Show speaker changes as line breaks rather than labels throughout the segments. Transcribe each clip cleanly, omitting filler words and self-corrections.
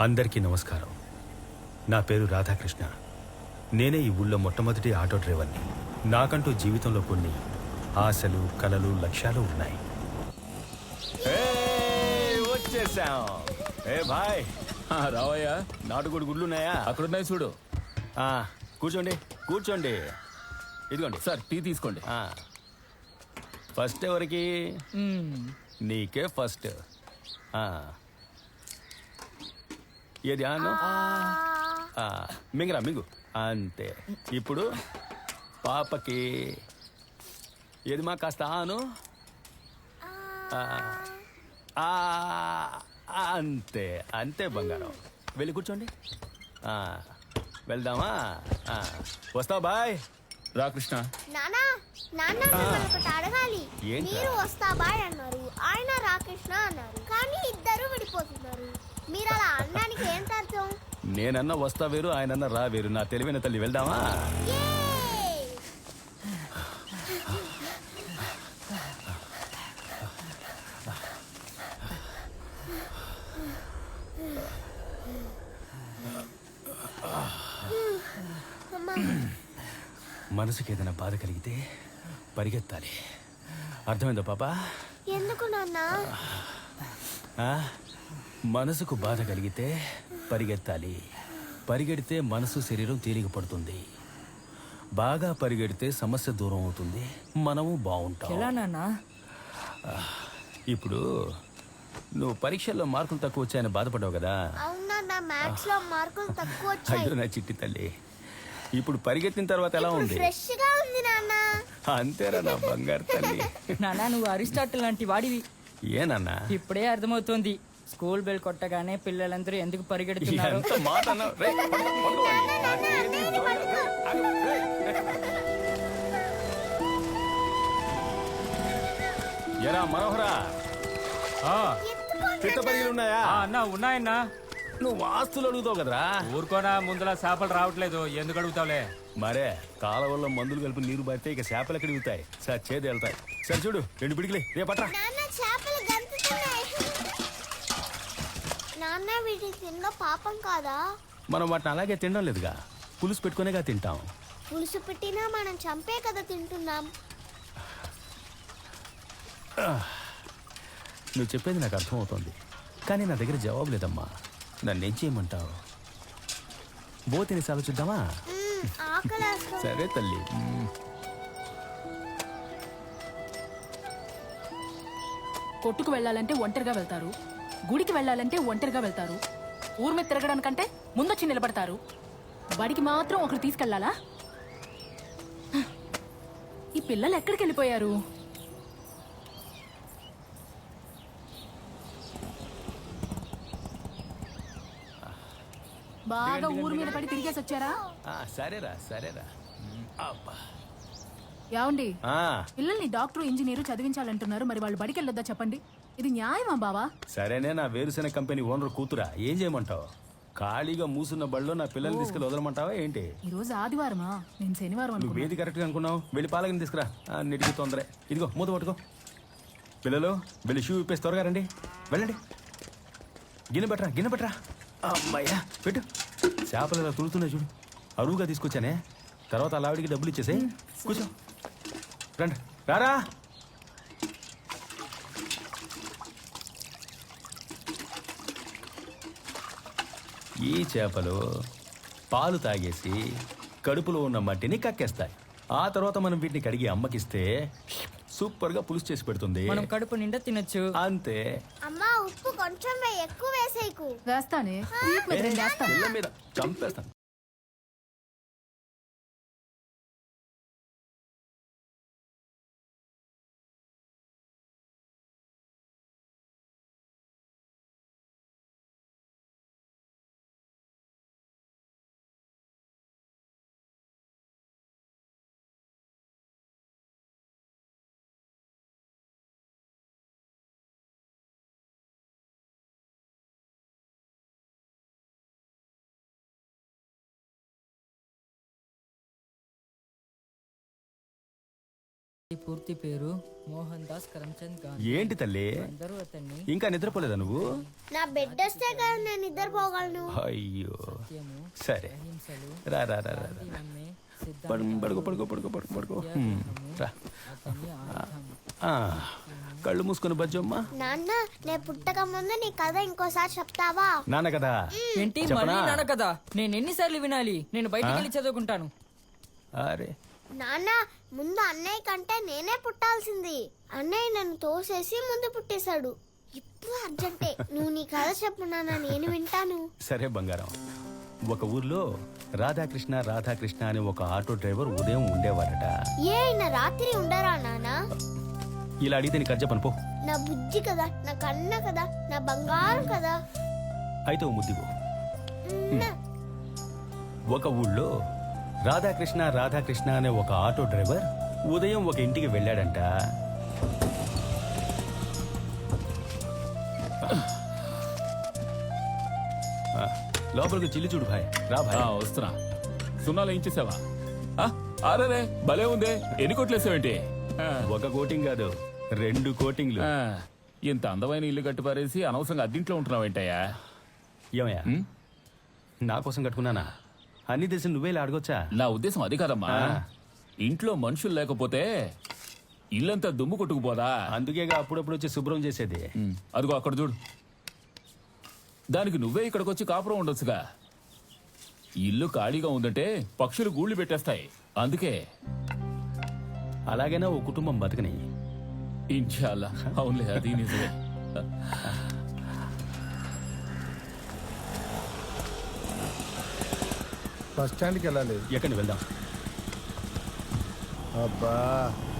అందరికీ నమస్కారం. నా పేరు రాధాకృష్ణ. నేనే ఈ ఊళ్ళో మొట్టమొదటి ఆటో డ్రైవర్ని. నాకంటూ జీవితంలో కొన్ని ఆశలు, కలలు, లక్ష్యాలు ఉన్నాయి. వచ్చేసాం. ఏ భాయ్,
రావయ్యా.
నాటుకోడి గుడ్లున్నాయా?
అక్కడున్నాయి చూడు.
కూర్చోండి కూర్చోండి. ఇదిగోండి
సార్ టీ తీసుకోండి.
ఫస్ట్ ఎవరికి? నీకే ఫస్ట్. ఏది ఆను? మింగరా మింగు. అంతే. ఇప్పుడు పాపకి ఏది మా కాస్త ఆను. అంతే అంతే బంగారం. వెళ్ళి కూర్చోండి. వెళ్దామా? వస్తావు బాయ్?
రా కృష్ణ.
నానా ఒకటి అడగాలి.
ఏంట్రా?
మీరు వస్తా బాయ్ అన్నారు, ఆయన రాకృష్ణ అన్నారు, కానీ ఇద్దరు విడిపోతున్నారు. మీరు అలా అనడానికి ఏంటి అర్థం?
నేనన్నా వస్తా వేరు, ఆయనన్నా రా వేరు. నా తెలివైన తల్లి. వెళ్దామా? మనసుకి ఏదైనా బాధ కలిగితే పరిగెత్తాలి. అర్థమైందా పాపా?
ఎందుకు నాన్న?
మనసుకు బాధ కలిగితే పరిగెత్తాలి. పరిగెడితే మనసు శరీరం తేలిక పడుతుంది. బాగా పరిగెడితే సమస్య దూరం అవుతుంది, మనము బాగుంటాం.
ఎలా నాన్నా?
ఇప్పుడు నువ్వు పరీక్షల్లో మార్కులు తక్కువ వచ్చాయని బాధపడ్డావు కదా?
అవునా, నా మ్యాథ్స్ లో మార్కులు తక్కువ వచ్చాయి.
అయ్యో నా చిట్టి తల్లి, ఇప్పుడు పరిగెత్తిన తర్వాత ఎలా ఉంది?
ఫ్రెష్ గా ఉంది నాన్న.
అంతేరా నా బంగారు తల్లి.
నానా, నువ్వు అరిస్టాటిల్ లాంటి వాడివి.
ఏనన్నా?
ఇప్పుడే అర్థమవుతోంది స్కూల్ బెల్ కొట్టగానే పిల్లలందరూ ఎందుకు పరిగెడుతున్నారు.
ఎంత మాట అన్నావు? రేయ్, పడుకోవాలి. ఎరా మనోహరా, పిట్ట పరిగెలు ఉన్నాయా?
అన్నా ఉన్నాయన్నా.
నువ్వు ఆస్తులు అడుగుతావు కదరా?
ఊరుకోనా, ముందులా చేపలు రావట్లేదు, ఎందుకు అడుగుతావులే.
మరే కాలవల్లో మందులు కలిపి నీరు పడితే ఇక చేపలు ఎక్కడ దిగుతాయి? సార్ చేతి వెళ్తాయి. సరే చూడు, 2 పిడికిలే రేపట్రా.
నాన్న చేపలు గంతుతున్నాయి. నాన్న వీటి తిన్న పాపం కాదా?
మనం వాటిని అలాగే తినడం లేదుగా, పులుసు పెట్టుకునేగా తింటాం.
పులుసు పెట్టినా మనం చంపే కదా తింటున్నాం.
నువ్వు చెప్పేది నాకు అర్థమవుతోంది, కానీ నా దగ్గర జవాబు లేదమ్మా. నన్నేం చేయమంటావు? బో తినేసి ఆలోచిద్దామా?
ఆకలేస్తుంది.
సరే తల్లి.
కొట్టుకు వెళ్ళాలంటే ఒంటరిగా వెళ్తారు, గుడికి వెళ్ళాలంటే ఒంటరిగా వెళ్తారు, ఊరి మీద తిరగడానికంటే ముందొచ్చి నిలబడతారు. బడికి మాత్రం ఒకరు తీసుకెళ్లాలా? ఈ పిల్లలు ఎక్కడికి వెళ్ళిపోయారు? బాగా ఊరు మీద పడి తిరిగేసి వచ్చారా?
సరేరా సరేరా. అబ్బా.
ఏమండి, పిల్లల్ని డాక్టర్ ఇంజనీరు చదివించాలంటున్నారు, మరి వాళ్ళు బడికి వెళ్ళొద్దా చెప్పండి? ఇది న్యాయమా బావా?
సరేనే, నా వేరుశెనగ కంపెనీ ఓనర్ కూతురా, ఏం చేయమంటావు? ఖాళీగా మూసున్న బడిలో నా పిల్లల్ని తీసుకెళ్ళి వదలమంటావా ఏంటి?
ఈ రోజు ఆదివారమా? నేను శనివారం
నువ్వు
అనుకున్నా.
ఏది కరెక్ట్గా అనుకున్నావు? వెళ్ళి పాలకని తీసుకురా. అన్నిటికీ తొందరే. ఇదిగో మూత పట్టుకో. పిల్లలు వెళ్ళి షూ ఇప్పేసి త్వరగా రండి. వెళ్ళండి. గిన్నె పెట్టరా. అమ్మాయ్యా పెట్టు. చేపలు ఇలా తులుతున్నాయి చూడు, అరువుగా తీసుకొచ్చానే. తర్వాత అలా ఆవిడికి డబ్బులు ఇచ్చేసాయి. కూర్చో. రండి రారా. ఈ చేపలు పాలు తాగేసి కడుపులో ఉన్న మట్టిని కక్కేస్తాయి. ఆ తర్వాత మనం వీటిని కడిగి అమ్మకిస్తే సూపర్ గా పులుసు చేసి పెడుతుంది.
మనం కడుపు నిండా తినొచ్చు.
అంతే.
అమ్మా, ఉప్పు కొంచెం ఎక్కువ వేసేయకు.
వేస్తానే,
పిల్ల మీద చంపేస్తాను.
ఈ పూర్తి పేరు మోహన్ దాస్ కరమ్చంద్ గాంధీ.
ఏంటి తల్లి
అందరూ అతన్ని
ఇంకా నిద్రపోలేదా నువ్వు?
నా బెడ్ వస్తే కదా నేను నిద్రపోగలను.
అయ్యో
సత్యము,
సరే
అహింసలు,
రా రా రా రా రా.
నమ్మే
పడుకో పడుకో పడుకో పడుకో పడుకో రా.
అతని ఆయుధం.
ఆ, కళ్ళు మూసుకొని బజ్జమ్మా.
నాన్న నేను పుట్టక ముందు నీ కథ ఇంకోసారి చెప్తావా?
నాన్న కదా
ఏంటి
చెప్పనా?
మళ్ళీ నాన్న కదా? నేను ఎన్నిసార్లు వినాలి? నేను బయటికి వెళ్ళి చదువుకుంటాను.
అరే
నాన్న ముందు అన్నయ్య కంటే నేనే పుట్టాల్సింది. అన్నయ్య నన్ను తోసేసి ముందు పుట్టేశాడు. ఇప్పుడు అర్జెంటే నువ్వు నీ కథ చెప్పు నాన్న, నేను వింటాను.
సరే బంగారం. ఒక ఊర్లో రాధాకృష్ణ రాధాకృష్ణ అనే ఒక ఆటో డ్రైవర్ ఉదయం ఉండేవారట.
ఏ అయిన రాత్రి ఉండరా నాన్న?
ఇలా అడిగితే నీకు చెప్పను పో.
నా బుజ్జి కదా, నా కన్న కదా, నా బంగారం కదా.
అయితే ఓ ముద్దిగో.
ఉన్నా.
ఒక ఊళ్ళో రాధాకృష్ణ రాధాకృష్ణ అనే ఒక ఆటో డ్రైవర్ ఉదయం ఒక ఇంటికి వెళ్ళాడంట. ఆ, లోపలికి చిల్లి చూడు భాయ్. రా భాయ్.
వస్తున్నా. సున్నాలు ఏం చేసావా? అరే భలే ఉందే. ఎన్ని కొట్లేసావేంటి?
ఒక కోటింగ్ కాదు, 2 కోటింగ్లు.
ఇంత అందమైన ఇల్లు కట్టి పారేసి అనవసరంగా అద్దింట్లో ఉంటున్నావేంటయ్యా?
ఏమయ్యా, నా కోసం కట్టుకున్నానా? అన్ని తెలిసి నువ్వే ఇలా అడగొచ్చా?
నా ఉద్దేశం అది కాదమ్మా. ఇంట్లో మనుషులు లేకపోతే ఇల్లంతా దుమ్ము కొట్టుకుపోదా?
అందుకేగా అప్పుడప్పుడు వచ్చి శుభ్రం చేసేది.
అదిగో అక్కడ చూడు. దానికి నువ్వే ఇక్కడికి వచ్చి కాపురం ఉండొచ్చుగా. ఇల్లు ఖాళీగా ఉందంటే పక్షులు గూళ్ళు పెట్టేస్తాయి. అందుకే
అలాగైనా ఓ కుటుంబం బతకని.
ఇన్షాల్లా. అవునులే, అది నిజమే.
బస్ స్టాండ్కి వెళ్ళాలి.
ఎక్కడికి వెళ్దాం?
అబ్బా,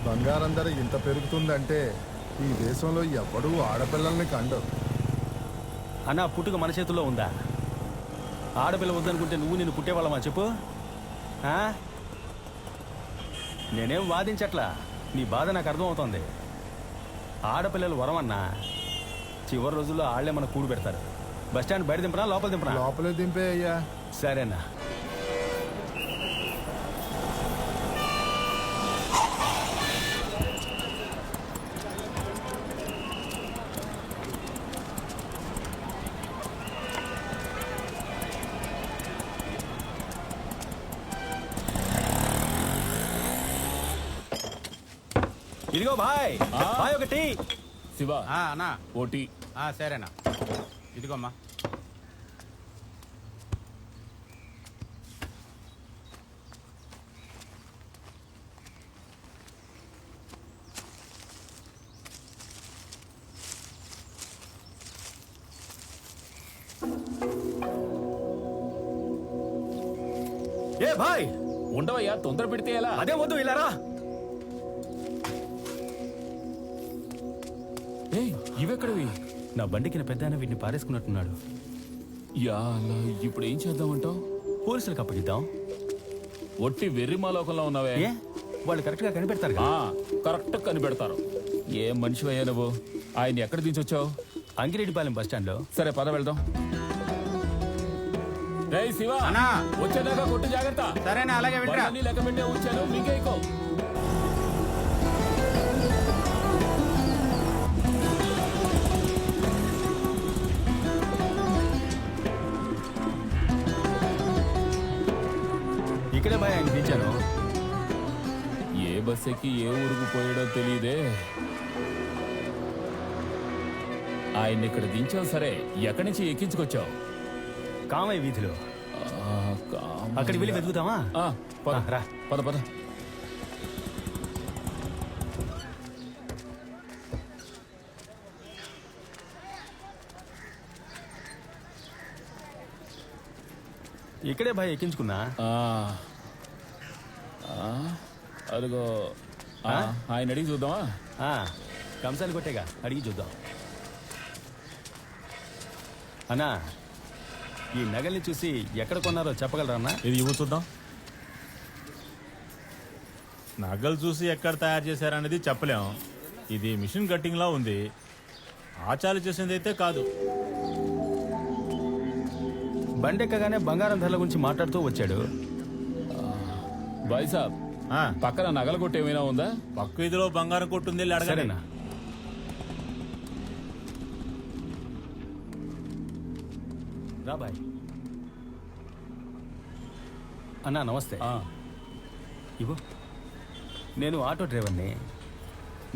బంగారం ధర ఇంత పెరుగుతుందంటే ఈ దేశంలో ఎవడూ ఆడపిల్లల్ని కండరు.
అన్న పుట్టుక మన చేతుల్లో ఉందా? ఆడపిల్ల వద్దనుకుంటే నువ్వు నిన్ను పుట్టేవాళ్ళమా చెప్పు? ఆ? నేనేం వాదించట్లా, నీ బాధ నాకు అర్థమవుతోంది. ఆడపిల్లలు వరమన్నా, చివరి రోజుల్లో ఆళ్లే మన కూడు పెడతారు. బస్ స్టాండ్ బయట దింపనా లోపల దింపనా?
లోపలే దింపే అయ్యా.
సరేనా. ఇదిగో భాయ్, భాయ్ ఒకటి.
శివ
అన్నా
ఓటీ.
సరేనా, ఇదిగోమ్మా.
ఏ భాయ్,
ఉండవయ్యా, తొందర పెడితే ఎలా?
అదే వద్దు, ఇలా రా.
ఇవెక్కడవి?
నా బండికి నా పెద్ద వీటిని పారేసుకున్నట్టున్నాడు.
యా అలా, ఇప్పుడు ఏం చేద్దామంటావు?
పోలీసులకు అప్పగిద్దాం.
ఒట్టి వెర్రిమాలోకంలో ఉన్నావే.
ఏ, వాళ్ళు కరెక్ట్ గా కనిపెడతారు.
కరెక్ట్ కనిపెడతారు. ఏం మనిషివయ్యా నువ్వు? ఆయన ఎక్కడ దించొచ్చావు?
అంగిరెడ్డిపాలెం బస్ స్టాండ్ లో.
సరే పద వెళ్దాం. రేయ్ శివ,
అన్నా
వచ్చేదాకా కొట్టు జాగ్రత్త.
సరేనా, అలాగే వెళ్ళరా.
బండ్లన్నీ లెక్క పెట్టే ఉంచాను, మీకేకో.
ఇక్కడే భయ ఆయన దించాను.
ఏ బస్ ఎక్కి ఏ ఊరుకు పోయాడో తెలియదే. ఆయన ఇక్కడ దించావు సరే, ఎక్కడి నుంచి ఎక్కించుకొచ్చావు?
కామయ్య వీధిలో. అక్కడికి వెళ్ళి వెతుకుతామా?
పద
రా.
పద పద.
ఇక్కడే భయ ఎక్కించుకున్నా.
అదిగో ఆయన అడిగి చూద్దామా?
కంసాలు కొట్టేగా, అడిగి చూద్దాం. అన్నా, ఈ నగల్ని చూసి ఎక్కడ కొన్నారో చెప్పగలరా అన్నా?
ఇది ఇవ్వు చూద్దాం. నగలు చూసి ఎక్కడ తయారు చేశారనేది చెప్పలేం. ఇది మిషన్ కట్టింగ్ లా ఉంది. ఆచార్య చేసింది అయితే కాదు.
బండెక్కగానే బంగారం ధరల గురించి మాట్లాడుతూ వచ్చాడు.
భాయ్ సాబ్,
ఆ,
పక్కన నగల కొట్టు ఏమైనా ఉందా?
పక్క వీధిలో బంగారం కొట్టుంది, వెళ్ళి అడగండి.
సరేనా రా బాయ్. అన్నా నమస్తే. ఇవ్వు. నేను ఆటో డ్రైవర్ని.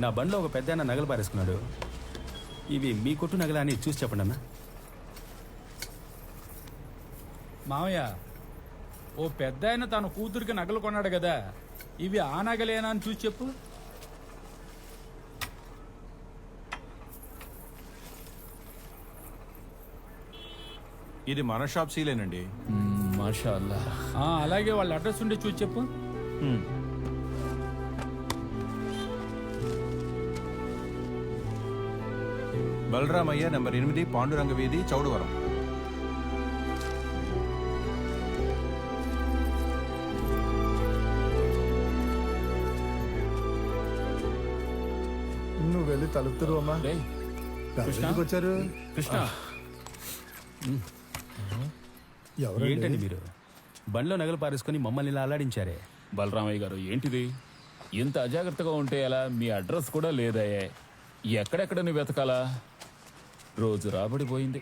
నా బండిలో ఒక పెద్ద ఆయన నగలు పారేసుకున్నాడు. ఇవి మీ కొట్టు నగలా అని చూసి చెప్పండి అన్న.
మామయ్య, ఓ పెద్ద ఆయన తన కూతురికి నగలు కొన్నాడు కదా, ఇవి ఆ నగలేనా అని చూసి చెప్పు.
ఇది మన షాప్ సీలేనండి.
మాషా అల్లా.
అలాగే వాళ్ళ అడ్రస్ ఉండి చూసి చెప్పు.
బలరామయ్య నెంబర్ 8 పాండురంగ వీధి, చౌడవరం.
నువ్వు వెళ్ళి తలుపుతురు అమ్మా.
రేయ్,
ఎందుకు వచ్చారు?
కృష్ణ,
ఎవరండి?
ఏంటండి మీరు బండిలో నగలు పారేసుకొని మమ్మల్ని ఇలా అల్లాడించారే?
బలరామయ్య గారు ఏంటిది? ఇంత అజాగ్రత్తగా ఉంటే ఎలా? మీ అడ్రస్ కూడా లేదయ్యే. ఎక్కడెక్కడ నువ్వు వెతకాలా? రోజు రాబడిపోయింది.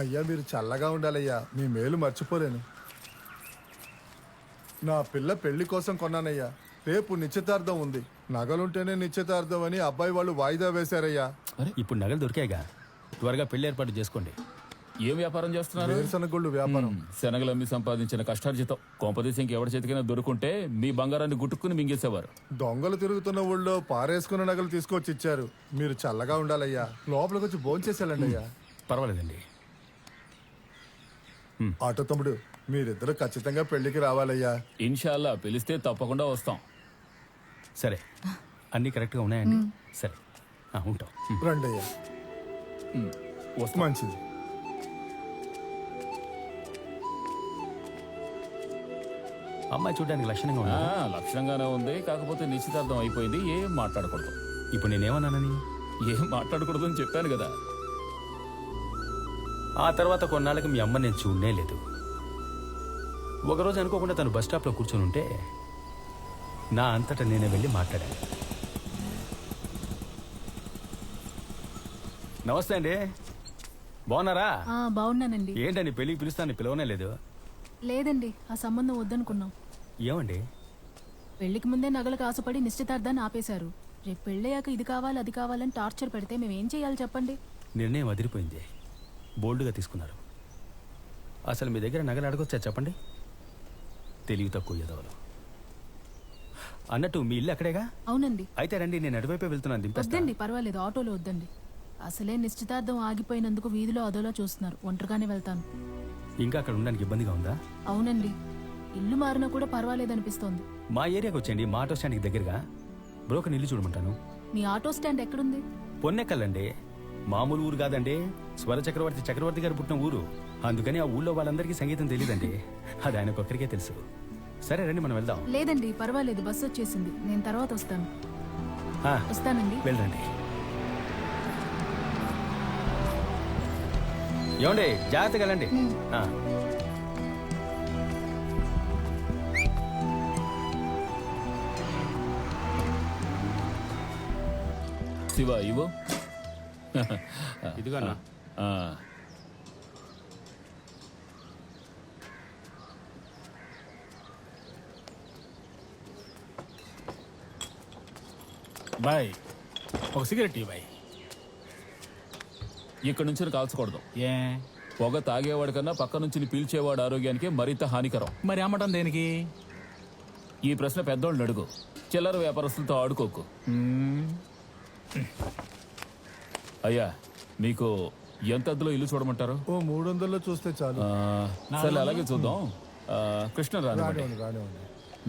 అయ్యా మీరు చల్లగా ఉండాలయ్యా, మీ మేలు మర్చిపోలేను. నా పిల్ల పెళ్లి కోసం కొన్నానయ్యా. రేపు నిశ్చితార్థం ఉంది. నగలుంటేనే నిశ్చితార్థం అని అబ్బాయి వాళ్ళు వాయిదా వేశారయ్యా.
ఇప్పుడు నగలు దొరికాయిగా, త్వరగా పెళ్లి ఏర్పాటు చేసుకోండి.
ఏం వ్యాపారం చేస్తున్నారు?
వేరుశనగొళ్ళు వ్యాపారం.
శనగలమ్మి సంపాదించిన కష్టార్జితం కొంపదేశంకి ఎవరి చేతికైనా దొరుకుంటే మీ బంగారాన్ని గుట్టుకుని మింగేసేవారు.
దొంగలు తిరుగుతున్న ఊళ్ళో పారేసుకున్న నగలు తీసుకొచ్చి ఇచ్చారు. మీరు చల్లగా ఉండాలయ్యా. లోపలికి వచ్చి భోంచేసేయాలండి అయ్యా.
పర్వాలేదండి.
ఆటో తమ్ముడు, మీరిద్దరు ఖచ్చితంగా పెళ్లికి రావాలయ్యా.
ఇన్షాల్లా పిలిస్తే తప్పకుండా వస్తాం.
సరే, అన్నీ కరెక్ట్గా ఉన్నాయండి. సరే, ఉంటాం.
రండి అయ్యా.
వస్తాం.
మంచిది.
అమ్మాయి చూడడానికి లక్షణంగా ఉన్నా.
లక్షణంగానే ఉంది, కాకపోతే నిశ్చితార్థం అయిపోయింది. ఏం మాట్లాడకూడదు.
ఇప్పుడు నేనేమన్నానని?
ఏం మాట్లాడకూడదు అని చెప్పాను కదా.
ఆ తర్వాత కొన్నాళ్ళకి మీ అమ్మ నేను చూడనే లేదు. ఒకరోజు అనుకోకుండా తను బస్ స్టాప్లో కూర్చొని ఉంటే నా అంతటా నేనే వెళ్ళి మాట్లాడాను. నమస్తే అండి, బాగున్నారా?
బాగున్నానండి.
ఏంటండి పెళ్ళికి పిలుస్తాను, పిలవనే లేదు.
లేదండి, ఆ సంబంధం వద్దనుకున్నాం.
ఏమండి?
పెళ్లికి ముందే నగలకు ఆశపడి నిశ్చితార్థాన్ని ఆపేశారు. రేపు పెళ్ళయ్యాక ఇది కావాలి అది కావాలని టార్చర్ పెడితే మేమేం చేయాలి చెప్పండి?
నిర్ణయం అదిరిపోయింది. బోల్డ్గా తీసుకున్నారు. అసలు మీ దగ్గర నగలు అడగొచ్చా చెప్పండి? తెలివి తక్కువ ఎదవలు. అన్నట్టు మీ ఇల్లు అక్కడేగా?
అవునండి.
అయితే రండి, నేను అటువైపే వెళ్తున్నాను. దింపేస్తా.
వద్దండి, పర్వాలేదు, ఆటోలో వద్దండి. అసలే నిశ్చితార్థం ఆగిపోయినందుకు వీధిలో అదోలా చూస్తున్నారు. ఒంటరిగానే వెళ్తాను.
ఇంకా అక్కడ ఉండడానికి ఇబ్బందిగా ఉందా?
అవునండి, ఇల్లు మారినా కూడా పర్వాలేదనిపిస్తోంది.
మా ఏరియాకి వచ్చేయండి, మా ఆటో స్టాండ్కి దగ్గరగా. బ్రోకర్ ఇల్లు చూడమంటాను.
మీ ఆటో స్టాండ్ ఎక్కడుంది?
పొన్నెక్కలండి. మామూలు ఊరు కాదండి, స్వర చక్రవర్తి గారు పుట్టిన ఊరు. అందుకని ఆ ఊళ్ళో వాళ్ళందరికీ సంగీతం తెలియదండి. అది ఆయనకొక్కరికే తెలుసు. సరే రండి, మనం వెళ్దాం.
లేదండి, పర్వాలేదు, బస్సు వచ్చేసింది. నేను తర్వాత వస్తాను. వస్తానండి.
వెళ్ళండి. ఏమండి, జాగ్రత్తగా వెళ్ళండి.
శివ ఇవో.
ఇదిగో అన్న.
బాయ్, ఒక సిగరెట్ ఇవ్వ బాయ్.
ఇక్కడ నుంచి కాల్చకూడదు.
ఏ
పొగ తాగేవాడి కన్నా పక్క నుంచి పీల్చేవాడు ఆరోగ్యానికి మరింత హానికరం.
మరి అమ్మటం దేనికి?
ఈ ప్రశ్న పెద్దోళ్ళని అడుగు. చిల్లర వ్యాపారస్తులతో ఆడుకోకు. అయ్యా, మీకు ఎంత అద్దెలో ఇల్లు చూడమంటారు?
ఓ 300లో చూస్తే చాలు.
సరే, అలాగే చూద్దాం. కృష్ణ రానివ్వండి.
రానివ్వండి.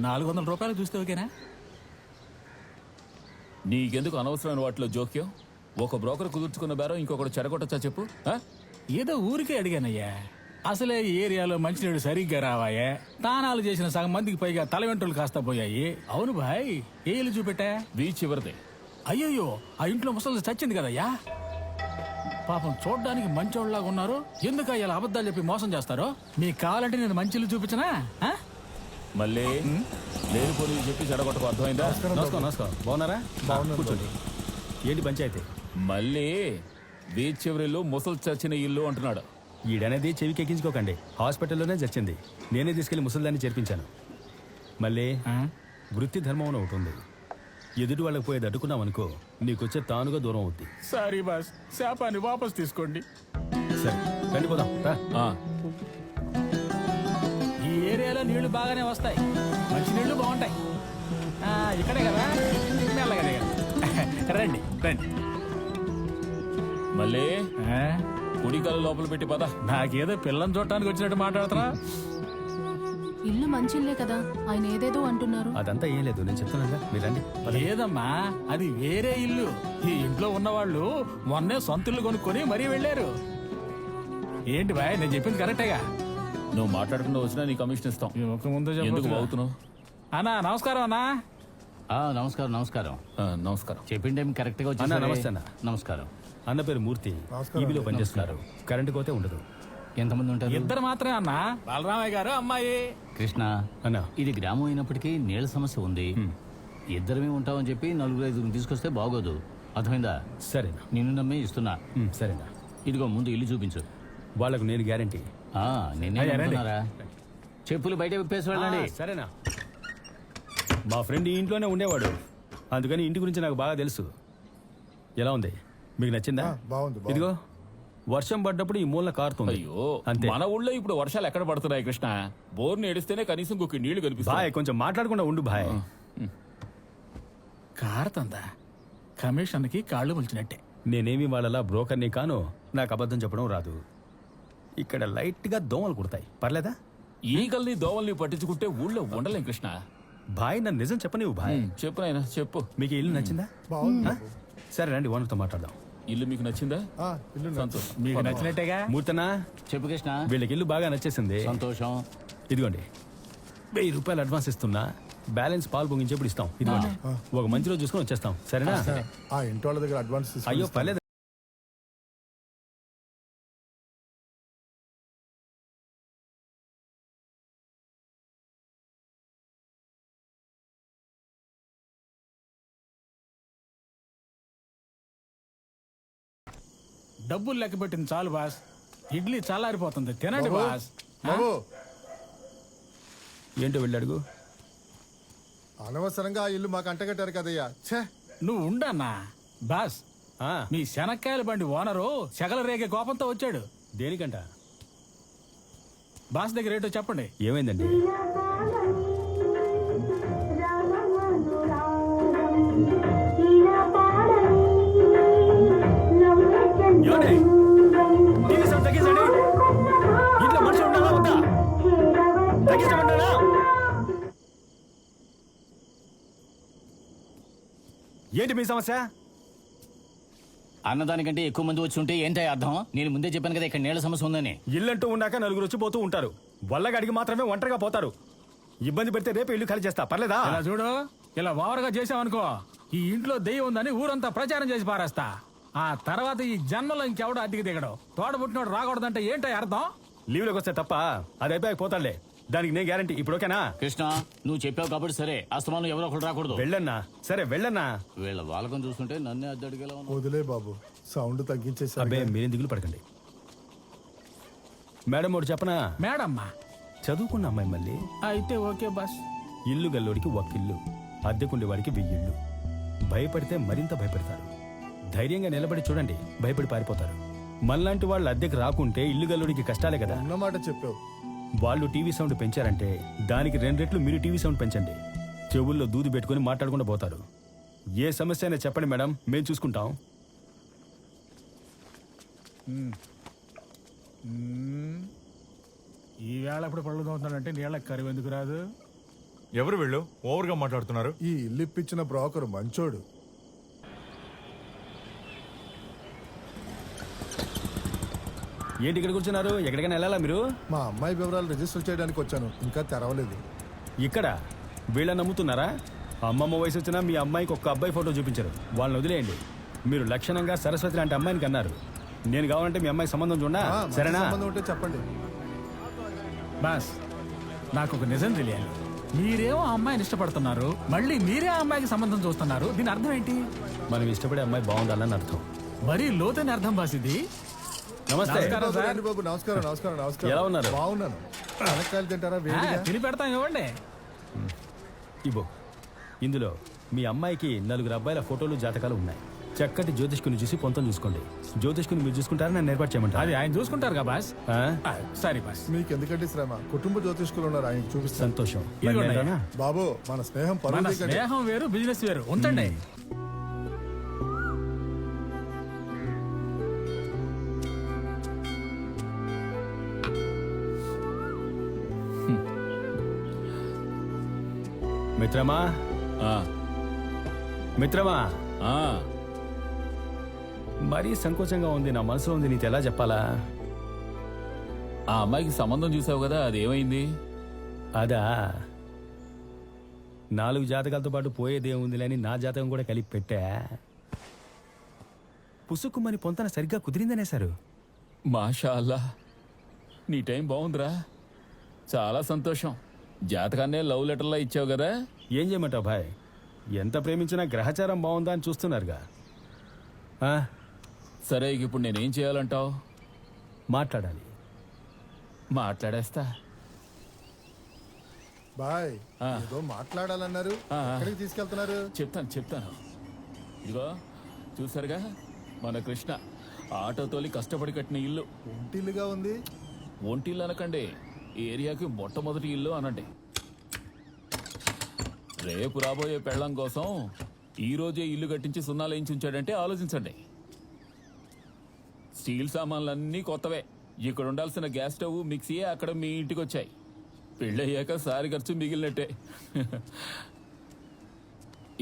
400 రూపాయలు చూస్తే ఓకేనా?
నీకెందుకు అనవసరమైన వాటిలో జోక్యం? ఒక బ్రోకర్ కుదుర్చుకున్న బేరం ఇంకొకటి చెడగొట్టచ్చా చెప్పు?
ఏదో ఊరికే అడిగానయ్యా. అసలే ఈ ఏరియాలో మంచినీడు సరిగ్గా రావాయే. తానాలు చేసిన సగం మందికి పైగా తల వెంట్రులు కాస్త పోయాయి. అవును భాయ్, ఏ ఇల్లు చూపెట్టా?
బీచ్ చివరిదే.
అయ్యయ్యో, ఆ ఇంట్లో ముసలి చచ్చింది కదయ్యా. పాపం చూడ్డానికి మంచోళ్ళలాగా ఉన్నారు. ఎందుకు ఇలా అబద్ధాలు చెప్పి మోసం చేస్తారో? మీకు కావాలంటే నేను మంచి ఇల్లు చూపించనా?
మళ్ళీ లేని పోనీ చెప్పి చెడగొట్టకు, అర్థమైందా?
నమస్కారం నమస్కారం. బాగున్నారా? కూర్చోండి. ఏంటి పంచాయతీ?
మళ్ళీ బీచ్ చివరిలో ముసలు చచ్చిన ఇల్లు అంటున్నాడు.
ఈడనేది చెవికి ఎక్కించుకోకండి. హాస్పిటల్లోనే చచ్చింది. నేనే తీసుకెళ్లి ముసలిదాన్ని చేర్పించాను. మళ్ళీ వృత్తి ధర్మం అని ఒకటి ఉంది. ఎదుటి వాళ్ళకి పోయేది అడ్డుకున్నాం అనుకో, నీకొచ్చే తానుగా దూరం అవుద్ది.
సారీ బాస్, శాపాన్ని వాపస్ తీసుకోండి.
సరే రండి పోదాం రా.
ఈ ఏరియాలో నీళ్లు బాగానే వస్తాయి, మంచి నీళ్లు బాగుంటాయి. ఇక్కడే కదా, మెల్లగానే కదా. రండి రండి.
మళ్ళీ కుడికాల లోపల పెట్టి పద.
నాకేదో పిల్లని చూడటానికి వచ్చినట్టు మాట్లాడుతున్నా.
ఇల్లు మంచి ఇల్లే కదా, ఆయన ఏదేదో అంటున్నారు.
అదంతా ఏం లేదు, నేను చెప్తున్నాగా, మీరు రండి.
లేదమ్మా, అది వేరే ఇల్లు. ఈ ఇంట్లో ఉన్నవాళ్ళు మొన్నే సొంత ఇల్లు కొనుక్కొని మరీ వెళ్ళారు. ఏంటి బాయ్, నేను చెప్పింది కరెక్టేగా?
నువ్వు మాట్లాడకుండా వచ్చినా నీ కమిషన్ ఇస్తాం.
ముందు
ఎందుకు బాగుతున్నావు?
అన్నా నమస్కారం అన్నా.
నమస్కారం నమస్కారం.
నమస్కారం.
చెప్పిన టైం కరెక్ట్ గా
అన్నా నమస్తే అన్న.
నమస్కారం.
అన్న పేరు మూర్తి, ఈబీలో పనిచేస్తున్నారు. కరెంటు కోతే ఉండదు.
ఎంతమంది ఉంటారు?
ఇద్దరు మాత్రమే అన్నా, బలరామయ్య గారు అమ్మాయి.
కృష్ణ
అన్న,
ఇది గ్రామం అయినప్పటికీ నీళ్ళ సమస్య ఉంది. ఇద్దరమే ఉంటామని చెప్పి 4-5 తీసుకొస్తే బాగోదు, అర్థమైందా?
సరేనా?
నిన్ను నమ్మి ఇస్తున్నా.
సరేనా?
ఇదిగో ముందు ఇల్లు చూపించు.
వాళ్ళకు నేను గ్యారంటీ.
నిన్నే నమ్ముతున్నారా? చెప్పులు బయట విప్పేసి వెళ్ళండి.
సరేనా? మా ఫ్రెండ్ ఈ ఇంట్లోనే ఉండేవాడు, అందుకని ఇంటి గురించి నాకు బాగా తెలుసు. ఎలా ఉంది, మీకు నచ్చిందా?
బాగుంది.
ఇదిగో వర్షం పడ్డప్పుడు ఈ మూలన కారుతుంది.
అయ్యో,
అంతే.
మన ఊళ్ళో ఇప్పుడు వర్షాలు ఎక్కడ పడుతున్నాయి కృష్ణ? బోర్ని ఏడిస్తేనే కనీసం కుక్కి నీళ్లు కనిపిస్తాయి.
బాయ్, కొంచెం మాట్లాడకుండా ఉండు బాయ్.
కారుతుందా? కమిషన్కి కాళ్ళు ములిచినట్టే.
నేనేమి వాళ్ళలా బ్రోకర్ని కాను, నాకు అబద్ధం చెప్పడం రాదు. ఇక్కడ లైట్ గా దోమలు కుడతాయి, పర్లేదా?
ఈగల్ని దోవల్ని పట్టించుకుంటే ఊళ్ళో ఉండలేం కృష్ణ.
బాయ్, నన్ను నిజం చెప్పనివ్వు బాయ్.
చెప్పు నాయనా, చెప్పు.
మీకు ఈ ఇల్లు నచ్చిందా?
బాగుంది.
సరే రండి, ఓనర్తో మాట్లాడదాం.
ఇల్లు మీకు నచ్చిందా?
ఇల్లు
సంతోషం.
మీకు నచ్చినట్టేగా?
మూర్తనా,
చెప్పు కృష్ణ.
వీళ్ళకి ఇల్లు బాగా నచ్చేసింది.
సంతోషం.
ఇదిగోండి, 1000 రూపాయలు అడ్వాన్స్ ఇస్తున్నా, బ్యాలెన్స్ పాలు పొంగించేప్పుడు ఇస్తాం. ఇదిగోండి, ఒక మంచి రోజు చూసుకొని వచ్చేస్తాం. సరేనా?
ఆ ఇంటి వాళ్ళ దగ్గర అడ్వాన్స్
అయ్యో పర్లేదు.
డబ్బులు లెక్క పెట్టింది చాలు బాస్, ఇడ్లీ చల్లారిపోతుంది, తినండి బాస్.
బాబు,
ఏంటో వెళ్ళాడుగు.
అనవసరంగా ఆ ఇల్లు మాకు అంటగట్టారు కదయ్యా. ఛే,
నువ్వు ఉండన్నా బాస్.
ఆ,
మీ శనక్కాయల బండి ఓనరు సెగల రేగే కోపంతో వచ్చాడు.
దేనికంట?
బాస్ దగ్గర ఏంటో చెప్పండి.
ఏమైందండి? ఏమండి? టీవీ సౌండ్ తగ్గించండి. ఇంట్లో మనుషులు ఉండాలా వద్దా? తగ్గించమంటారా? ఏంటి మీ సమస్య?
అన్నదానికంటే ఎక్కువ మంది వచ్చి ఉంటే ఏంటో అర్థం? నేను ముందే చెప్పాను కదా ఇక్కడ నీళ్ళ సమస్య ఉందని.
ఇల్లంటూ ఉన్నాక నలుగురు వచ్చి పోతూ ఉంటారు. వల్లగడికి మాత్రమే ఒంటరిగా పోతారు. ఇబ్బంది పెడితే రేపు ఇల్లు ఖాళీ చేస్తా, పర్లేదా?
ఇలా చూడు, ఇలా ఓవర్గా చేసావనుకో, ఈ ఇంట్లో దెయ్యం ఉందని ఊరంతా ప్రచారం చేసి పారేస్తా. ఆ తర్వాత ఈ జన్మలో ఇంకెవడో అద్దెకి దిగడం. తోడబుట్టినోడు రాకూడదంటే ఏంటో అర్థం?
లీవ్లోకి వస్తే తప్ప అది అయిపోయాక పోతాడులే, దానికి నేను గ్యారంటీ. ఇప్పుడు ఓకేనా?
కృష్ణ, నువ్వు చెప్పావు కాబట్టి సరే, అస్తమానం ఎవరో ఒకరు రాకూడదు.
వెళ్ళన్నా. సరే వెళ్ళన్నా.
వీళ్ళ వాళ్ళకం చూస్తుంటే నన్నే అద్దె అడిగేలా ఉన్నా.
వదిలే బాబు, సౌండ్ తగ్గించేసారు.
అబ్బే, మీరేం దిగులు పడకండి. మేడం ఒకటి చెప్పనా?
మేడమ్మా,
చదువుకున్న అమ్మాయి మళ్ళీ.
అయితే ఓకే బాస్.
ఇల్లు గల్లోడికి ఒక ఇల్లు, అద్దెకుండేవాడికి 1000 ఇళ్ళు. భయపడితే మరింత భయపడతారు. ధైర్యంగా నిలబడి చూడండి, భయపడి పారిపోతారు. మనలాంటి వాళ్ళు అద్దెకి రాకుంటే ఇల్లు గల్లోడికి కష్టాలే కదా.
అన్నమాట చెప్పావు.
వాళ్ళు టీవీ సౌండ్ పెంచారంటే దానికి 2 రెట్లు మీరు టీవీ సౌండ్ పెంచండి. చెవుల్లో దూది పెట్టుకుని మాట్లాడకుండా పోతారు. ఏ సమస్య అయినా చెప్పండి మేడం, మేము చూసుకుంటాం.
ఈ వేళ ఎప్పుడు పళ్ళు తోముతానంటే నీళ్ళకి కరువు ఎందుకు రాదు?
ఎవరు వీళ్ళు ఓవర్గా మాట్లాడుతున్నారు?
ఈ ఇల్లు ఇప్పించిన బ్రోకర్ మంచోడు.
ఏంటి ఇక్కడ కూర్చున్నారు? ఎక్కడికైనా వెళ్ళాలా మీరు?
మా అమ్మాయి వివరాలు రిజిస్టర్ చేయడానికి వచ్చాను, ఇంకా తెరవలేదు.
ఇక్కడ వీళ్ళని నమ్ముతున్నారా? అమ్మమ్మ వయసు వచ్చినా మీ అమ్మాయికి ఒక్క అబ్బాయి ఫోటో చూపించారు. వాళ్ళని వదిలేయండి. మీరు లక్షణంగా సరస్వతి లాంటి అమ్మాయిని కన్నారు. నేను కావాలంటే మీ అమ్మాయి సంబంధం చూడనా? సరేనా?
సంబంధం ఉంటే చెప్పండి.
బాస్, నాకు ఒక నిజం తెలియాలి. మీరేమో ఆ అమ్మాయిని ఇష్టపడుతున్నారు, మళ్ళీ మీరే ఆ అమ్మాయికి సంబంధం చూస్తున్నారు. దీని అర్థం ఏంటి?
మనం ఇష్టపడే అమ్మాయి బాగుండాలని అర్థం.
మరీ లోతైన అర్థం బాసిది.
నమస్తే.
నమస్కారం సార్.
రండి బాబు, నమస్కారం నమస్కారం నమస్కారం.
ఎలా ఉన్నారు?
బాగున్నాను. శనక్కాయలు తింటారా? వేడిగా
తిని పెడతాం, ఇవ్వండి.
ఇబో ఇందులో మీ అమ్మాయికి 4 అబ్బాయిల ఫోటోలు జాతకాలు ఉన్నాయి. చక్కటి జ్యోతిష్కుని చూసి పొంతం చూసుకోండి. జ్యోతిష్కుని మీరు చూసుకుంటారని నన్ను ఏర్పాటు చేయమంటారు.
అది ఆయన చూసుకుంటారు కదా బాస్.
ఆ?
సరే బాస్.
మీకు ఎందుకంటే శ్రమ, కుటుంబ జ్యోతిష్కులు ఉన్నారు, ఆయన చూపిస్తాను.
సంతోషం.
ఇదిగోండి.
మరి నేనేనా?
బాబు మన స్నేహం
మన
పరువు కంటే
స్నేహం వేరు, బిజినెస్ వేరు. ఉంచండి.
మిత్రమా,
ఆ,
మిత్రమా,
ఆ,
మరీ సంకోచంగా ఉంది. నా మనసులో ఉంది, నీకు ఎలా చెప్పాలా?
ఆ అమ్మాయికి సంబంధం చూసావు కదా, అది ఏమైంది?
అదా 4 జాతకాలతో పాటు పోయేదేముందిలే అని నా జాతకం కూడా కలిపి పెట్టా. పుసుక్కుమని పొంతన సరిగ్గా కుదిరిందనేశారు.
మాషా అల్లా, నీ టైం బాగుందిరా. చాలా సంతోషం. జాతకాన్నే లవ్ లెటర్లా ఇచ్చావు కదా.
ఏం చేయమంటావు భాయ్, ఎంత ప్రేమించినా గ్రహచారం బాగుందా అని చూస్తున్నారుగా. ఆ,
సరే, ఇక ఇప్పుడు నేనేం చేయాలంటావు?
మాట్లాడాలి.
మాట్లాడేస్తా.
బాయ్
ఆ.
ఏదో మాట్లాడాలన్నారు.
ఆ.
ఎక్కడికి తీసుకెళ్తున్నారు?
చెప్తాను. ఇదిగో చూసారుగా, మన కృష్ణ ఆటో తోలి కష్టపడి కట్టిన ఇల్లు.
ఒంటిల్లుగా ఉంది.
ఒంటిల్లు అనకండి, ఏరియాకి మొట్టమొదటి ఇల్లు అనండి. రేపు రాబోయే పెళ్ళం కోసం ఈ రోజే ఇల్లు కట్టించి సున్నాలు వేయించి ఉంచాడంటే ఆలోచించండి. స్టీల్ సామాన్లన్నీ కొత్తవే. ఇక్కడ ఉండాల్సిన గ్యాస్ స్టవ్, మిక్సీయే అక్కడ మీ ఇంటికి వచ్చాయి. పెళ్ళయ్యాక సారి ఖర్చు మిగిలినట్టే.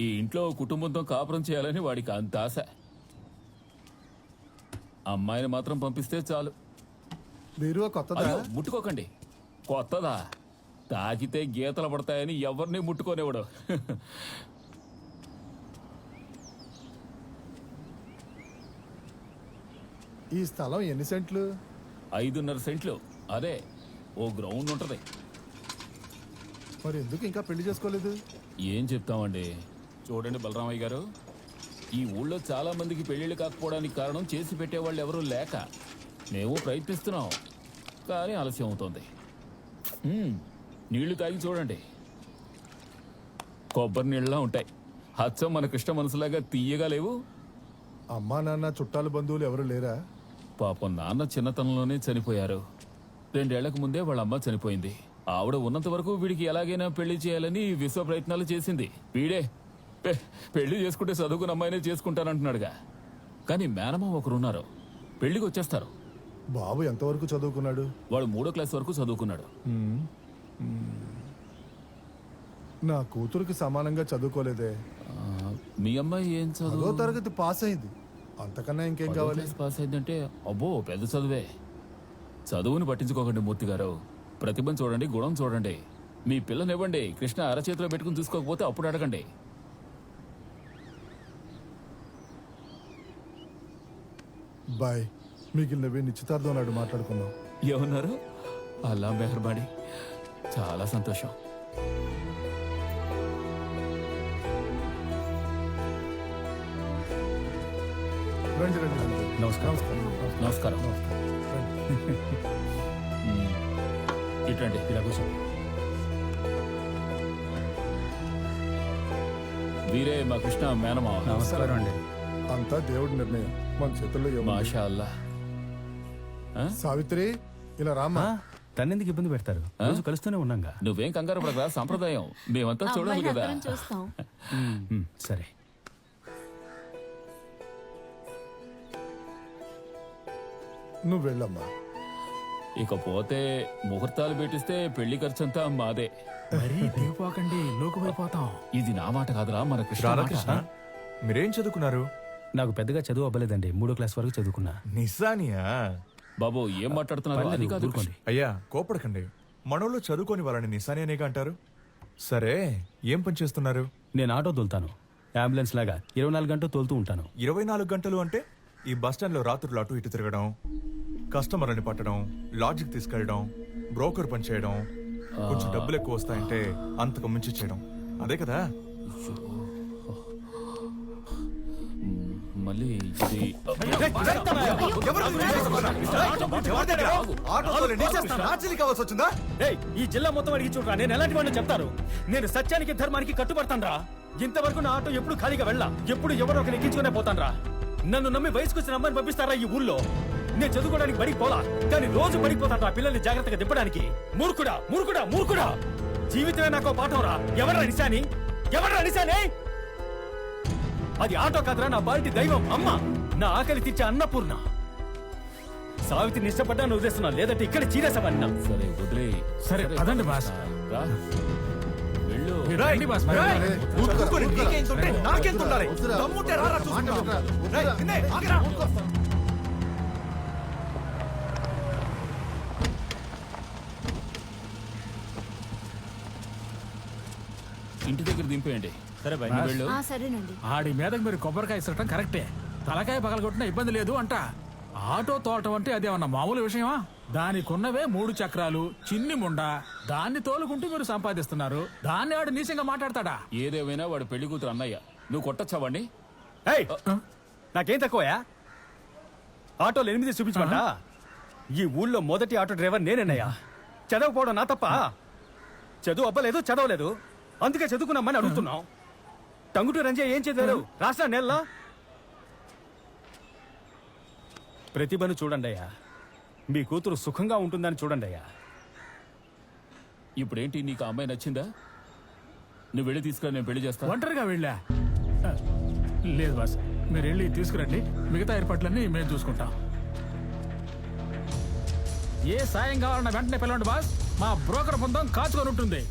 ఈ ఇంట్లో కుటుంబంతో కాపురం చేయాలని వాడికి అంత ఆశ. అమ్మాయిని మాత్రం పంపిస్తే చాలు.
బీరువా కొత్తదా?
అయ్యో, ముట్టుకోకండి. కొత్తదా? తాకితే గీతలు పడతాయని ఎవరిని ముట్టుకోనివ్వడు.
ఈ స్థలం ఎన్ని సెంట్లు?
5.5 సెంట్లు. అదే ఓ గ్రౌండ్ ఉంటది.
మరి ఎందుకు ఇంకా పెళ్లి చేసుకోలేదు?
ఏం చెప్తామండి. చూడండి బలరామయ్య గారు, ఈ ఊళ్ళో చాలా మందికి పెళ్లిళ్ళు కాకపోవడానికి కారణం చేసి పెట్టేవాళ్ళు ఎవరూ లేక. మేము ప్రయత్నిస్తున్నాం, కానీ ఆలస్యం అవుతోంది. నీళ్లు తాగి చూడండి, కొబ్బరి నీళ్ళలా ఉంటాయి. అచ్చం మన కృష్ణ మనసులాగా తీయగా లేవు.
అమ్మా నాన్న చుట్టాలు బంధువులు ఎవరు లేరా?
పాపం నాన్న చిన్నతనంలోనే చనిపోయారు. 2 ఏళ్లకు ముందే వాళ్ళ అమ్మ చనిపోయింది. ఆవిడ ఉన్నంత వరకు వీడికి ఎలాగైనా పెళ్లి చేయాలని విశ్వ ప్రయత్నాలు చేసింది. వీడే పెళ్లి చేసుకుంటే చదువుకున్న అమ్మాయినే చేసుకుంటానంటున్నాడుగా. కానీ మేనమా ఒకరున్నారు, పెళ్లికి వచ్చేస్తారు.
బాబు ఎంతవరకు చదువుకున్నాడు?
వాడు 3వ క్లాస్ వరకు చదువుకున్నాడు.
నా కూతురికి సమానంగా చదువుకోలేదే.
మీ అమ్మాయి ఏం
10వ
చదువు?
తరగతి పాస్ అయింది. అంతకన్నా ఇంకేం
10వ
కావాలి?
క్లాస్ పాస్ అయిందంటే అబ్బో పెద్ద చదువే. చదువుని పట్టించుకోకండి మూర్తి గారు. ప్రతిభను చూడండి, గుణం చూడండి. మీ పిల్లనివ్వండి, కృష్ణ అరచేతిలో పెట్టుకుని చూసుకోకపోతే అప్పుడు అడగండి.
బాయ్, మిగిలినవి నిశ్చితార్థం నాడు మాట్లాడుకుందాం.
ఏమన్నారు? అల్లా మెహర్బానీ. చాలా సంతోషం.
రండి రండి రండి.
నమస్కారం.
నమస్కారం. ఇటండి.
ఇలా కూర్చో.
వీరే మా కృష్ణ మేనమావ.
నమస్కారం అండి.
అంతా దేవుడి నిర్ణయం, మన చేతుల్లో ఏముంది?
మాషా అల్లా.
సావిత్రి, ఇలా రామ్మా.
తన్నెందుకు ఇబ్బంది పెడతారు? రోజు కలుస్తూనే ఉన్నాగా.
నువ్వేం కంగారు పడకరా, సంప్రదాయం మేమంతా చూడాలి కదా.
సరే.
నువ్వు వెళ్ళమ్మా.
ఇకపోతే ముహూర్తాలు పెట్టిస్తే పెళ్లి ఖర్చంతా మాదే.
మరీ దిగిపోకండి, లోకుపోయిపోతాం.
ఇది నా మాట కాదురా, మన కృష్ణ మాట.
రాధాకృష్ణ, మీరేం చదువుకున్నారు?
నాకు పెద్దగా చదువు అవ్వలేదండి, 3వ క్లాస్ వరకు చదువుకున్నా.
నిజానియా?
బాబు ఏం మాట్లాడుతున్నారు? అది కాదు.
అయ్యా కోపడకండి, మనోళ్ళు చదువుకొని వాళ్ళని నిశాని అనేగా అంటారు. సరే, ఏం పని చేస్తున్నారు?
నేను ఆటో తోలుతాను, అంబులెన్స్ లాగా 24 గంటలు తోలుతూ ఉంటాను.
24 గంటలు అంటే ఈ బస్టాండ్లో రాత్రులు అటు ఇటు తిరగడం, కస్టమర్ని పట్టడం, లాడ్జికి తీసుకెళ్ళడం, బ్రోకర్ పని చేయడం, కొంచెం డబ్బులు ఎక్కువ వస్తాయంటే అంతకు మించి చేయడం అదే కదా.
మళ్ళీ ఇది
ఈ జిల్లా మొత్తం అడిగి చూడరా, నేను ఎలాంటి వాడిని చెప్తారు. నేను సత్యానికి ధర్మానికి కట్టుబడతాను రా. ఇంతవరకు నా ఆటో ఎప్పుడు ఖాళీగా వెళ్ళా, ఎప్పుడు ఎవరో ఒకరు ఎక్కించుకునే పోతాను రా. నన్ను నమ్మి వయసుకు వచ్చిన అమ్మాయిని పంపిస్తారా ఈ ఊళ్ళో? నేను చదువుకోవడానికి బడికి పోలా, కానీ రోజు బడికి పోతాను రా పిల్లల్ని జాగ్రత్తగా దింపడానికి. మూర్ఖుడా మూర్ఖుడా మూర్ఖుడా, జీవితమే నాకు పాఠం రా. ఎవరా నిశాని? ఎవరా నిశాని? అది ఆటో కాదురా, నా బాలిటి దైవం అమ్మ, నా ఆకలి తీర్చే అన్నపూర్ణ. సావిత్రిని ఇష్టపడ్డాను వదిలేస్తున్నా, లేదంటే ఇక్కడ చీరేసామన్నా.
సరే వదిలే.
సరే పదండి బాస్.
రా. వెళ్ళు.
రండి బాస్.
ఇంటి దగ్గర దింపేయండి.
సరే బాయ్.
నువ్వు వెళ్ళు.
సరేనండి.
ఆడి మీదకి మీరు కొబ్బరికాయ ఇస్తటం కరెక్టే, తలకాయ పగలగొట్టినా ఇబ్బంది లేదు అంట. ఆటో తోలటం అంటే అదేమన్నా మామూలు విషయమా? దానికున్నవే 3 చక్రాలు, చిన్ని ముండ, దాన్ని తోలుకుంటూ మీరు సంపాదిస్తున్నారు. దాన్ని ఆడు నీచంగా మాట్లాడతాడా?
ఏదేమైనా వాడు పెళ్లి కూతురు అన్నయ్య, నువ్వు కొట్టచ్చా వాడిని?
ఏయ్, నాకేం తక్కువయా? ఆటోలు 8 చూపించమంట. ఈ ఊళ్ళో మొదటి ఆటో డ్రైవర్ నేనేనయ్యా. చదవకపోవడం నా తప్ప? చదువు అవ్వలేదు, చదవలేదు, అందుకే చదువుకున్నామని అడుగుతున్నాం. టంగుటూ రంజే ఏం చదివారు? రాష్ట్ర నెలలో ప్రతిభను చూడండి అయ్యా. మీ కూతురు సుఖంగా ఉంటుందని చూడండి అయ్యా.
ఇప్పుడేంటి, నీకు ఆ అమ్మాయి నచ్చిందా? నువ్వు వెళ్ళి తీసుకురా, నేను పెళ్లి చేస్తా.
ఒంటరిగా వెళ్ళా? లేదు బాస్, మీరు వెళ్ళి తీసుకురండి, మిగతా ఏర్పాట్లన్నీ మేము చూసుకుంటాం. ఏ సాయం కావాలన్నా వెంటనే పిలవండి బాస్, మా బ్రోకర్ బృందం కాచుకొని ఉంటుంది.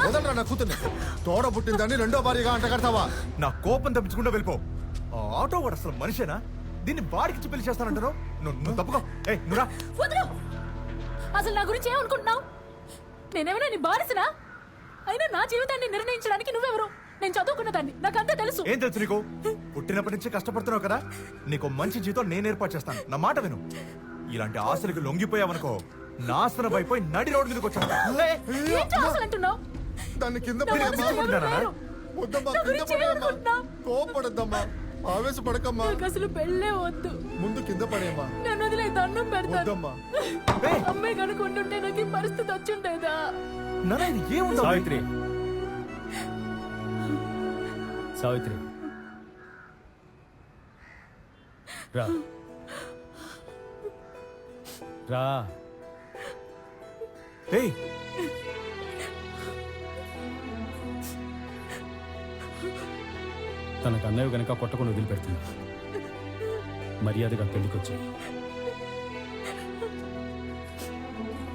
వదలరా నా కూతుర్ని. తోడ పుట్టిందని రెండో భార్యగా అంట కడతావా?
నా కోపం తప్పించుకుంటూ వెళ్ళిపో. ఆ ఆటో వాడు అసలు మనిషేనా? దీన్ని బాడికి పెళ్లి చేస్తానంటారు. నువ్వు తప్పుకో. నువ్వురా.
అసలు నా గురించి ఏమనుకుంటున్నావు? నేనేమైనా నీ బానిసనా? అయినా నా జీవితాన్ని నిర్ణయించడానికి నువ్వెవరు? నేను చదువుకున్నదాన్ని, నాకంతా తెలుసు.
ఏం తెలుసు నీకు? పుట్టినప్పటి నుంచి కష్టపడుతున్నావు కదా, నీకు మంచి జీవితం నేను ఏర్పాటు చేస్తాను. నా మాట విను. ఇలాంటి ఆశలకు లొంగిపోయావనుకో, నాశనం అయిపోయి నడి రోడ్డు మీదకి వచ్చాను.
దాన్ని కింద కోపడద్దమ్మా, ఆవేశపడకమ్మా.
అసలు పెళ్ళే వద్దు,
ముందు కింద పడేమ్మా.
నన్ను వదిలే, దండం పెడతాను. అమ్మాయి కనుకుంటుంటే నాకు ఈ పరిస్థితి వచ్చిండేదా?
సావిత్రి, సావిత్రి రా రా. తనకు అన్నయ్య కనుక కొట్టకుండా వదిలిపెడుతున్నా. మర్యాదగా పెళ్లికొచ్చి.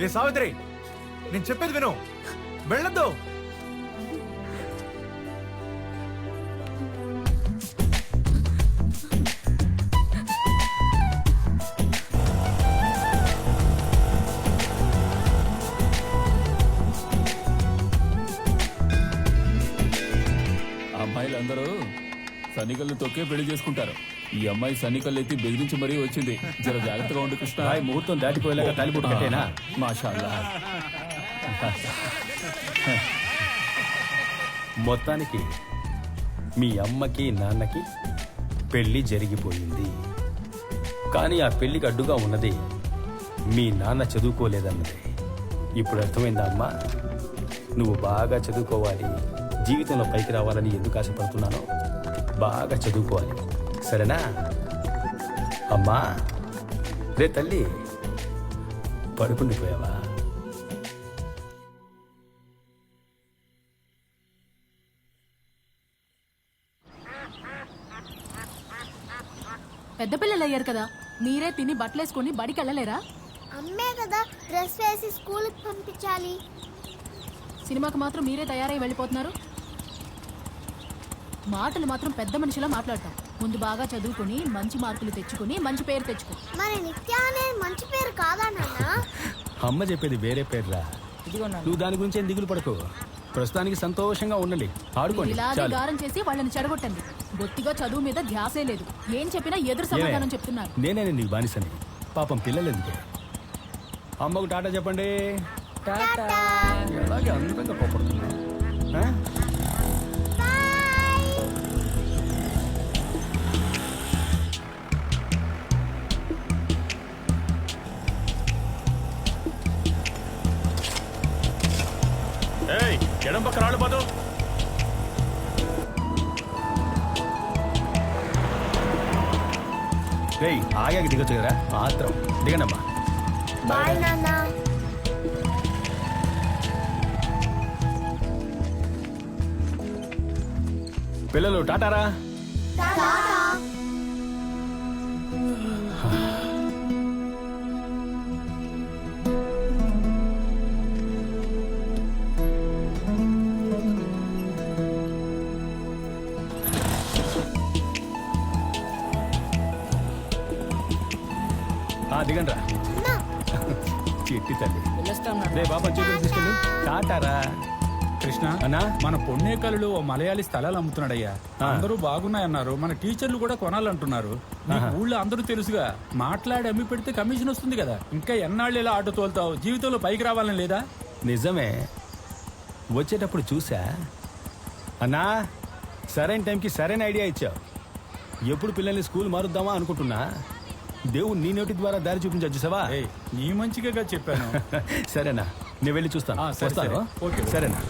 ఏ సావిత్రి, నేను చెప్పేది విను, వెళ్ళొద్దు.
అమ్మాయిలందరూ సన్నికల్ని తొక్కే పెళ్లి చేసుకుంటారు. ఈ అమ్మాయి సన్నికల్లు ఎత్తి బెదిరించి మరీ వచ్చింది. జర జాగ్రత్తగా ఉండు కృష్ణ.
ముహూర్తం దాటిపోయేలాగా తాలిబొట్టు కట్టేనా?
మాషాల్లా.
మొత్తానికి మీ అమ్మకి నాన్నకి పెళ్లి జరిగిపోయింది. కానీ ఆ పెళ్లికి అడ్డుగా ఉన్నది మీ నాన్న చదువుకోలేదన్నది. ఇప్పుడు అర్థమైందా అమ్మా? నువ్వు బాగా చదువుకోవాలి, జీవితంలో పైకి రావాలని ఎందుకు ఆశపడుతున్నానో. బాగా చదువుకోవాలి, సరేనా అమ్మా? రే తల్లి, పడుకుండిపోయావా?
పెద్ద పిల్లలు అయ్యారు కదా, మీరే తిని బట్టలేసుకుని బడికి వెళ్ళలేరా?
అమ్మే కదా డ్రెస్ వేసి స్కూల్కి పంపించాలి.
సినిమాకి మాత్రం మీరే తయారై వెళ్ళిపోతున్నారు. మాటలు మాత్రం పెద్ద మనిషిలా మాట్లాడతాం. ముందు బాగా చదువుకుని మంచి మార్కులు తెచ్చుకుని మంచి పేరు తెచ్చుకో.
మరి నిత్య అనేది మంచి పేరు కాదా నాన్న?
అమ్మ చెప్పేది వేరే పేర్రా.
ఇదిగో నాన్న.
నువ్వు దాని గురించి ఏం దిగులు పడకు. ప్రస్తుతానికి సంతోషంగా ఉండండి, ఆడుకోండి
ఇలాగే
చాలు.
గారం చేసి వాళ్ళని చెడగొట్టండి. బొత్తిగా చదువు మీద ధ్యాసే లేదు. ఏం చెప్పినా ఎదురు సమాధానం చెప్తున్నారు.
నేనే నీకు బానిసని. పాపం పిల్లలు ఎందుకు? అమ్మకు టాటా చెప్పండి.
టాటా.
ఎలాగే అందంగా కోపడుతున్నా.
ఎడం పక్క రాళ్ళు పోదు.
రేయ్ ఆగాకి దిగొచ్చు కదా, మాత్రం దిగండమ్మా.
బాయ్ నాన్న.
పిల్లలు టాటారా. దిగండి రా చిట్టి తల్లి.
వెళ్ళొస్తాం నాన్న.
రే బాబా చేతులు తీసుకెళ్ళు. టాటారా.
కృష్ణ
అన్నా
మన పొన్నేకల్లో ఓ మలయాళీ స్థలాలు అమ్ముతున్నాడయ్యా. అందరూ బాగున్నాయన్నారు. మన టీచర్లు కూడా కొనాలంటున్నారు. నీకు ఊళ్ళో అందరూ తెలుసుగా. మాట్లాడి అమ్మి పెడితే కమిషన్ వస్తుంది కదా. ఇంకా ఎన్నాళ్ళు ఇలా ఆటో తోలుతావు? జీవితంలో పైకి రావాలని లేదా?
నిజమే, వచ్చేటప్పుడు చూసా. అన్నా సరైన టైంకి సరైన ఐడియా ఇచ్చావు. ఎప్పుడు పిల్లల్ని స్కూల్ మారుద్దామా అనుకుంటున్నా. దేవుడు నీ నోటి ద్వారా దారి చూపించచ్చు సవా.
నీ మంచిగా చెప్పాను.
సరేనా, నేను వెళ్ళి చూస్తాను.
సరే,
వస్తాను.
సరే. ఓకే.
సరేనా.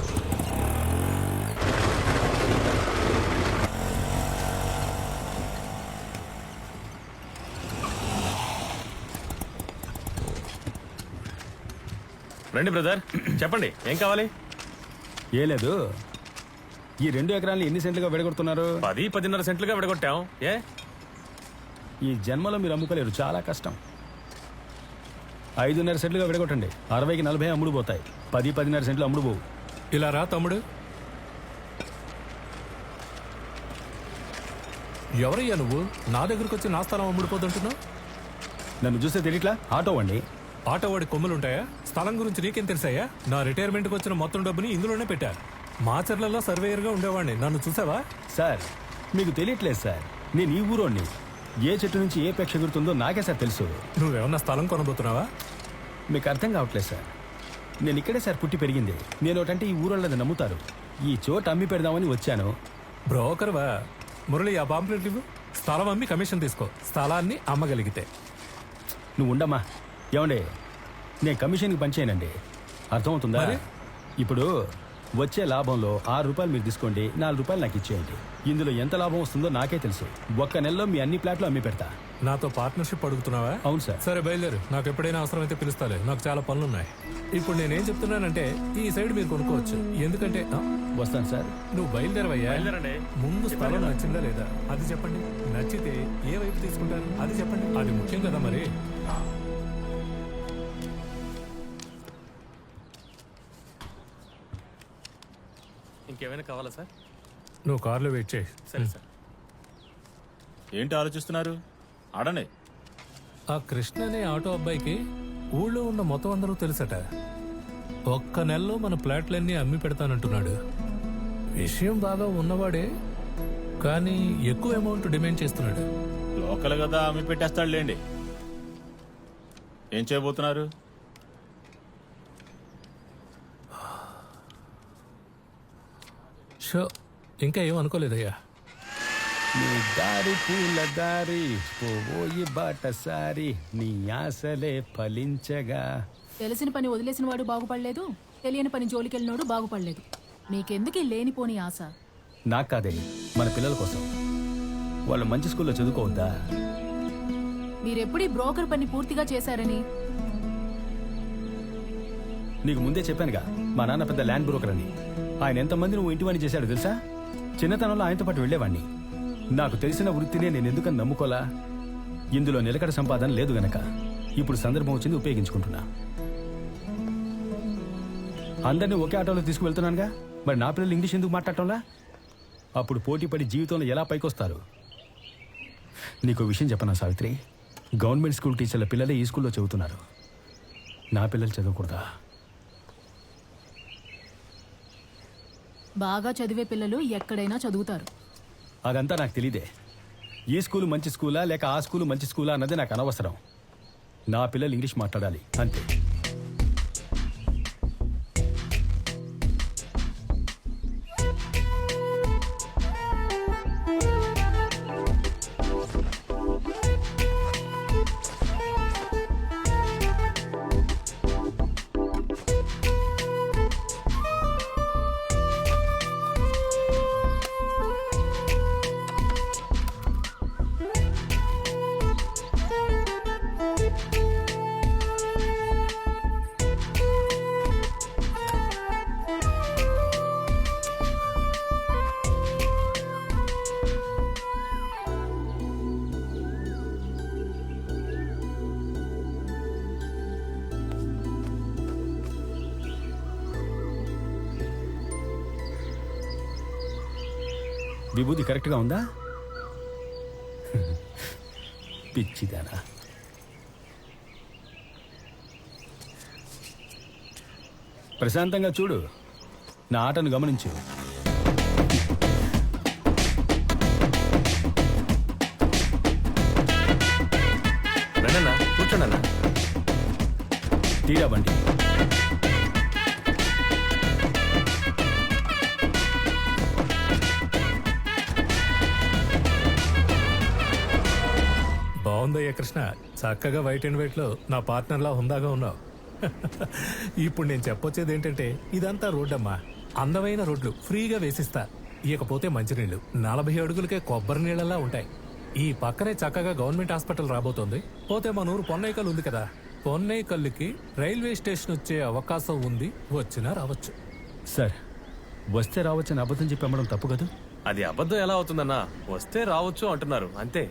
రండి బ్రదర్, చెప్పండి ఏం కావాలి?
ఏ లేదు, ఈ 2 ఎకరాలను ఎన్ని సెంట్లుగా విడగొడుతున్నారు?
10-10.5 సెంట్లుగా విడగొట్టాం. ఏ
ఈ జన్మలో మీరు అమ్ముకోలేరు, చాలా కష్టం. 5.5 సెంట్లుగా విడగొట్టండి. 60కి 40 అమ్ముడు పోతాయి. 10-10.5 సెంట్లు అమ్ముడు పోవు.
ఇలా రా తమ్ముడు. ఎవరయ్యా నువ్వు? నా దగ్గరకు వచ్చి నా స్థలం అమ్ముడిపోతుంటున్నావు.
నన్ను చూస్తే తెలియట్లా? ఆటో అండి.
ఆటో వాడి కొమ్ములుంటాయా? స్థలం గురించి నీకేం తెలుసాయా? నా రిటైర్మెంట్కి వచ్చిన మొత్తం డబ్బుని ఇందులోనే పెట్టా. మాచర్లలో సర్వేయర్గా ఉండేవాడిని. నన్ను చూసావా?
సార్ మీకు తెలియట్లేదు సార్, నేను ఈ ఊరోని. ఏ చెట్టు నుంచి ఏ పెక్ష ఎగురుతుందో నాకే సార్ తెలుసు.
నువ్వేమన్నా స్థలం కొనబోతున్నావా?
మీకు అర్థం కావట్లేదు సార్. నేను ఇక్కడే సార్ పుట్టి పెరిగింది. నేను ఒకటంటే ఈ ఊరోళ్ళది నమ్ముతారు. ఈ చోట అమ్మి పెడదామని వచ్చాను.
బ్రోకర్వా? మురళి, ఆ పాంప్లెట్ ఇవ్వు. స్థలం అమ్మి కమిషన్ తీసుకో, స్థలాన్ని అమ్మగలిగితే.
నువ్వు ఉండమ్మా. ఏమండి, నేను కమిషన్కి పనిచేయనండి, అర్థమవుతుందా? ఇప్పుడు వచ్చే లాభంలో 6 రూపాయలు మీరు తీసుకోండి, 4 రూపాయలు నాకు ఇచ్చేయండి. ఇందులో ఎంత లాభం వస్తుందో నాకే తెలుసు. ఒక్క నెలలో మీ అన్ని ప్లాట్లు అమ్మి పెడతా.
నాతో పార్ట్నర్షిప్ అడుగుతున్నావా?
అవును సార్.
సరే బయలుదేరు, నాకు ఎప్పుడైనా అవసరం అయితే పిలుస్తాలే. నాకు చాలా పనులున్నాయి. ఇప్పుడు నేనేం చెప్తున్నానంటే ఈ సైడ్ మీరు కొనుక్కోవచ్చు. ఎందుకంటే
వస్తాను సార్.
నువ్వు బయలుదేరవయ్యా. ముందు స్థలం నచ్చిందా లేదా అది చెప్పండి. నచ్చితే ఏ వైపు తీసుకుంటారు అది చెప్పండి. అది ముఖ్యం కదా మరి.
ఇంకేమైనా కావాలా సార్?
నువ్వు కార్లో వెయిట్ చేయి.
సరే సార్. ఏంటి ఆలోచిస్తున్నారు? ఆడండి.
ఆ కృష్ణ అనే ఆటో అబ్బాయికి ఊళ్ళో ఉన్న మొత్తం అందరూ తెలుసట. ఒక్క నెలలో మన ప్లాట్లన్నీ అమ్మి పెడతానంటున్నాడు. విషయం బాగా ఉన్నవాడే, కానీ ఎక్కువ అమౌంట్ డిమాండ్ చేస్తున్నాడు.
లోకల్ కదా, అమ్మి పెట్టేస్తాడు లేండి. ఏం చేయబోతున్నారు?
షో, ఇంకా ఏం అనుకోలేదయ్యా.
నీ దారి పూల దారి పోయి బాటసారి నీ ఆశలే ఫలించగా.
తెలిసిన పని వదిలేసిన వాడు బాగుపడలేదు, తెలియని పని జోలికెళ్ళినోడు బాగుపడలేదు. మీకెందుకు ఈ లేనిపోని ఆశ?
నాకు కాదే, మన పిల్లల కోసం. వాళ్ళు మంచి స్కూల్లో చదువుకోవద్దా?
మీరెప్పుడు ఈ బ్రోకర్ పని పూర్తిగా చేశారని?
నీకు ముందే చెప్పానుగా, మా నాన్న పెద్ద ల్యాండ్ బ్రోకర్ అని. ఆయన ఎంతమంది నువ్వు ఇంటి వాణి చేశాడు తెలుసా? చిన్నతనంలో ఆయనతో పాటు వెళ్లేవాణ్ణి. నాకు తెలిసిన వృత్తినే నేను ఎందుకని నమ్ముకోలా? ఇందులో నిలకడ సంపాదన లేదు గనక ఇప్పుడు సందర్భం వచ్చింది, ఉపయోగించుకుంటున్నా. అందరినీ ఒకే ఆటోలో తీసుకువెళ్తున్నానుగా, మరి నా పిల్లలు ఇంగ్లీష్ ఎందుకు మాట్లాడటంలా? అప్పుడు పోటీపడి జీవితంలో ఎలా పైకొస్తారు? నీకు విషయం చెప్పనా సావిత్రి, గవర్నమెంట్ స్కూల్ టీచర్ల పిల్లలే ఈ స్కూల్లో చదువుతున్నారు. నా పిల్లలు చదవకూడదా?
బాగా చదివే పిల్లలు ఎక్కడైనా చదువుతారు.
అదంతా నాకు తెలీదే. ఈ స్కూల్ మంచి స్కూలా లేక ఆ స్కూల్ మంచి స్కూలా అన్నది నాకు అనవసరం. నా పిల్లలు ఇంగ్లీష్ మాట్లాడాలి అంతే. విభూతి కరెక్ట్గా ఉందా? పిచ్చిదానా. ప్రశాంతంగా చూడు, నా ఆటను గమనించు.
రండన్నా, కూర్చోండి.
తీరా బండి.
బాగుందయ్యా కృష్ణ, చక్కగా వైట్ అండ్ వైట్ లో నా పార్ట్నర్లా హుందాగా ఉన్నావు. ఇప్పుడు నేను చెప్పొచ్చేది ఏంటంటే, ఇదంతా రోడ్డమ్మా, అందమైన రోడ్లు ఫ్రీగా వేసిస్తా. ఇకపోతే మంచినీళ్లు 40 అడుగులకే కొబ్బరి నీళ్ళలా ఉంటాయి. ఈ పక్కనే చక్కగా గవర్నమెంట్ హాస్పిటల్ రాబోతోంది. పోతే మన ఊరు పొన్నైకల్ ఉంది కదా, పొన్నైకల్లుకి రైల్వే స్టేషన్ వచ్చే అవకాశం ఉంది. వచ్చినా రావచ్చు.
సార్, వస్తే రావచ్చని అబద్ధం చెప్పి అమ్మడం తప్పు కదా?
అది అబద్ధం ఎలా అవుతుందన్నా? వస్తే రావచ్చు అంటున్నారు అంతే.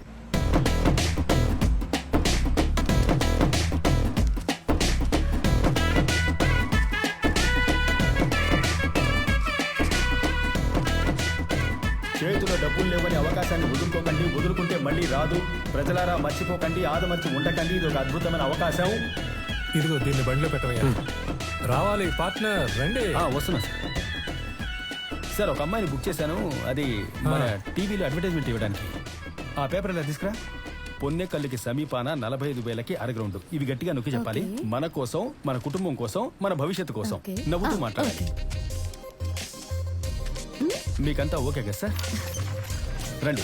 చేతిలో డబ్బులు లేవని అవకాశాన్ని వదులుకోకండి. వదులుకుంటే మళ్ళీ రాదు. ప్రజలారా మర్చిపోకండి, ఆదమర్చి ఉండకండి. ఇది ఒక అద్భుతమైన అవకాశం.
ఇదిగో దీన్ని బండిలో పెట్టవయ్యా. రావాలి పార్ట్నర్, రండి.
వస్తున్నా సార్. ఒక అమ్మాయిని బుక్ చేశాను, అది మన టీవీలో అడ్వర్టైజ్మెంట్ ఇవ్వడానికి. ఆ పేపర్ ఎలా తీసుకురా. పొన్నెకల్లుకి సమీపాన 45,000కి అరగ్రౌండ్. ఇవి గట్టిగా నొక్కి చెప్పాలి. మన కోసం, మన కుటుంబం కోసం, మన భవిష్యత్తు కోసం. నవ్వుతూ మాట్లాడాలి. మీకంతా ఓకే కదా సార్? రండి.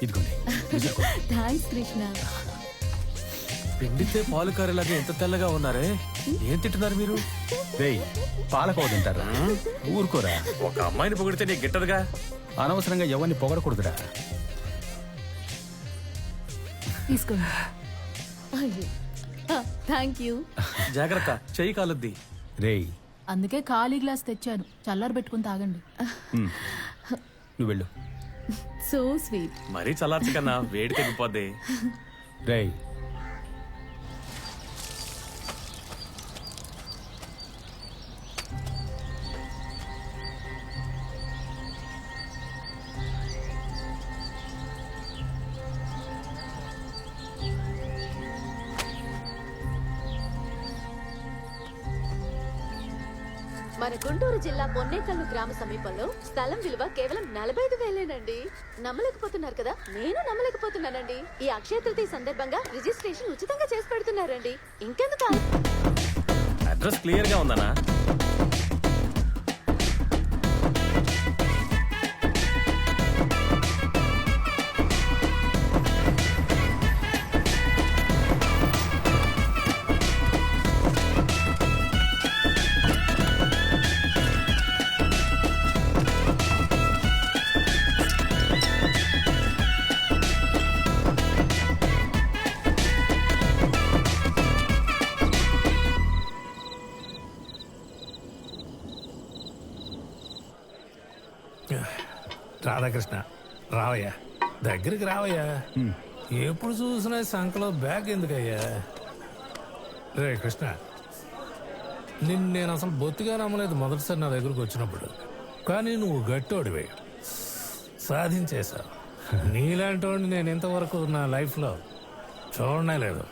ఇదిగోండి.
థాంక్స్ కృష్ణ.
పిండితే పాలు కారేలాగా ఎంత తెల్లగా ఉన్నారే, ఏం తింటున్నారు మీరు?
రేయ్, పాలకోవ తింటారా? ఊరుకోరా.
ఒక అమ్మాయిని పొగిడితే నీకు గిట్టదుగా.
అనవసరంగా ఎవరిని పొగడకూడదురా.
తీసుకోండి. Thank you.
జాగ్రత్త, చెయ్యి కాలుద్ది.
రేయ్,
అందుకే ఖాళీ గ్లాస్ తెచ్చాను, చల్లారు పెట్టుకుని తాగండి.
నువ్వు వెళ్ళు.
So sweet.
మరీ చల్లార్చు కన్నా, వేడి తగ్గిపోద్ది.
రేయ్,
మన గుంటూరు జిల్లా పొన్నేకల్లు గ్రామ సమీపంలో స్థలం విలువ కేవలం 45,000 నమ్మలేకపోతున్నారు కదా? నేను నమ్మలేకపోతున్నానండి. ఈ అక్షయ తృతీయ సందర్భంగా రిజిస్ట్రేషన్ ఉచితంగా చేసి పెడుతున్నారండి. ఇంకెందుకు?
అడ్రస్ క్లియర్ గా ఉందనా?
రాధాకృష్ణ, రావయ్యా, దగ్గరికి రావయ్యా. ఎప్పుడు చూసినా సంకలో బ్యాగ్ ఎందుకయ్యా? రే కృష్ణ, నేను అసలు బొత్తిగా నమ్మలేదు మొదటిసారి నా దగ్గరకు వచ్చినప్పుడు. కానీ నువ్వు గట్టోడివే, సాధించేశావు. నీలాంటి వాడిని నేను ఇంతవరకు నా లైఫ్లో చూడనే లేదు.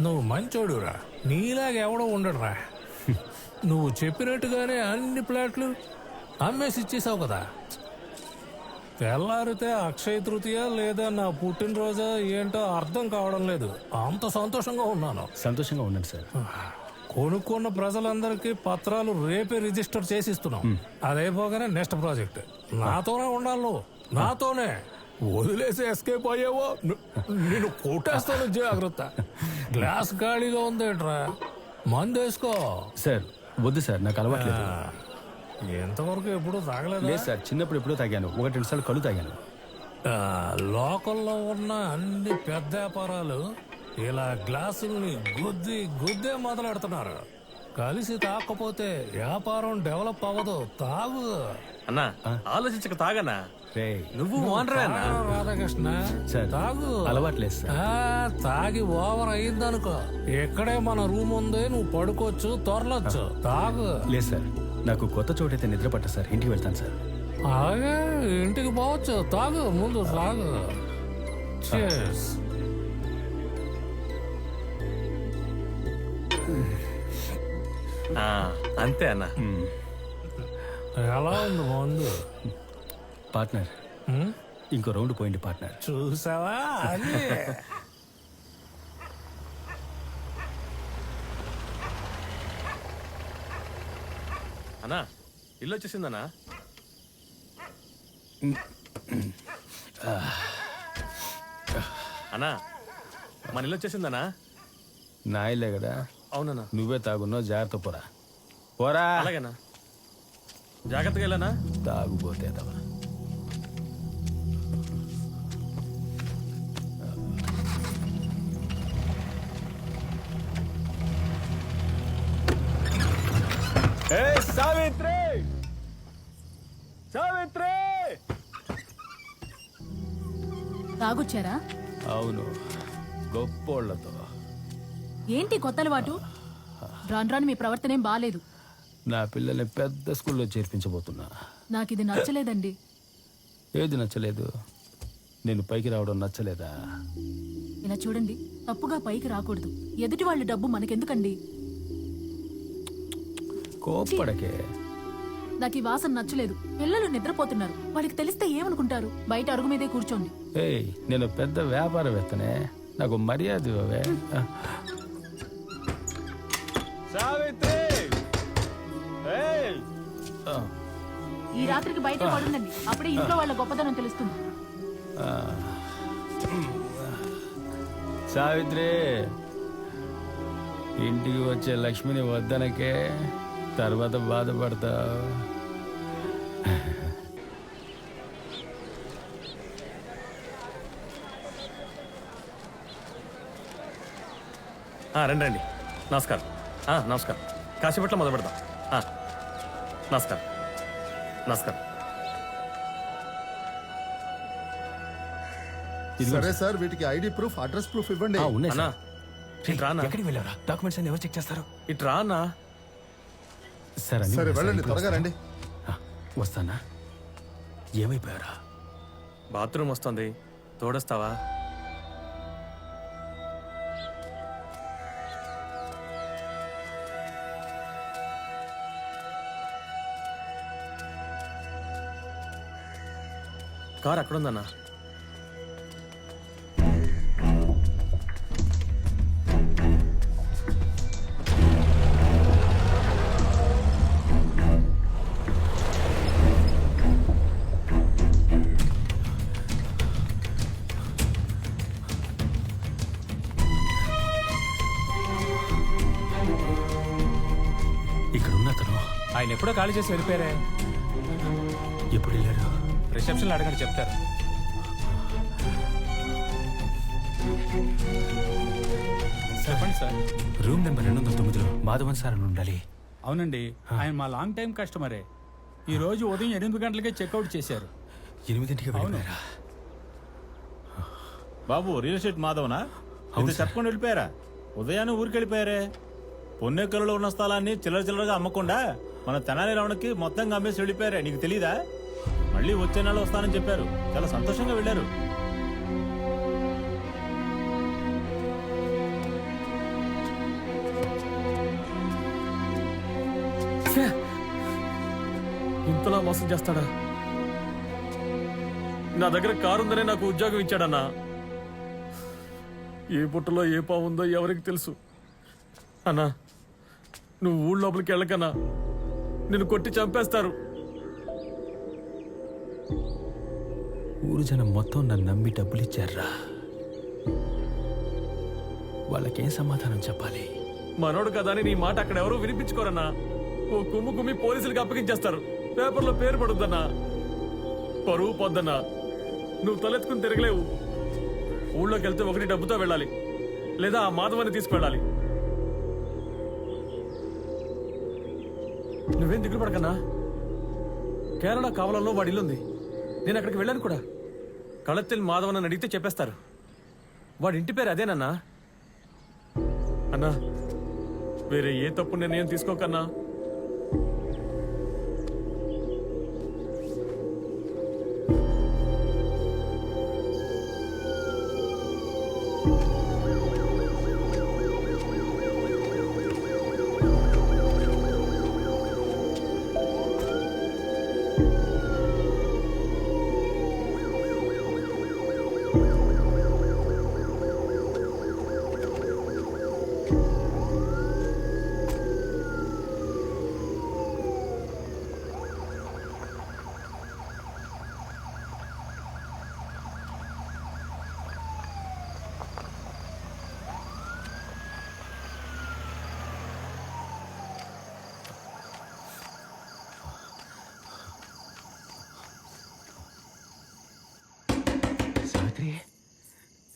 నువ్వు మంచోడురా, నీలాగా ఎవడో ఉండడురా. నువ్వు చెప్పినట్టుగానే అన్ని ప్లాట్లు అమ్మేసి ఇచ్చేసావు కదా. తెల్లారితే అక్షయ తృతీయ లేదా నా పుట్టినరోజా ఏంటో అర్థం కావడం లేదు. అంత సంతోషంగా ఉన్నాను.
సంతోషంగా ఉండండి సార్.
కొనుక్కున్న ప్రజలందరికీ పత్రాలు రేపే రిజిస్టర్ చేసిస్తున్నాం. అదైపోగానే నెక్స్ట్ ప్రాజెక్ట్ నాతోనే ఉండాలి. నువ్వు నాతోనే. వదిలేసి ఎస్కేప్ అయ్యావో నేను కొట్టేస్తాను. జాగ్రత్త. గ్లాస్ ఖాళీగా ఉందేట్రా, మందేసుకో.
సార్ వద్దు సార్, నాకు అలవాట్లేదు.
ఎంతవరకు ఎప్పుడు తాగలేదు
లేదు సార్, చిన్నప్పుడు ఎప్పుడో తాగాను, 1-2 సార్లు కళ్ళు తాగాను.
లోకల్లో ఉన్న అన్ని పెద్ద వ్యాపారాలు ఇలా గ్లాసుల్ని గుద్దే మొదలెడుతున్నారు. కలిసి తాకపోతే వ్యాపారం డెవలప్ అవ్వదు. తాగు
అన్నా, ఆలోచించక తాగనా.
నువ్వు
రాధాకృష్ణ, తాగు.
అలవాట్లేదు సార్.
తాగి ఓవర్ అయిందనుకో, ఇక్కడే మన రూమ్ ఉంది, నువ్వు పడుకోవచ్చు, తొరలొచ్చు. తాగు.
లేదు సార్, నాకు కొత్త చోటైతే నిద్ర పట్ట సార్. ఇంటికి వెళ్తాను సార్.
అలాగే ఇంటికి పోవచ్చు. తాగు, ముందు తాగు. Cheers.
అంతే అన్న.
ఎలా ఉంది మందు?
పార్ట్నర్, ఇంకో రౌండ్ పోయింది పార్ట్నర్.
చూసావా అది?
అన్నా, ఇల్లు వచ్చేసిందన్నా. అన్నా, మన ఇల్లు వచ్చేసిందనా?
నా ఇల్లే కదా.
అవునన్నా.
నువ్వే తాగున్నావు, జాగ్రత్త పోరా. పోరా.
అలాగేనా, జాగ్రత్తగా వెళ్ళానా.
తాగుపోతే తవా. సావిత్రి, సావిత్రి.
తాగొచ్చారా?
అవును, గొప్పోళ్లతో.
ఏంటి కొత్త అలవాటు? రాను మీ ప్రవర్తన ఏం బాలేదు.
నా పిల్లల్ని పెద్ద స్కూల్లో చేర్పించబోతున్నా.
నాకు ఇది నచ్చలేదండి.
ఏది నచ్చలేదు? నేను పైకి రావడం నచ్చలేదా?
ఇలా చూడండి, తప్పుగా పైకి రాకూడదు. ఎదుటి వాళ్ళ డబ్బు మనకెందుకండి?
కోప్పడకే.
నాకు ఈ వాసన నచ్చలేదు. పిల్లలు నిద్రపోతున్నారు, వాళ్ళకి తెలిస్తే ఏమనుకుంటారు? బయట అరుగు మీదే కూర్చోండి.
ఏయ్, నేను పెద్ద వ్యాపారవేత్తనే, నాకు మర్యాద ఇవ్వవే. సావిత్రి,
ఈ రాత్రికి బయట పడుందండి, అప్పుడే ఇంట్లో వాళ్ళ గొప్పదనం తెలుస్తుంది.
సావిత్రి, ఇంటికి వచ్చే లక్ష్మిని వద్దనకే, తర్వాత బాధపడతావు.
రండి రండి. నమస్కారం. నమస్కారం. కాసేపట్లో మొదలు పెడదాం. నమస్కారం. నమస్కారం.
సరే సార్, వీటికి ఐడి ప్రూఫ్, అడ్రస్ ప్రూఫ్ ఇవ్వండి.
అన్నా,
ఎక్కడికి వెళ్ళారా? డాక్యుమెంట్స్ అన్ని ఎవరు చెక్ చేస్తారు?
ఇటు రా అన్నా.
సరే వెళ్ళండి, త్వరగా రండి.
వస్తానా? ఏమైపోయారా?
బాత్రూమ్ వస్తుంది, తోడొస్తావా? కార్ అక్కడుందన్నా.
ఇక్కడున్న అతను
ఆయన ఎప్పుడో ఖాళీ చేసి వెళ్ళిపోయారే.
ఎప్పుడు వెళ్ళారు?
రిసెప్షన్లో అడగండి, చెప్తారు.
చెప్పండి సార్.
రూమ్ నెంబర్ 209లో మాధవన్ సార్ అని ఉండాలి.
అవునండి, ఆయన మా లాంగ్ టైం కస్టమరే. ఈ రోజు ఉదయం 8 గంటలకే చెక్అవుట్ చేశారు.
8ంటికి వెళ్ళిపోయారా?
బాబు, రియల్ ఎస్టేట్ మాధవనా? అయితే చెప్పకుండా వెళ్ళిపోయారా? ఉదయాన్నే ఊరికి వెళ్ళిపోయారే. పొన్నెక్కలలో ఉన్న స్థలాన్ని చిల్లరగా అమ్మకుండా మన తెనాలి రమణకి మొత్తంగా అమ్మేసి వెళ్ళిపోయారే. నీకు తెలీదా? మళ్ళీ వచ్చే నెల వస్తానని చెప్పారు. చాలా సంతోషంగా వెళ్ళారు.
మోసం చేస్తాడా? నా దగ్గర కారు ఉందనే నాకు ఉద్యోగం ఇచ్చాడన్నా. ఏ పుట్టలో ఏ పావు ఉందో ఎవరికి తెలుసు. అన్నా, నువ్వు ఊళ్ళో లోపలికి వెళ్ళకన్నా, నిన్ను కొట్టి చంపేస్తారు.
ఊరు జనం మొత్తం నన్ను నమ్మి డబ్బులు ఇచ్చారా? వాళ్ళకేం సమాధానం చెప్పాలి?
మనోడు కదా అని నీ మాట అక్కడ ఎవరూ వినిపించుకోరన్నా. ఓ కుమ్ము కుమ్మి పోలీసులకు అప్పగించేస్తారు. పేపర్లో పేరు పడుద్దన్నా, పరువు పొద్దన్నా. నువ్వు తలెత్తుకుని తిరగలేవు. ఊళ్ళోకి వెళ్తే ఒకటి డబ్బుతో వెళ్ళాలి, లేదా ఆ మాధవాన్ని తీసుకువెళ్ళాలి. నువ్వేం దిగులు పడకన్నా. కేరళ కావలంలో వాడి ఇల్లుంది. నేను అక్కడికి వెళ్ళాను కూడా. కళత్తిల్ మాధవన్ అని అడిగితే చెప్పేస్తారు. వాడి ఇంటి పేరు అదేనన్నా. అన్నా, వేరే ఏ తప్పు నిర్ణయం తీసుకోకన్నా.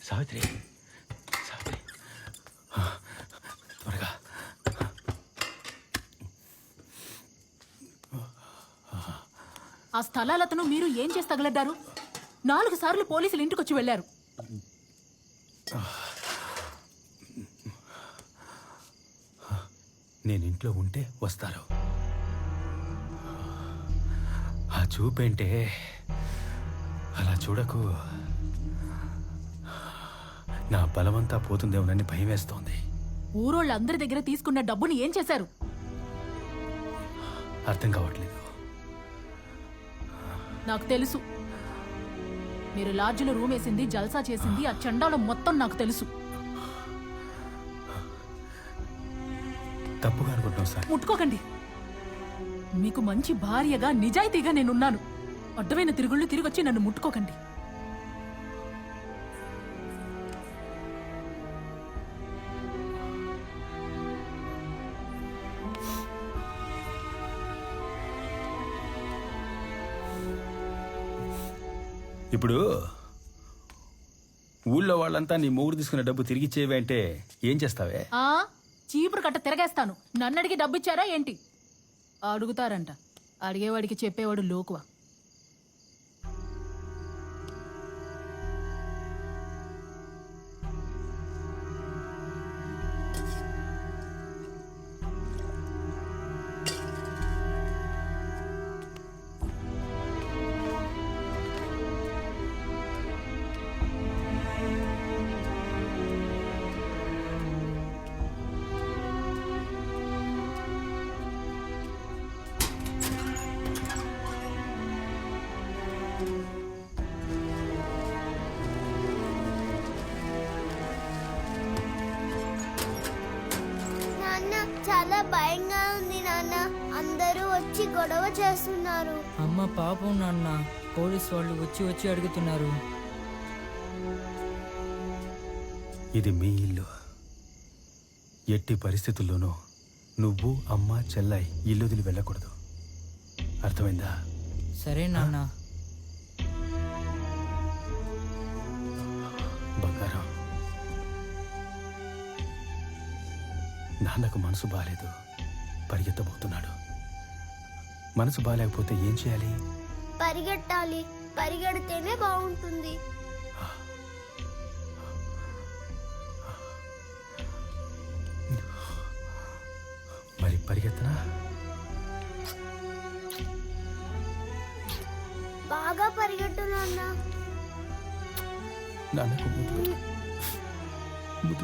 సావిత్రి, సావిత్రి, త్వరగా.
ఆ స్థలాలతను మీరు ఏం చేసి తగలడ్డారు? 4 సార్లు పోలీసులు ఇంటికొచ్చి వెళ్లారు.
నేను ఇంట్లో ఉంటే వస్తారు. ఆ చూపేంటే అలా చూడకు. నా బలమంతా పోతుందేమోనని భయం వేస్తోంది.
ఊరోళ్ళందరి దగ్గర తీసుకున్న డబ్బుని ఏం చేశారు?
అర్థం కావట్లేదు.
నాకు తెలుసు. మీరు లాడ్జిలో రూమ్ వేసింది, జల్సా చేసింది, ఆ చండాలం మొత్తం నాకు తెలుసు.
తప్పుగా అనుకుంటున్నావు సార్.
ముట్టుకోకండి. మీకు మంచి భార్యగా నిజాయితీగా నేనున్నాను. అడ్డమైన తిరుగుళ్ళు తిరిగొచ్చి నన్ను ముట్టుకోకండి.
ఇప్పుడు ఊళ్ళో వాళ్ళంతా నీ మొగుడు తీసుకున్న డబ్బు తిరిగి ఇచ్చేవంటే ఏం చేస్తావే?
చీపురు కట్ట తిరగేస్తాను. నన్నడిగి డబ్బిచ్చారా ఏంటి? అడుగుతారంట. అడిగేవాడికి చెప్పేవాడు లోకువా.
చాలా భయంగా ఉంది నాన్న. అందరూ వచ్చి గొడవ చేస్తున్నారు.
అమ్మ పాపం నాన్న, పోలీస్ వాళ్ళు వచ్చి అడుగుతున్నారు.
ఇది మీ ఇల్లు. ఎట్టి పరిస్థితుల్లోనూ నువ్వు, అమ్మ, చెల్లాయి ఇల్లు వదిలి వెళ్ళకూడదు. అర్థమైందా?
సరే నాన్న.
బంగారం, నాన్నకు మనసు బాలేదు, పరిగెత్తబోతున్నాడు. మనసు బాలేకపోతే ఏం చేయాలి?
పరిగెట్టాలి. పరిగెడితేనే బాగుంటుంది.
మరి పరిగెత్తనా?
బాగా పరిగెట్టు నాన్న.
నాన్నకు ముద్దు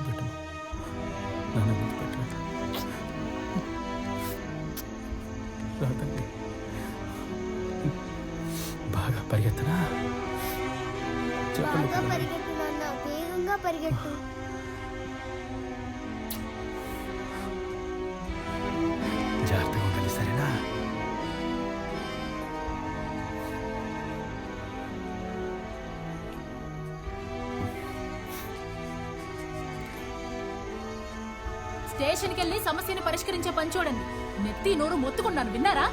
పెట్టు. నాన్న ముద్దు పెట్టు. రాదండి. పరిగెత్తనా?
బాగా పరిగెట్టు నాన్న, వేగంగా పరిగెట్టు.
జాగ్రత్తగా ఉండాలి, సరేనా?
స్టేషన్కి వెళ్ళి సమస్యని పరిష్కరించే పని చూడండి. నెత్తి నోరు మొత్తుకున్నాను, విన్నారా?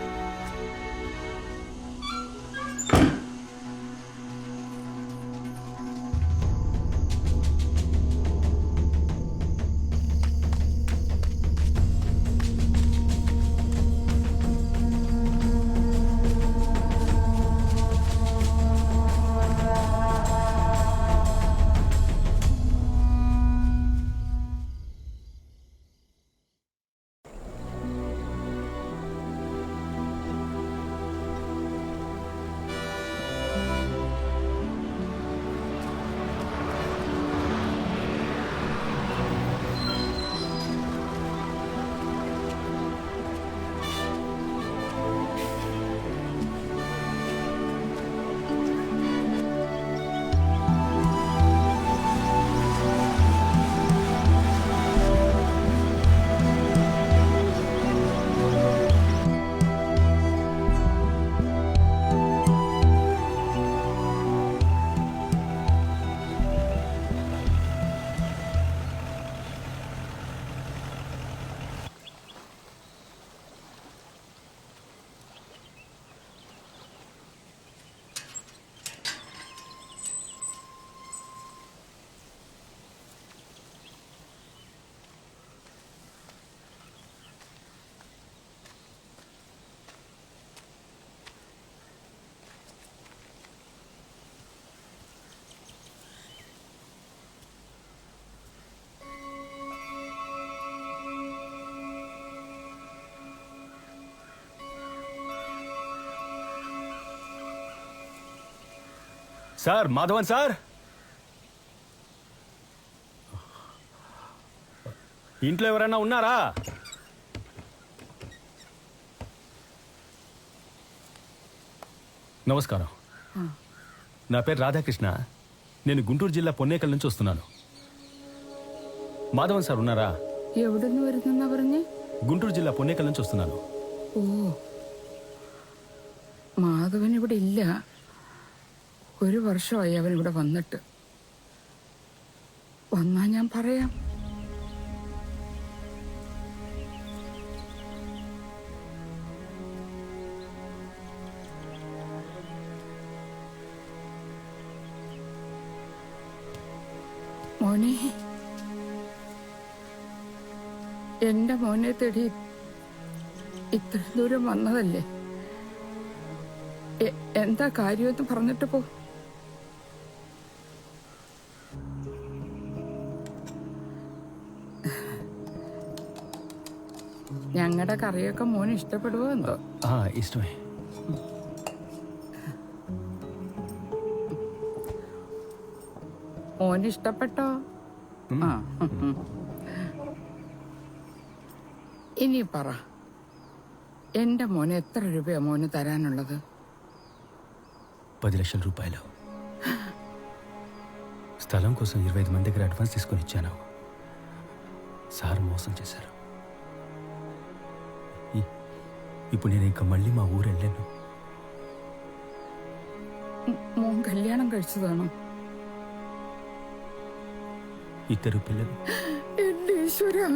సార్, మాధవన్ సార్, ఇంట్లో ఎవరైనా ఉన్నారా? నమస్కారం. నా పేరు రాధాకృష్ణ. నేను గుంటూరు జిల్లా పొన్నేకల్ నుంచి వస్తున్నాను. మాధవన్ సార్ ఉన్నారా?
എവിടുന്ന് വരുന്നെന്നാ പറഞ്ഞേ?
గుంటూరు జిల్లా పొన్నేకల్ నుంచి వస్తున్నాను.
ഓ, മാധവൻ ഇവിടെ ഇല്ല. ഒരു വർഷമായി അവൻ ഇവിടെ വന്നിട്ട്. വന്നാ ഞാൻ പറയാം. മോനെ, എന്റെ മോനെ തേടി ഇത്ര ദൂരം വന്നതല്ലേ? എന്താ കാര്യമെന്ന് പറഞ്ഞിട്ട് പോ. ഞങ്ങളുടെ കറിയൊക്കെ മോന് ഇഷ്ടപ്പെടുവോ എന്തോ?
ഇഷ്ടമേ.
മോന് ഇഷ്ടപ്പെട്ടോ? ആ, ഇനി പറ, എന്റെ മോന് എത്ര രൂപയാ മോന് തരാനുള്ളത്?
10 లక్షల రూపాయలు. స్థలం కోసం 25 మంది దగ్గర అడ్వాన్స్ తీసుకొని ఇచ్చాను. సార్ మోసం చేశారు. ఇప్పుడు నేను ఇంకా మళ్ళీ మా ఊరు వెళ్ళాను.
മോൻ കല്യാണം കഴിച്ചതാണോ?
2 పిల్లలు.
എന്റെ ഈശ്വരാ,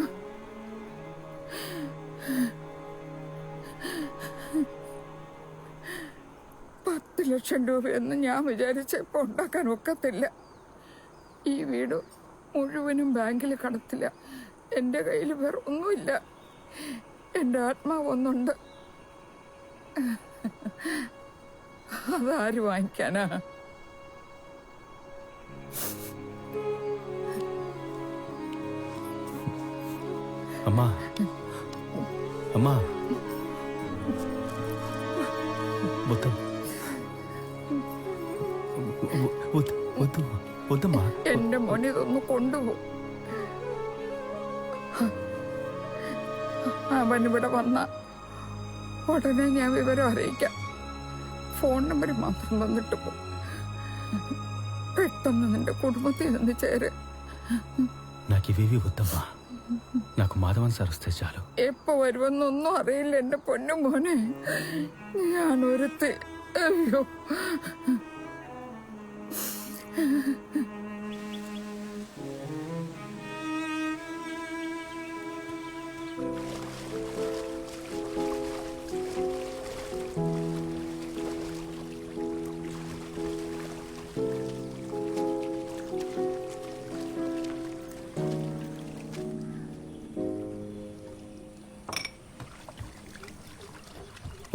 $10 ലക്ഷം രൂപയൊന്നും ഞാൻ വിചാരിച്ചപ്പോ ഉണ്ടാക്കാൻ ഒക്കത്തില്ല. ഈ വീട് മുഴുവനും ബാങ്കിൽ കടത്തില്ല. എൻ്റെ കയ്യിൽ വേറെ ഒന്നുമില്ല. എൻ്റെ ആത്മാവ് ഒന്നുണ്ട്. അതാര് വാങ്ങിക്കാനാ?
అమ్మా, అమ్మా, వద్దమ్మా.
എന്റെ മോനെ ഇതൊന്ന് കൊണ്ടുപോ. അവനിവിടെ വന്ന ഉടനെ ഞാൻ വിവരം അറിയിക്കാം. ഫോൺ നമ്പർ മാത്രം തന്നിട്ട് പോ. പെട്ടെന്ന് നിന്റെ കുടുംബത്തിൽ നിന്ന് ചേര്.
నాకు ఇవేవి వద్దమ్మా, నాకు మాధవన్ సార్ వస్తే చాలు.
എപ്പോ വരുമെന്നൊന്നും അറിയില്ല എന്റെ പൊന്നു മോനെ. ഞാനൊരുത്തി. അയ്യോ,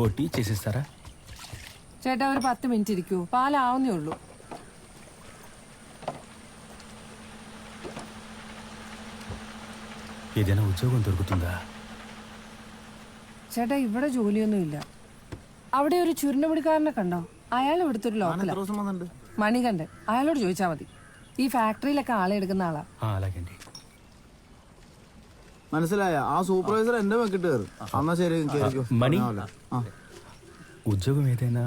ఓ టీ చేసిస్తారా?
ചേട്ടാ ഒരു 10 മിനിറ്റ് ഇരിക്കൂ, പാലാവുന്നേ ഉള്ളൂ.
ఏదైనా ఉద్యోగం దొరుకుతుందా?
ചേട്ടാ ഇവിടെ ജോലിയൊന്നുമില്ല. അവിടെ ഒരു ചുരുണ്ടുപിടിക്കാരനെ കണ്ടോ? അയാൾ ഇവിടുത്തെ ഒരു ലോക്കലാണ്, മണികണ്ഠൻ. അയാളോട് ചോദിച്ചാൽ മതി. ഈ ഫാക്ടറിയിലൊക്കെ ആളെ എടുക്കുന്ന ആളാ.
అలాగే.
മനസ്സിലായ? ആ സൂപ്പർവൈസർ എന്റെ വെക്കിട്ട് കയറും. എന്നാ ശരി,
മണി, ఉద్యోగం ఏదైనా?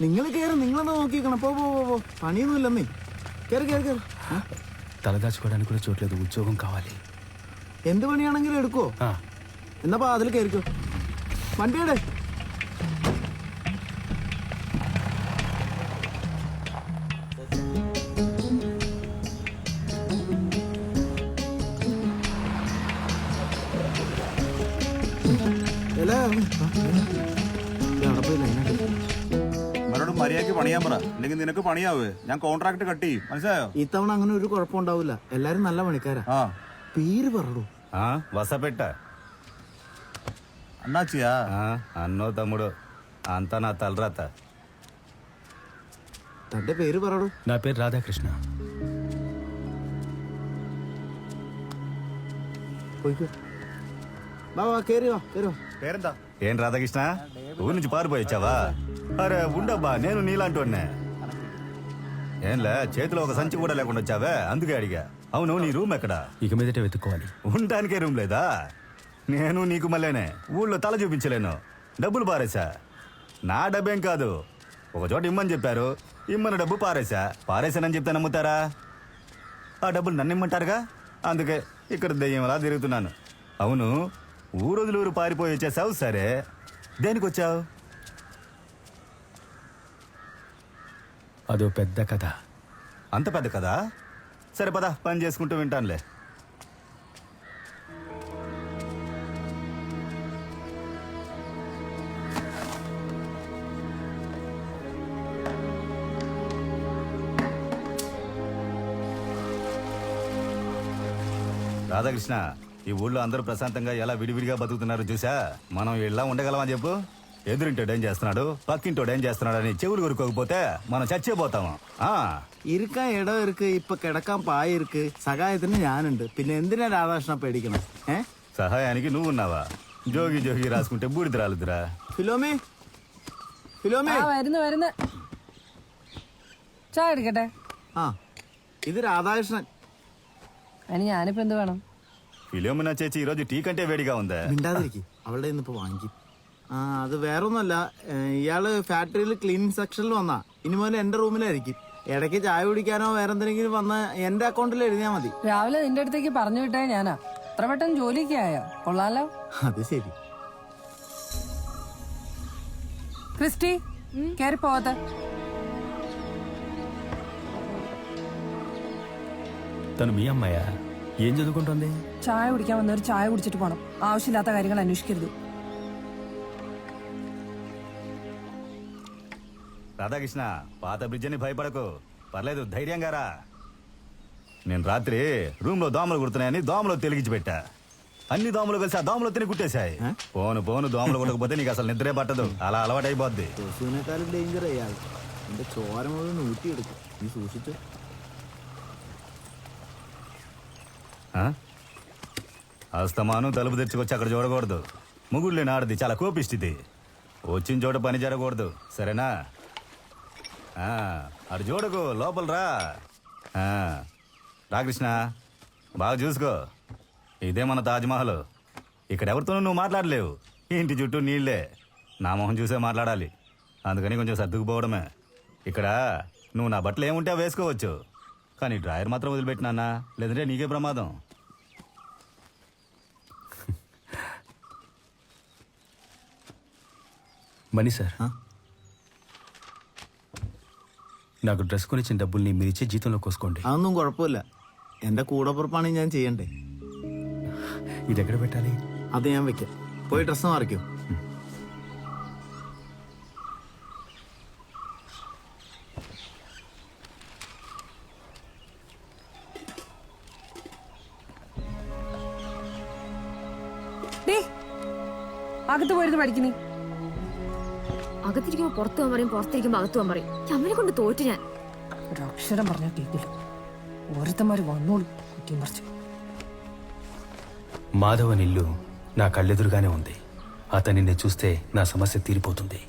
നിങ്ങൾ കയറും, നിങ്ങളെന്താ നോക്കിക്കണം. പോ പോ പോ, പണിയൊന്നുമില്ലെന്നേ. കയറി കയറി കയറി.
తలదాచుకోవడానికి కూడా చోట్లేదు, ఉద్యోగం కావాలి.
എന്ത് പണിയാണെങ്കിലും എടുക്കുവോ? എന്നപ്പോ അതിൽ കയറിക്കോ. വണ്ടിയുടെ
മര്യാദക്ക് പണിയാൻ പറ, അല്ലെങ്കിൽ നിനക്ക് പണിയാവേ. ഞാൻ കോൺട്രാക്ട് കട്ട് ചെയ്യും, മനസ്സിലായോ?
ഇത്തവണ അങ്ങനെ ഒരു കുഴപ്പമുണ്ടാവില്ല. എല്ലാരും നല്ല പണിക്കാരാ. പേര് പറടൂ.
వసపెట్ట
అన్నాచియా?
అన్నో తమ్ముడు, అంతా నా తలరాత.
തന്റെ പേര് പറടൂ.
నా పేరు రాధాకృష్ణ.
బావా కేరివా కేరివా.
పేరెంత?
ఏం రాధాకృష్ణ, ఊరి నుంచి పారిపోయొచ్చావా? అరే ఉండబ్బా, నేను నీలాంటి ఏంలే, చేతిలో ఒక సంచి కూడా లేకుండా వచ్చావే, అందుకే అడిగా. అవును, నీ రూమ్ ఎక్కడా?
ఇక మీదట వెతుక్కోవాలి.
ఉండటానికే రూమ్ లేదా? నేను నీకు మళ్ళీనే ఊళ్ళో తల చూపించలేను. డబ్బులు పారేశా. నా డబ్బేం కాదు, ఒక చోట ఇమ్మని చెప్పారు, ఇమ్మని డబ్బు పారేశా. పారేశానని చెప్తే నమ్ముతారా? ఆ డబ్బులు నన్ను ఇమ్మంటారుగా, అందుకే ఇక్కడ దెయ్యంలా తిరుగుతున్నాను. అవును, ఊరొదిలూరు పారిపోయి వచ్చేసావు, సరే దేనికి వచ్చావు?
అదో పెద్ద కథ.
అంత పెద్ద కదా? సరే పద, పని చేసుకుంటూ వింటానులే. రాధాకృష్ణ, ఈ ఊళ్ళో అందరూ ప్రశాంతంగా ఎలా విడివిడిగా బతుకుతున్నారో చూసా? మనం ఇలా ఉండగలమని చెప్పు? ఎదురింటోడు ఏం చేస్తున్నాడు, పక్కింటోడు ఏం చేస్తున్నాడు అని చెవులు కొరుకోకపోతే మనం చచ్చిపోతాము.
ഇരിക്കാൻ ഇടം ഇருக்கு, ഇപ്പൊ കിടക്കാൻ പായ ഇருக்கு, സഹായത്തിന് ഞാനുണ്ട്. പിന്നെ എന്തിനാ രാധാകൃഷ്ണ പേടിക്കണം?
సహాయానికి నువ్వు ఉన్నావా? జోగి జోగి రాసుకుంటే బూడిద రాలుదురా.
ഫിലോമി ഫിലോമി.
വരുന്നു. ചായ എടുക്കട്ടെ?
ഇത് രാധാകൃഷ്ണൻ.
അതിന് ഞാനിപ്പോ എന്ത് വേണം?
ఫిలోమినా ചേച്ചി ఈరోజు టీ కంటే వేడిగా ఉందా?
മിണ്ടാതിരിക്കും, അവളുടെ ഇന്നിപ്പോ വാങ്ങിക്കും. അത് വേറൊന്നുമല്ല, ഇയാള് ഫാക്ടറിയിൽ ക്ലീനിങ് സെക്ഷനിൽ വന്നാ. ഇനി മുതൽ എന്റെ റൂമിലായിരിക്കും. ഇടയ്ക്ക് ചായ കുടിക്കാനോ വേറെന്തെങ്കിലും വന്ന് എന്റെ അക്കൗണ്ടിൽ എഴുതിയാ മതി.
രാവിലെ നിന്റെ അടുത്തേക്ക് പറഞ്ഞു വിട്ടേ ഞാനാ. അത്ര പെട്ടെന്ന് ജോലിക്ക് ആയോ? കൊള്ളാലോ.
അത് ശരി.
ക്രിസ്റ്റി, കയറി പോവാത്ത.
తను మీ అమ్మాయా? ఏం చదువుకుంటుంది?
ചായ കുടിക്കാൻ വന്നവർ ചായ കുടിച്ചിട്ട് പോണം. ആവശ്യമില്ലാത്ത കാര്യങ്ങൾ അന്വേഷിക്കരുത്.
రాధాకృష్ణ, పాత బ్రిడ్జ్ అని భయపడకు, పర్లేదు, ధైర్యంగా రా. నేను రాత్రి రూమ్ లో దోమలు కుడుతున్నాయని దోమలు తెలిగించి పెట్టా. అన్ని దోమలు కలిసి ఆ దోమలు తిని కుట్టేశాయి. పోను దోమలు కుట్టకపోతే నీకు అసలు నిద్రే పట్టదు, అలా అలవాటు అయిపోద్ది.
ഡേഞ്ചർ അയാൾ. എന്റെ ചോര മുഴുവൻ ഊറ്റിയെടുക്കും. നീ സൂക്ഷിച്ചു.
అస్తమానం తలుపు తెచ్చుకొచ్చి అక్కడ చూడకూడదు. ముగుళ్ళు నాడది చాలా కోపిస్తుంది. వచ్చిన చోట పని జరగకూడదు, సరేనా? అటు చూడకు, లోపల రా. రాకృష్ణ, బాగా చూసుకో. ఇదే మన తాజ్మహల్. ఇక్కడ ఎవరితోనూ నువ్వు మాట్లాడలేవు. ఇంటి చుట్టూ నీళ్లే. నా మొహం చూసే మాట్లాడాలి. అందుకని కొంచెం సర్దుకుపోవడమే. ఇక్కడ నువ్వు నా బట్టలు ఏముంటే అవి వేసుకోవచ్చు, కానీ డ్రాయర్ మాత్రం వదిలిపెట్టినా, లేదంటే నీకే ప్రమాదం.
మనీ సార్, నాకు డ్రెస్ కొనిచ్చిన డబ్బుల్ని మీరిచ్చే జీతంలో కోసుకోండి.
അതൊന്നും കുഴപ്പമില്ല, എന്റെ കൂടപ്പുറപ്പാണെങ്കിൽ ഞാൻ ചെയ്യണ്ടേ.
ఇది ఎక్కడ పెట్టాలి?
അത് ഞാൻ വെക്കാം. പോയി ഡ്രസ്സ് മാറിക്കോ.
അകത്ത് പോയിരുന്നു പഠിക്കുന്നേ.
അകത്തിരിക്കുമ്പോ പുറത്തു പോകാൻ പറയും, പുറത്തിരിക്കുമ്പോ അകത്തു പോകാൻ പറയും. അമ്മനെ കൊണ്ട് തോറ്റു ഞാൻ.
ഒരു അക്ഷരം പറഞ്ഞാൽ കേൾക്കില്ല. ഓരോരുത്തന്മാര് വന്നോളൂ കുറ്റിയും പറിച്ചു.
మాధవన్ ఇల్లు నా కళ్ళెదురుగానే ఉంది. అతనిని చూస్తే నా సమస్య తీరిపోతుంది.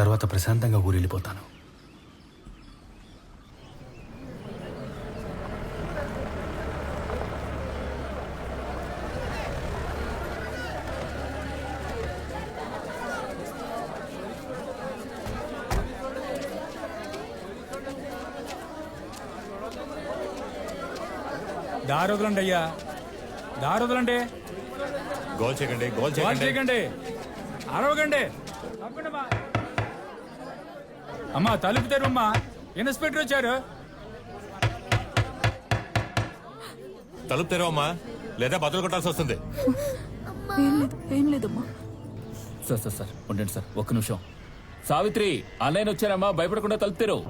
తర్వాత ప్రశాంతంగా ఊరెళ్ళిపోతాను.
దారొదలండి అయ్యా, దారొదలండి.
గోల్ చేయకండి, గోల్
గోల్ చేయకండి, అరవకండి. అమ్మా తలుపు తెరువమ్మా, ఇన్స్పెక్టర్ వచ్చారు.
తలుపు తెరవమ్మా, లేదా బదులు కొట్టాల్సి వస్తుంది.
ఏం లేదమ్మా.
సార్ సార్ ఉండండి సార్, ఒక్క నిమిషం. సావిత్రి, అన్నయ్య వచ్చారమ్మా, భయపడకుండా తలుపు తెరవు.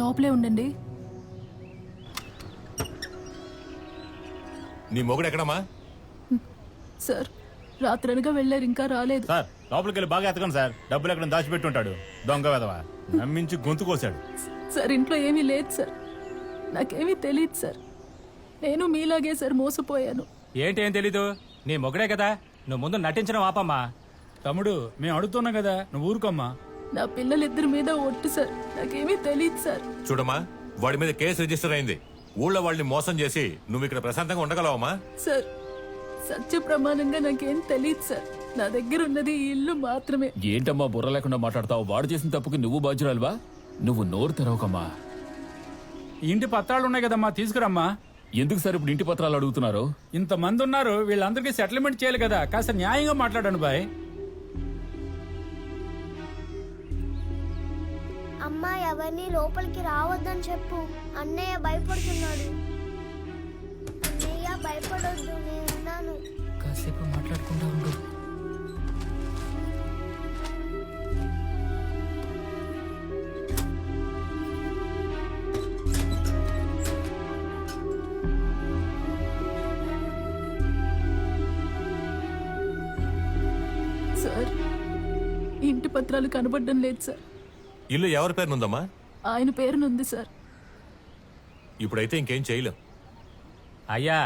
లోపలే ఉండండి.
నీ మొగుడు ఎక్కడమ్మా?
సార్ రాత్రనగా వెళ్ళారు, ఇంకా రాలేదు.
సార్ లోపలికి వెళ్ళి బాగా ఎతకండి సార్, డబ్బులు ఎక్కడ దాచిపెట్టి ఉంటాడు దొంగ వెధవ. నమ్మించి గొంతు కోసాడు.
సార్ ఇంట్లో ఏమీ లేదు సార్, నాకేమీ తెలియదు సార్. నేను మీలాగే సార్ మోసపోయాను.
ఏంటి ఏం తెలీదు, నీ మొగడే కదా, నువ్వు ముందు నటించడం ఆపమ్మా. తమ్ముడు మేము అడుగుతున్నాం కదా, నువ్వు ఊరుకోమ్మా.
నా పిల్లలిద్దరి మీద ఒట్టు సార్, నాకేమీ తెలియదు సార్.
చూడమ్మా, వాడి మీద కేసు రిజిస్టర్ అయింది. ఊళ్ళో వాళ్ళని మోసం చేసి నువ్వు ఇక్కడ ప్రశాంతంగా ఉండగలవమ్మా?
సార్ సత్య ప్రమాణంగా నాకేం తెలియదు సార్, నా దగ్గర ఉన్నది ఈ ఇల్లు మాత్రమే.
ఏంటమ్మా బుర్ర లేకుండా మాట్లాడతావు? వాడు చేసిన తప్పుకి నువ్వు బాధ్యురాలువా? నువ్వు నోరు తెరవకమ్మా.
ఇంటి పత్రాలు ఉన్నాయి కదమ్మా, తీసుకురమ్మా.
ఎందుకు సార్ ఇప్పుడు ఇంటి పత్రాలు అడుగుతున్నారు?
ఇంతమంది ఉన్నారు, వీళ్ళందరికీ సెటిల్మెంట్ చేయాలి కదా, కాస్త న్యాయంగా మాట్లాడండి బాయ్.
అమ్మా ఎవరిని లోపలికి రావద్దని చెప్పు, అన్నయ్య భయపడుతున్నాడు. అన్నయ్య భయపడొద్దు, నేనున్నాను.
కాసేపు మాట్లాడుకుంటా ఉండు.
సార్ ఇంటి పత్రాలు కనబడడం లేదు సార్.
ఇల్లు ఎవరి పేరునుందమ్మా?
ఆయన పేరునుంది సార్.
ఇప్పుడైతే ఇంకేం చేయలేం.
అయ్యా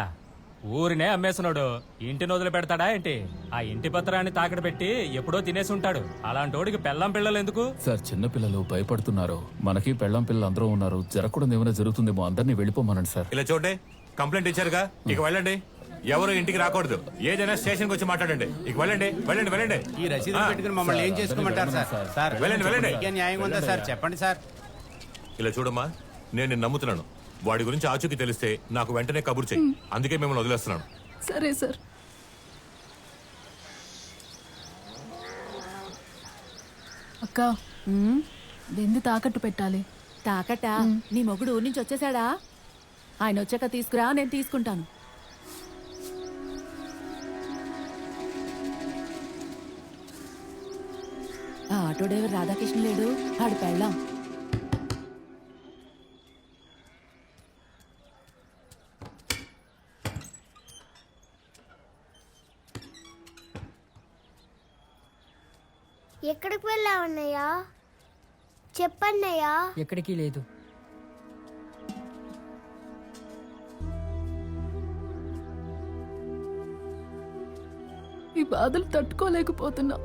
ఊరినే అమ్మేస్తున్నాడు, ఇంటిని వదిలి పెడతాడా ఏంటి? ఆ ఇంటి పత్రాన్ని తాకడ పెట్టి ఎప్పుడో తినేసి ఉంటాడు. అలాంటోడికి పెళ్ళం పిల్లలు ఎందుకు?
సార్ చిన్న పిల్లలు భయపడుతున్నారు, మనకి పెళ్ళం పిల్లలు అందరూ ఉన్నారు, జరగకూడదు ఏమైనా జరుగుతుందేమో, అందరినీ వెళ్ళిపోమనండి సార్.
ఇలా చూడండి, కంప్లైంట్ ఇచ్చారుగా, ఇక వెళ్ళండి. ఎవరు ఇంటికి రాకూడదు, ఏదైనా స్టేషన్కి వచ్చి మాట్లాడండి. ఇక వెళ్ళండి వెళ్ళండి వెళ్ళండి.
ఈ రసీదు పెట్టుకుని మమ్మల్ని ఏం చేసుకోమంటారు సార్? సార్
వెళ్ళండి వెళ్ళండి.
న్యాయం ఉందా సార్? చెప్పండి సార్.
ఇలా చూడమ్మా, నేను నిన్ను నమ్ముతున్నాను. వాడి గురించి ఆచూకీ తెలిస్తే నాకు వెంటనే కబురు చెయ్యి, అందుకే మిమ్మల్ని వదిలేస్తున్నాను.
సరే సార్. అక్క దెంది తాకట్టు పెట్టాలి.
తాకట్టా? నీ మొగుడు ఊరి నుంచి వచ్చేసాడా? ఆయన వచ్చాక తీసుకురా, నేను తీసుకుంటాను. ఆ ఆటో డ్రైవర్ రాధాకృష్ణ లేడు, ఆడు పెళ్ళాం.
ఎక్కడికి వెళ్ళావన్నయ్యా? చెప్పన్నయ్యా.
ఎక్కడికి లేదు.
ఈ బాధలు తట్టుకోలేకపోతున్నా,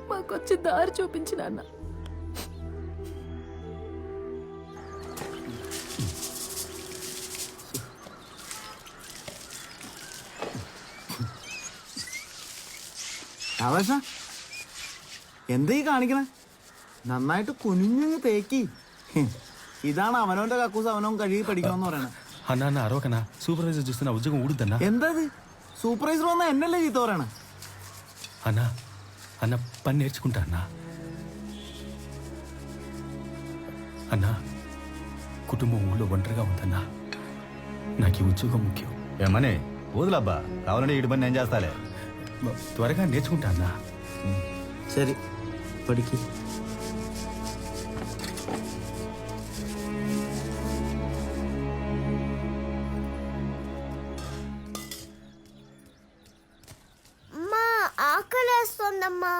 మాకొచ్చి దారి చూపించిన అన్న.
ആവേശ എന്താ ഈ കാണിക്കണേ? നന്നായിട്ട് കുനിഞ്ഞങ്ങ് തേക്കി. ഇതാണ് അവനവന്റെ കക്കൂസ് അവനവൻ കഴുകി പഠിക്കണമെന്ന് പറയണത്.
అన్నా అన్న అరవకన్నా సూపర్వైజర్ చూస్తున్న ఉద్యోగం ఊడుద్దన్నా.
എന്താ సూపర్వైజర్ వన్నా എന്നല്ലേ ചീത്ത പറയണേ?
అన్నా అన్న పని నేర్చుకుంటా అన్నా. అన్నా కుటుంబం ఊళ్ళో ఒంటరిగా ఉందన్నా. నాకు ఈ ఉద్యోగం ముఖ్యం.
ఏమని వదులబ్బా, కావాలంటే ఇటు పని నేను చేస్తాలే.
త్వరగా నేర్చుకుంటా అన్నా.
సరే పడికి.
అమ్మా ఆకలేస్తోందమ్మా.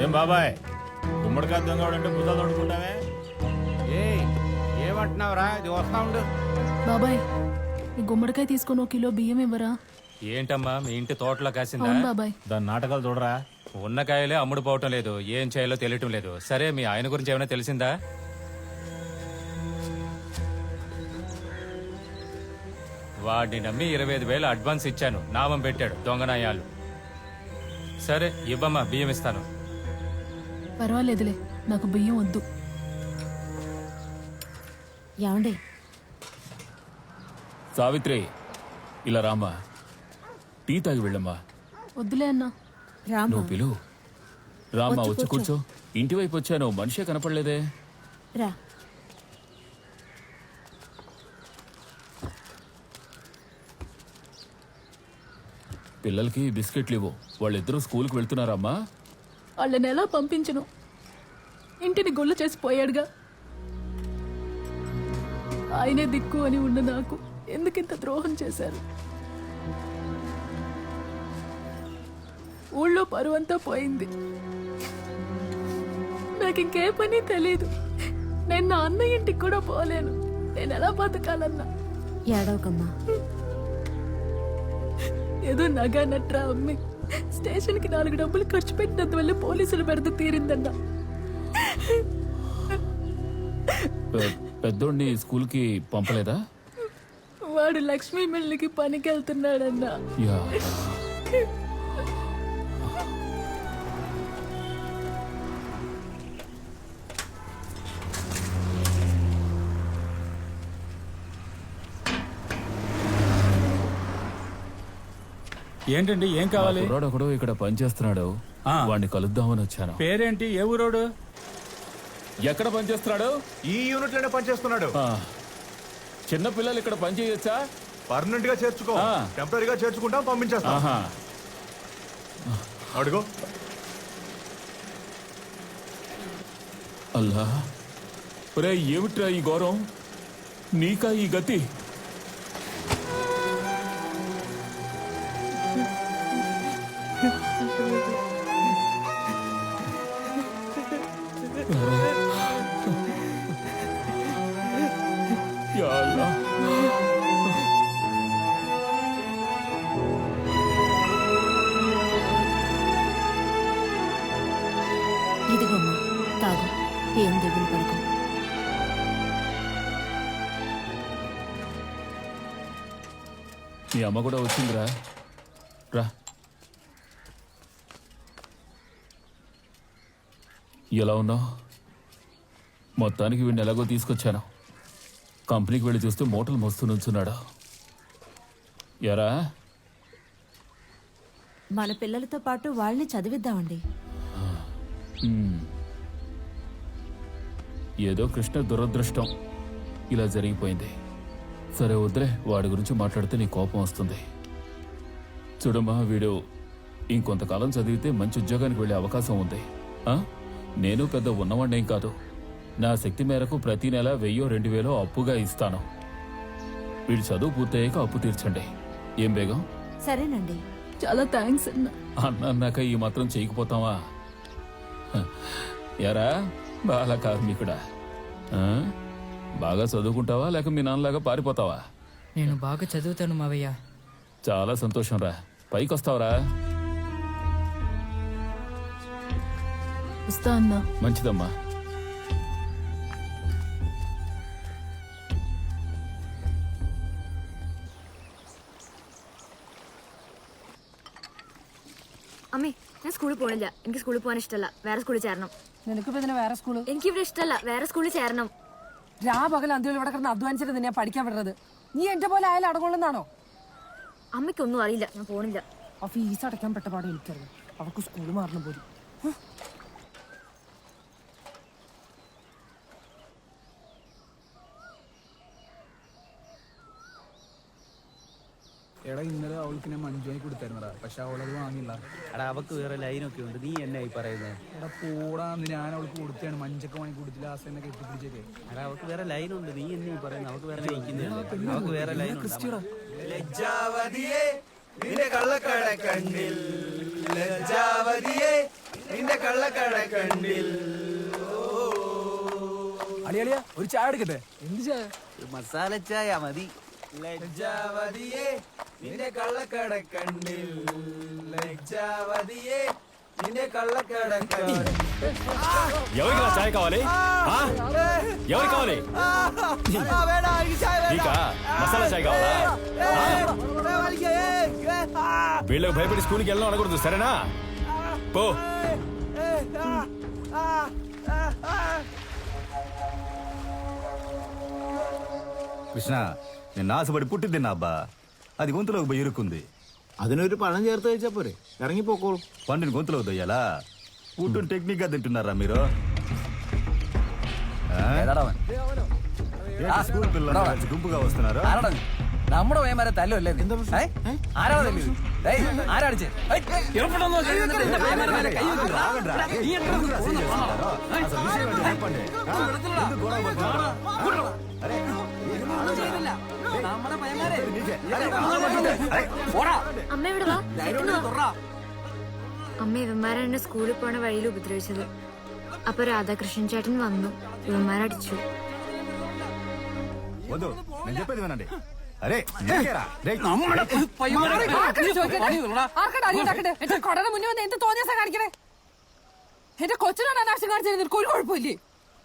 ఏం బాబాయ్, గుమ్మడికాయ దొంగవాడంటే బుద్ధ తోడుకుంటావే?
ఏమంటున్నావురా? ఇది వస్తా ఉండు.
బాబాయ్ ఈ గుమ్మడికాయ తీసుకొని 1 కిలో బియ్యం ఇవ్వరా?
ఏంటమ్మా మీ ఇంటి తోటలో కాసిందా?
అవును బాబాయ్.
దాని నాటకాలు చూడరా.
ఉన్న కాయలే అమ్ముడు పోవటం లేదు, ఏం చేయాలో తెలియటం లేదు. సరే మీ ఆయన గురించి ఏమైనా తెలిసిందా? వాడిని నమ్మి 25,000 అడ్వాన్స్ ఇచ్చాను, నామం పెట్టాడు దొంగనాయాలు. సరే ఇవ్వమ్మా, బియ్యం ఇస్తాను.
పర్వాలేదులే, నాకు బియ్యం వద్దు.
ఏమండి
సావిత్రి, ఇలా రామ్మా, టీ తాగి వెళ్ళమ్మా.
వద్దులే అన్నా.
నువ్వు పిలు. రామ్మా, వచ్చి కూర్చో. ఇంటి వైపు వచ్చాను, మనిషే కనపడలేదే.
రా.
పిల్లలకి బిస్కెట్లు ఇవ్వు, వాళ్ళిద్దరూ స్కూల్కి వెళ్తున్నారమ్మా.
వాళ్ళని ఎలా పంపించను? ఇంటిని గొల్ల చేసి పోయాడుగా. ఆయనే దిక్కు అని ఉన్న నాకు ఎందుకింత ద్రోహం చేశారు? ఊళ్ళో పరువంతా పోయింది. నాకు ఇంకే పని తెలీదు. నేను నా అన్న ఇంటికి కూడా పోలేను. నేను ఎలా బతకాలన్నా?
ఏడవకమ్మా.
ఏదో నగా నట్రా అమ్మి స్టేషన్కి 4 డబ్బులు ఖర్చు పెట్టినందువల్ల పోలీసులు పెడితే తీరిందన్నా.
పెద్దోడిని స్కూల్కి పంపలేదా?
వాడు లక్ష్మీ మిల్లుకి పనికి వెళ్తున్నాడన్నా.
ఏంటండి, ఏం కావాలి?
ఒకడు ఇక్కడ పనిచేస్తున్నాడు, వాడిని కలుద్దామని వచ్చాను.
పేరేంటి? ఏ ఊరోడు?
ఎక్కడ పనిచేస్తున్నాడు?
ఈ యూనిట్ లోనే పనిచేస్తున్నాడు.
చిన్న పిల్లలు ఇక్కడ పని చేయొచ్చా?
పర్మనెంట్ గా చేర్చుకో. టెంపరీగా చేర్చుకుంటాం, పంపించేస్తాం. అడుగు.
అల్లా, ఒరే ఏమిట్రా ఈ ఘోరం? నీకా ఈ గతి? యా అల్లా.
ఇదిగోమ్మా, తాగు. ఏం దిగులు పడకు.
మీ అమ్మ కూడా వచ్చిందిరా. రా. ఎలా ఉన్నావు? మొత్తానికి వీడిని ఎలాగో తీసుకొచ్చాను. కంపెనీకి వెళ్ళి చూస్తే మూటలు మోస్తూ నుంచున్నాడు. ఎరా,
మన పిల్లలతో పాటు వాళ్ళని చదివిద్దామండి.
ఏదో కృష్ణ దురదృష్టం ఇలా జరిగిపోయింది. సరే వద్దులే, వాడి గురించి మాట్లాడితే నీ కోపం వస్తుంది. చూడమ్మా, వీడు ఇంకొంతకాలం చదివితే మంచి ఉద్యోగానికి వెళ్ళే అవకాశం ఉంది. నేను పెద్ద ఉన్నవాడినేం కాదు. నా శక్తి మేరకు ప్రతి నెల 1000-2000 అప్పుగా ఇస్తాను. వీడి చదువు పూర్తయ్యాక అప్పు తీర్చండి. ఏం బేగం?
సరేనండి.
చాలా థ్యాంక్స్ అన్న.
అన్నాక ఈ మాత్రం చేయకపోతావా? ఎరా బాల కార్మికుడా, ఆ? బాగా చదువుకుంటావా లేక మీ నాన్నలాగా పారిపోతావా?
నేను బాగా చదువుతాను మావయ్య.
చాలా సంతోషం రా. పైకి వస్తావరా?
వస్తా అన్నా.
మంచిదమ్మా.
അമ്മേ ഞാൻ സ്കൂളിൽ പോണില്ല. എനിക്ക് സ്കൂളിൽ പോകാൻ ഇഷ്ടമല്ല. വേറെ സ്കൂളിൽ ചേരണം.
നിനക്ക് പിന്നെ വേറെ സ്കൂള്?
എനിക്കിവിടെ ഇഷ്ടമല്ല. വേറെ സ്കൂളിൽ ചേരണം.
പകൽ അന്ത്യത്തിൽ ഇവിടെ കിടന്ന് അധ്വാനിച്ചിട്ട് നിന്നെ പഠിക്കാൻ വിടുന്നത്. നീ എന്റെ പോലെ ആയാലും അടങ്ങുള്ളതാണോ?
അമ്മയ്ക്കൊന്നും അറിയില്ല. ഞാൻ പോണില്ല.
ആ ഫീസ് അടയ്ക്കാൻ പെട്ട പാടെ എനിക്കറിയാം. അവർക്ക് സ്കൂൾ മാറണം പോലും.
എടാ ഇന്നലെ അവൾക്ക് ഞാൻ മഞ്ജുവായി കൊടുത്തായിരുന്നടാ, പക്ഷെ അവളത് വാങ്ങില്ല.
എടാ അവക്ക് വേറെ ലൈനൊക്കെ ഉണ്ട്, നീ എന്നായി പറയുന്നത്?
എടാ പോടാന്ന്, ഞാൻ അവൾക്ക് കൊടുത്താണ്. മഞ്ചൊക്കെ വാങ്ങി കൊടുത്തില്ല, ആ എന്നെ കെട്ടിപ്പിടിച്ചേക്കെ.
എടാ അവക്ക് വേറെ ലൈനുണ്ട്, നീ എന്നായി പറയുന്നത്? അവക്ക് വേറെ അവക്ക് വേറെ ലൈനുണ്ട്.
ലജ്ജാവതിയേ നിന്റെ കള്ളക്കട കണ്ണിൽ, ലജ്ജാവതിയേ നിന്റെ കള്ളക്കട കണ്ണിൽ.
അളിയളിയ ഒരു ചായ എടുക്കട്ടെ?
എന്ത് ചായ? മസാല ചായ മതി. ലജ്ജാവതിയേ നിന്റെ കള്ളക്കട കണ്ണിൽ, లజ్జావదియే నిన్నే కళ్ళకడ
ఎవరికి చాయ్ కావాలి? ఎవరికి కావాలి? నీకా మసాలా చాయ్ కావాలా? వీళ్ళకి భయపడి స్కూల్కి వెళ్ళడం అనకూడదు, సరేనా? పో.
కృష్ణ, నేను ఆశపడి పుట్టిద్దిన్నా అబ్బా, అది గొంతులోకి పోయి ఇరుక్కుంది.
അതിനൊരു പഴം ചേർത്ത് വെച്ചാ പോരെ, ഇറങ്ങിപ്പോക്കോളൂ.
పండుని గొంతులోకి దొయ్యాలా? పుట్టుని టెక్నిక్ గా తింటున్నారా మీరు? స్కూల్ పిల్లలు కలిసి గుంపుగా వస్తున్నారు.
നമ്മുടെ വേമാരെ തല്ലല്ലേ? ആരാ ആരാടിച്ചേ?
അമ്മ ഇവിടെ വാ. അമ്മ ഇവന്മാരെന്നെ സ്കൂളിൽ പോണ വഴിയിൽ ഉപദ്രവിച്ചത്. അപ്പൊ രാധാകൃഷ്ണൻ ചേട്ടൻ വന്നു, ഇവന്മാരടിച്ചു.
వద్దు, నేను చెప్పేది వినండి. అరే
കൊടയുടെ മുന്നേ വന്ന് എന്ത് തോന്നിയാ കാണിക്കണേ? എന്റെ കൊച്ചിനാണ് അനാവശ്യം കാണിച്ചത്, നിനക്ക് ഒരു കുഴപ്പമില്ലേ?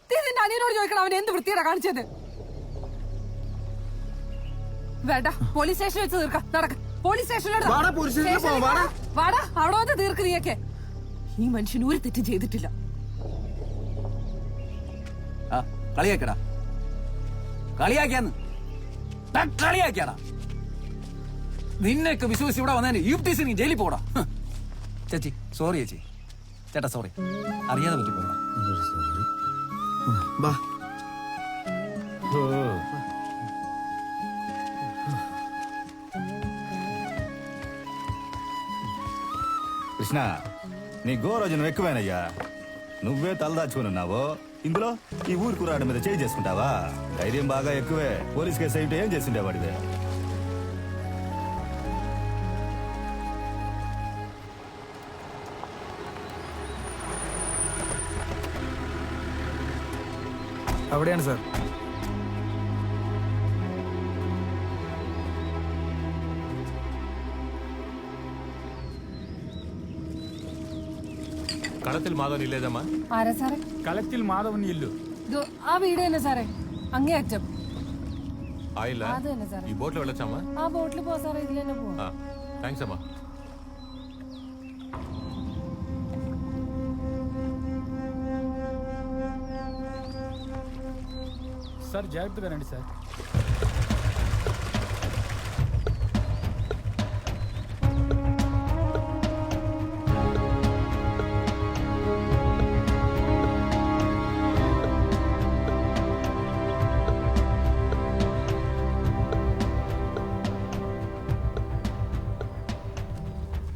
നിന്റെ അനിയനോട് ചോദിക്കണം അവൻ എന്ത് വൃത്തിയാണ് കാണിച്ചത്. വേണ്ട, പോലീസ് സ്റ്റേഷനിൽ വെച്ച് തീർക്കാം. നടക്ക, പോലീസ് സ്റ്റേഷനിലോട്ട് വാടാ. അവിടെ വന്ന് തീർക്ക് നീയൊക്കെ. ഈ മനുഷ്യൻ ഒരു തെറ്റും ചെയ്തിട്ടില്ല.
കളിയാക്കടാ, കളിയാക്കിയാന്ന് കളിയാക്കിയാടാ. നിന്നെയൊക്കെ വിശ്വസിച്ച് ഇവിടെ വന്നതിന് യുപ്റ്റീസ് നീ ജയിലിൽ പോടാ. ചേച്ചി സോറി, ചേച്ചി ചേട്ടാ സോറി, അറിയാതെ പറ്റിപ്പോടാ.
కృష్ణ, నీ గోరోజనం ఎక్కువేనయ్యా. నువ్వే తలదాచుకున్నావు, ఇందులో ఈ ఊరు కురాడు మీద చేయి చేసుకుంటావా? ధైర్యం బాగా ఎక్కువే. పోలీస్ కేసు అయితే ఏం చేసిండేవాడివే?
അവിടെയാണ് സാർ.
കളത്തിൽ മാധവൻ ഇല്ലേതമ്മ?
ആരാ സാറേ?
കളത്തിൽ മാധവൻ ഇല്ലു.
ആ വീട് തന്നെ സാറേ, അങ്ങേയറ്റം.
ആയില്ല.
അത് തന്നെ സാറേ.
ഈ ബോട്ടിൽ വെള്ളച്ചാമ്മ?
ആ ബോട്ടിൽ പോ സാറേ, ഇതിൽ തന്നെ പോവാ.
താങ്ക്സ് അമ്മ.
సార్ జాగ్రత్తగా రండి సార్.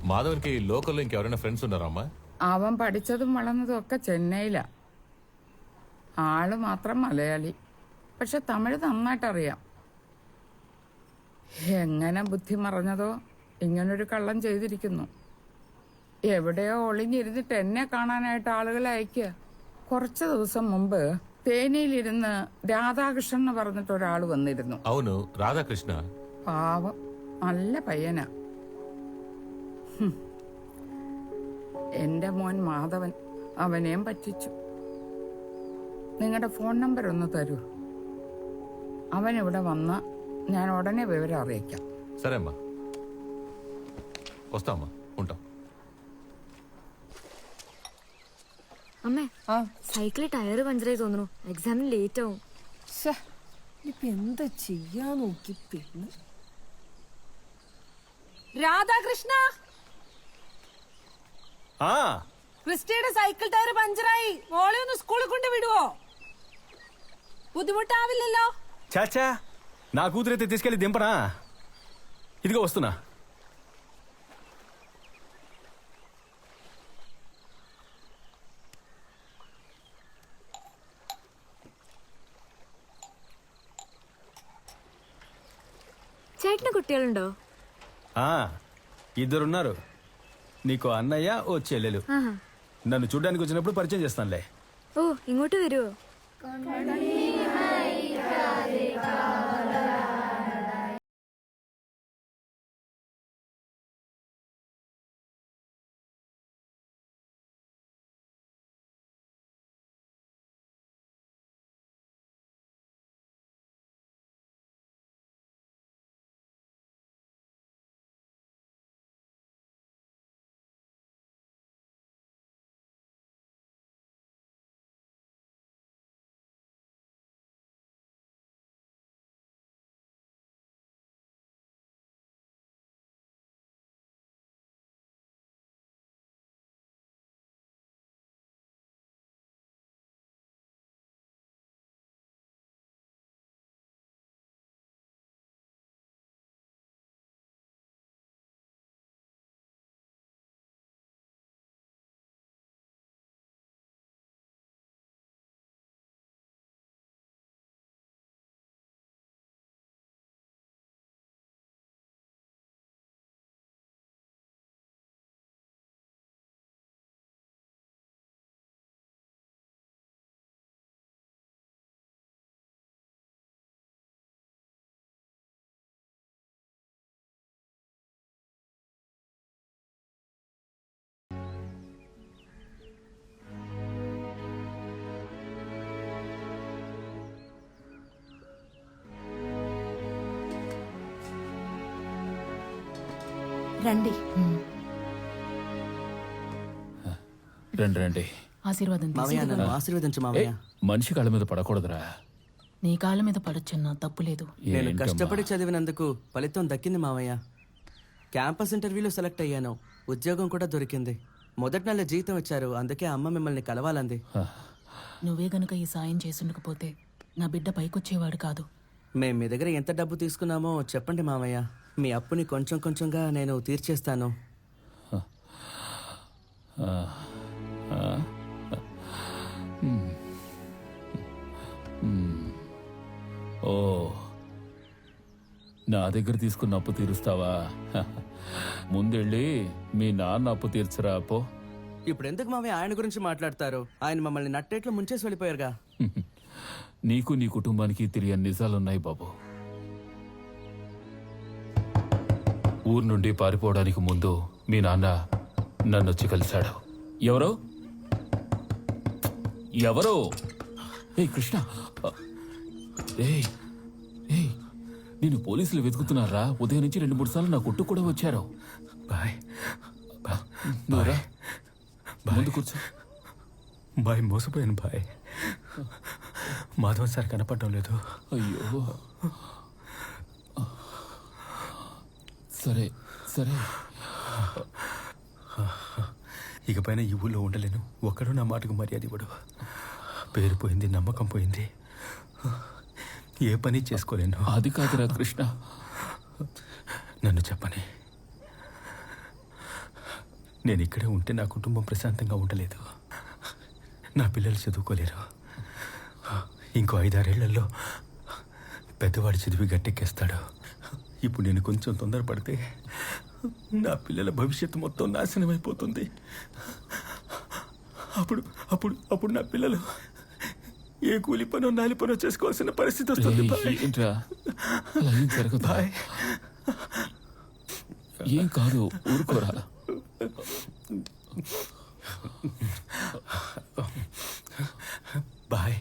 മാധവൻക്ക് ഈ ലോക്കലിൽ എനിക്കെവരുടെ ഫ്രണ്ട്സ് ഉണ്ടാറോ അമ്മ?
അവൻ പഠിച്ചതും വളർന്നതും ഒക്കെ ചെന്നൈയിലാ. ആള് മാത്രം മലയാളി, പക്ഷെ തമിഴ് നന്നായിട്ടറിയാം. എങ്ങനെ ബുദ്ധി മറഞ്ഞതോ ഇങ്ങനൊരു കള്ളം ചെയ്തിരിക്കുന്നു. എവിടെയോ ഒളിഞ്ഞിരുന്നിട്ട് എന്നെ കാണാനായിട്ട് ആളുകളെ അയക്കുക. കുറച്ച് ദിവസം മുമ്പ് തേനിയിലിരുന്ന് രാധാകൃഷ്ണൻ എന്ന് പറഞ്ഞിട്ട് ഒരാൾ വന്നിരുന്നു.
అవును రాధాకృష్ణ.
പാവം, നല്ല പയ്യനാ. എന്റെ മോൻ മാധവൻ അവനെയും പറ്റിച്ചു. നിങ്ങളുടെ ഫോൺ നമ്പർ ഒന്ന് തരൂ. അവൻ ഇവിടെ വന്ന് ഞാൻ ഉടനെ വിവരം അറിയിക്കാം.
సరే అమ్మా, వస్తామా, ఉంటాం.
അമ്മേ, സൈക്കിളിൽ ടയർ പഞ്ചറായി തോന്നുന്നു. എക്സാമിന് ലേറ്റ് ആവും.
ഇപ്പൊ എന്താ ചെയ്യാ നോക്കി. പിന്നെ രാധാകൃഷ്ണ, ക്രിസ്റ്റിയുടെ സൈക്കിൾ ടയർ പഞ്ചറായി. മോളെ ഒന്ന് സ്കൂളിൽ കൊണ്ട് വിടുവോ? బుద్ధిముట్టావిల్లല്ലോ.
చాచా, నా కూతురైతే తీసుకెళ్ళి దింపనా? ఇదిగో వస్తున్నా.
ചേട്ടന് കുട്ടികളുണ്ടോ?
ఇద్దరున్నారు. నీకు అన్నయ్య, ఓ చెల్లెలు. నన్ను చూడ్డానికి వచ్చినప్పుడు పరిచయం చేస్తానులే.
ഓ, ഇങ്ങോട്ട് വരുവോ?
రండి.
రండి రండి.
ఆశీర్వాదం తీసుకో.
ఆశీర్వదించు మామయ్య.
మనిషి కాళ్ళ మీద పడకూడదురా.
నీ కాళ్ళ మీద పడొచ్చన్నా, తప్పులేదు.
నేను కష్టపడి చదివినందుకు ఫలితం దక్కింది మామయ్య. క్యాంపస్ ఇంటర్వ్యూలో సెలెక్ట్ అయ్యాను. ఉద్యోగం కూడా దొరికింది. మొదటి నెల జీతం ఇచ్చారు. అందుకే అమ్మ మిమ్మల్ని కలవాలంది.
నువ్వే గనుక ఈ సాయం చేసుండకపోతే నా బిడ్డ పైకొచ్చేవాడు కాదు.
మేము మీ దగ్గర ఎంత డబ్బు తీసుకున్నామో చెప్పండి మామయ్య. మీ అప్పుని కొంచెం కొంచెంగా నేను తీర్చేస్తాను.
ఓ, నా దగ్గర తీసుకున్న అప్పు తీరుస్తావా? ముందెళ్ళి మీ నాన్న అప్పు తీర్చరా పో.
ఇప్పుడు ఎందుకు మామయ్య ఆయన గురించి మాట్లాడతారు? ఆయన మమ్మల్ని నట్టేట్లో ముంచేసి వెళ్ళిపోయారుగా.
నీకు నీ కుటుంబానికి తెలియని నిజాలున్నాయి బాబు. ఊరు నుండి పారిపోవడానికి ముందు మీ నాన్న నన్నొచ్చి కలిశాడు. ఎవరో ఎవరో ఏ కృష్ణ, నేను పోలీసులు వెతుకుతున్నారా? ఉదయం నుంచి 2-3 సార్లు నా కొట్టు కూడా వచ్చారు.
బాయ్
నువ్వురా, ముందు కూర్చో.
బాయ్, మోసపోయాను బాయ్. మాధవన్ సార్ కనపడడం లేదు.
అయ్యో, సరే సరే.
ఇకపైన ఈ ఊళ్ళో ఉండలేను. ఒక్కడు నా మాటకు మర్యాద ఇవ్వడు. పేరు పోయింది, నమ్మకం పోయింది. ఏ పని చేసుకోలేను.
అది కాదురా కృష్ణ,
నన్ను చెప్పని. నేను ఇక్కడే ఉంటే నా కుటుంబం ప్రశాంతంగా ఉండలేదు. నా పిల్లలు చదువుకోలేరు. ఇంకో 5-6 ఏళ్లలో పెద్దవాడు చదివి గట్టెక్కేస్తాడు. ఇప్పుడు నేను కొంచెం తొందరపడితే నా పిల్లల భవిష్యత్తు మొత్తం నాశనం అయిపోతుంది. అప్పుడు అప్పుడు అప్పుడు నా పిల్లలు ఏ కూలి పనో నాలి పనో చేసుకోవాల్సిన పరిస్థితి వస్తుంది బాయ్.
ఏంట్రా అలా ఏం జరగదు
బాయ్
ఏం కాదు ఊరుకోరా.
బాయ్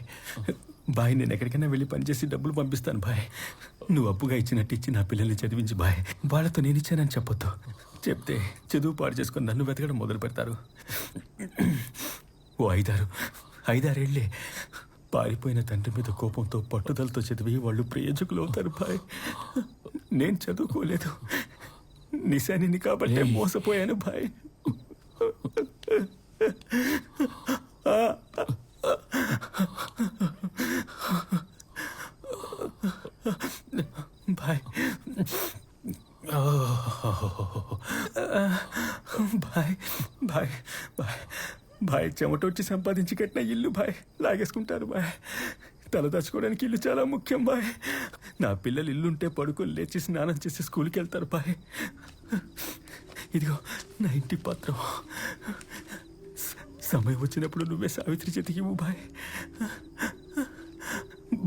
బాయ్ నేను ఎక్కడికైనా వెళ్ళి పనిచేసి డబ్బులు పంపిస్తాను బాయ్. నువ్వు అప్పుగా ఇచ్చినట్టు ఇచ్చి నా పిల్లల్ని చదివించి బాయ్. వాళ్ళతో నేను ఇచ్చానని చెప్పొద్దు. చెప్తే చదువు పాడు చేసుకొని నన్ను వెతకడం మొదలు పెడతారు. ఓ 5-6 ఏళ్లే పారిపోయిన తండ్రి మీద కోపంతో పట్టుదలతో చదివి వాళ్ళు ప్రయోజకులు అవుతారు బాయ్. నేను చదువుకోలేదు, నిశానిని కాబట్టి మోసపోయాను boy. Boy boy boy boy boy చెమటొచ్చి సంపాదించి కట్టిన ఇల్లు బాయ్ లాగేసుకుంటారు బాయ్. తల దాచుకోవడానికి ఇల్లు చాలా ముఖ్యం బాయ్. నా పిల్లలు ఇల్లుంటే పడుకొని లేచి స్నానం చేసి స్కూల్కి వెళ్తారు బాయ్. ఇదిగో నా ఇంటి పత్రం. సమయం వచ్చినప్పుడు నువ్వే సావిత్రి చేతికి ఇవ్వు బాయ్.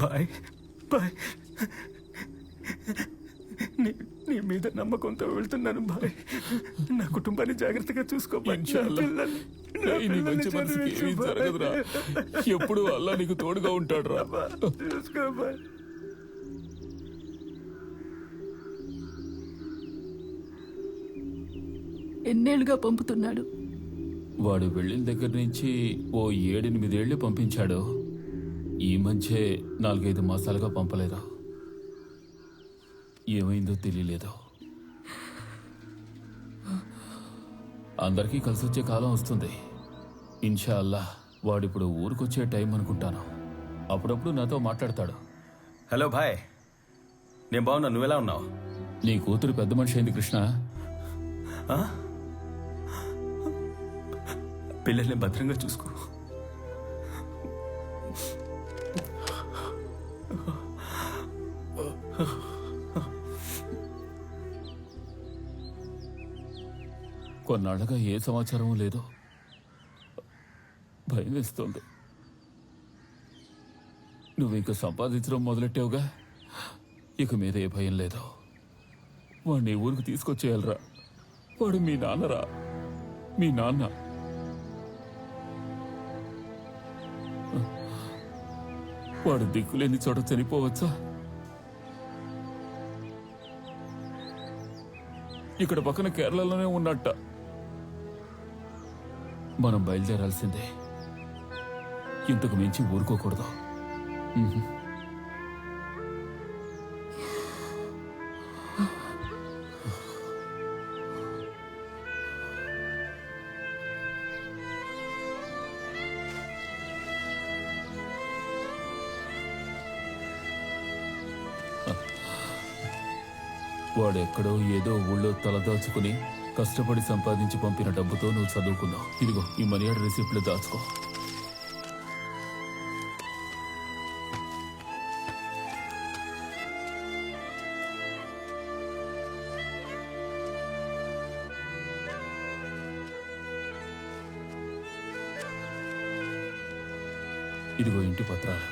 బాయ్ బాయ్ నీ మీద నమ్మకంతో వెళ్తున్నాను బాయ్. నా కుటుంబాన్ని జాగ్రత్తగా చూసుకో బాయ్.
నీ మంచి మనసుకి ఏమీ జరగదురా. ఎప్పుడు అల్లా నీకు తోడుగా ఉంటాడు రా.
చూసుకో బాయ్.
ఎన్నేళ్లుగా పంపుతున్నాడు.
వాడు వెళ్ళిన దగ్గర నుంచి ఓ 7-8 ఏళ్లు పంపించాడు. ఈ మధ్య 4-5 మాసాలుగా పంపలేదు. ఏమైందో తెలియలేదు. అందరికీ కలిసి వచ్చే కాలం వస్తుంది ఇన్షా అల్లా. వాడిప్పుడు ఊరికొచ్చే టైం అనుకుంటాను. అప్పుడప్పుడు నాతో మాట్లాడతాడు.
హలో భాయ్, నేను బాగున్నా, నువ్వెలా ఉన్నావు?
నీ కూతురు పెద్ద మనిషి అయింది కృష్ణ.
పిల్లల్ని భద్రంగా చూసుకో.
కొన్నాళ్ళగా ఏ సమాచారం లేదు. భయం వేస్తోంది. నువ్వు ఇంక సంపాదించడం మొదలెట్టావుగా, ఇక మీద ఏ భయం లేదు. వాడిని ఊరికి తీసుకొచ్చేయాలరా. వాడు మీ నాన్నరా, మీ నాన్న. వాడు దిక్కులేని చోట చనిపోవచ్చా? ఇక్కడ పక్కన కేరళలోనే ఉన్నట్ట. మనం బయలుదేరాల్సిందే. ఇంతకు మించి ఊరుకోకూడదు. వాడెక్కడో ఏదో ఊళ్ళో తలదాచుకుని కష్టపడి సంపాదించి పంపిన డబ్బుతో నువ్వు చదువుకున్నావు. ఇదిగో ఈ మనీ ఆర్డర్ రిసిప్ట్లు దాచుకో. ఇదిగో ఇంటి పత్రాలు.